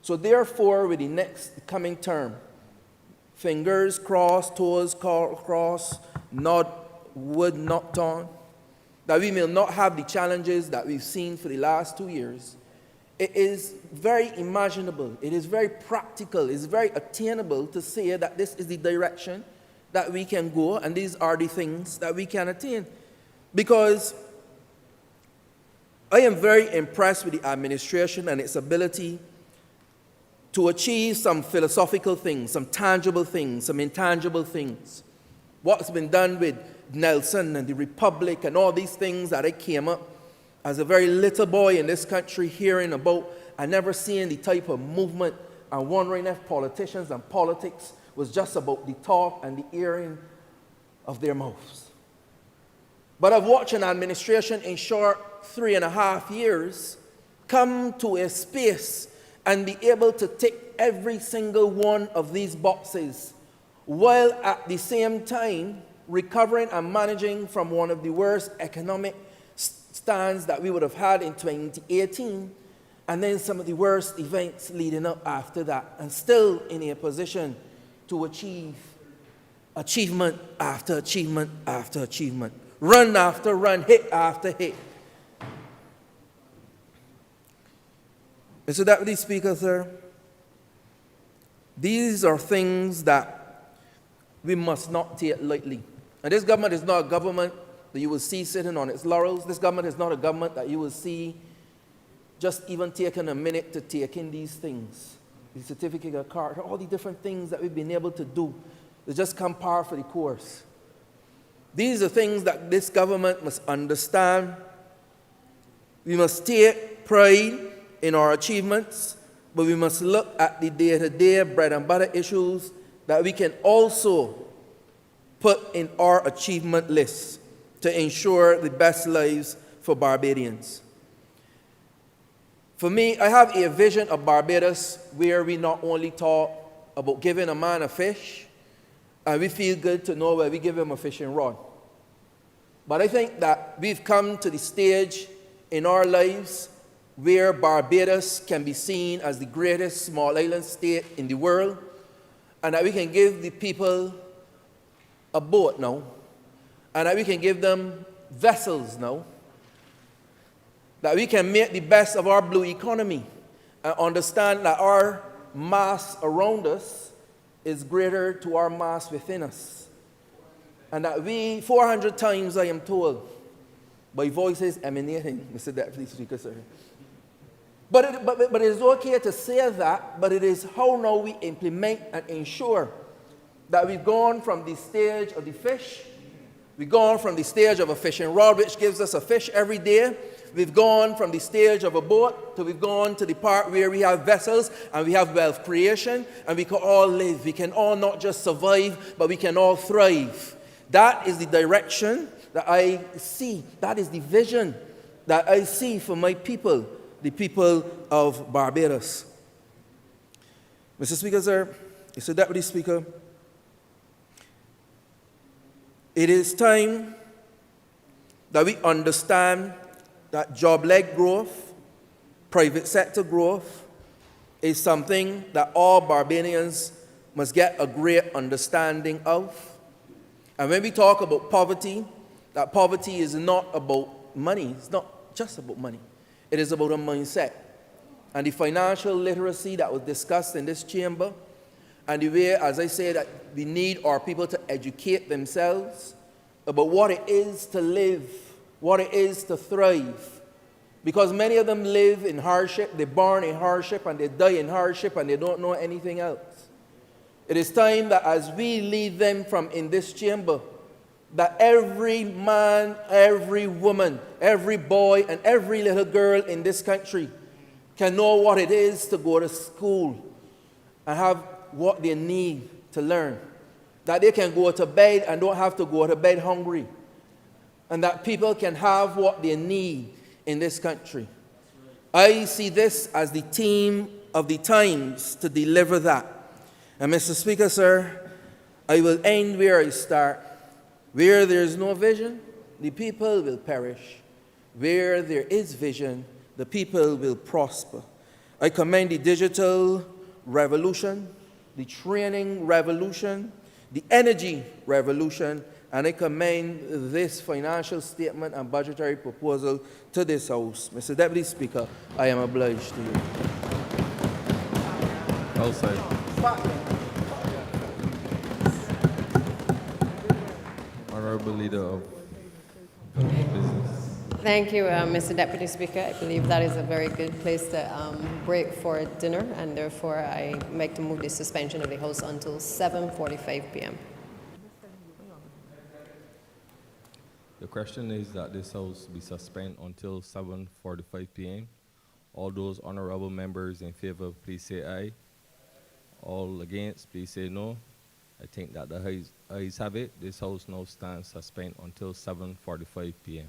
So therefore, with the next coming term, fingers crossed, toes crossed, wood knocked on, that we may not have the challenges that we've seen for the last 2 years. It is very imaginable, it is very practical, it is very attainable to say that this is the direction that we can go and these are the things that we can attain. Because I am very impressed with the administration and its ability to achieve some philosophical things, some tangible things, some intangible things. What's been done with Nelson and the Republic and all these things that I came up as a very little boy in this country hearing about and never seeing the type of movement and wondering if politicians and politics was just about the talk and the hearing of their mouths. But I've watched an administration in short 3.5 years come to a space and be able to tick every single one of these boxes, while at the same time recovering and managing from one of the worst economic stands that we would have had in 2018, and then some of the worst events leading up after that, and still in a position to achieve achievement after achievement after achievement, run after run, hit after hit. Mr. Deputy Speaker, sir, these are things that we must not take lightly. And this government is not a government that you will see sitting on its laurels. This government is not a government that you will see just even taking a minute to take in these things. The certificate of card, all the different things that we've been able to do. They just come par for the course. These are things that this government must understand. We must take pride in our achievements, but we must look at the day-to-day bread and butter issues that we can also put in our achievement list to ensure the best lives for Barbadians. For me, I have a vision of Barbados where we not only talk about giving a man a fish, and we feel good to know where we give him a fishing rod. But I think that we've come to the stage in our lives where Barbados can be seen as the greatest small island state in the world, and that we can give the people a boat now, and that we can give them vessels now, that we can make the best of our blue economy and understand that our mass around us is greater to our mass within us. And that we, 400 times I am told, by voices emanating, Mr. Deputy Speaker, sir. But it is okay to say that, but it is how now we implement and ensure that we've gone from the stage of the fish, we've gone from the stage of a fishing rod, which gives us a fish every day. We've gone from the stage of a boat to we've gone to the part where we have vessels and we have wealth creation and we can all live. We can all not just survive, but we can all thrive. That is the direction that I see. That is the vision that I see for my people, the people of Barbados. Mr. Speaker, sir, Mr. Deputy Speaker, it is time that we understand that job-led growth, private sector growth, is something that all Barbadians must get a great understanding of. And when we talk about poverty, that poverty is not about money. It's not just about money. It is about a mindset. And the financial literacy that was discussed in this chamber, and the way, as I say, that we need our people to educate themselves about what it is to live, what it is to thrive. Because many of them live in hardship, they're born in hardship, and they die in hardship, and they don't know anything else. It is time that as we lead them from in this chamber, that every man, every woman, every boy, and every little girl in this country can know what it is to go to school and have what they need to learn. That they can go to bed and don't have to go to bed hungry. And that people can have what they need in this country. I see this as the theme of the times to deliver that. And Mr. Speaker, sir, I will end where I start. Where there is no vision, the people will perish. Where there is vision, the people will prosper. I commend the digital revolution, the training revolution, the energy revolution, and I commend this financial statement and budgetary proposal to this House. Mr. Deputy Speaker, I am obliged to you. Outside. Honourable Leader of Business. Thank you, Mr. Deputy Speaker. I believe that is a very good place to break for dinner, and therefore I make to move the suspension of the House until 7:45 p.m. The question is that this House be suspended until 7:45 p.m. All those honourable members in favour, please say aye. All against, please say no. I think that the ayes have it. This House now stands suspended until 7:45 p.m.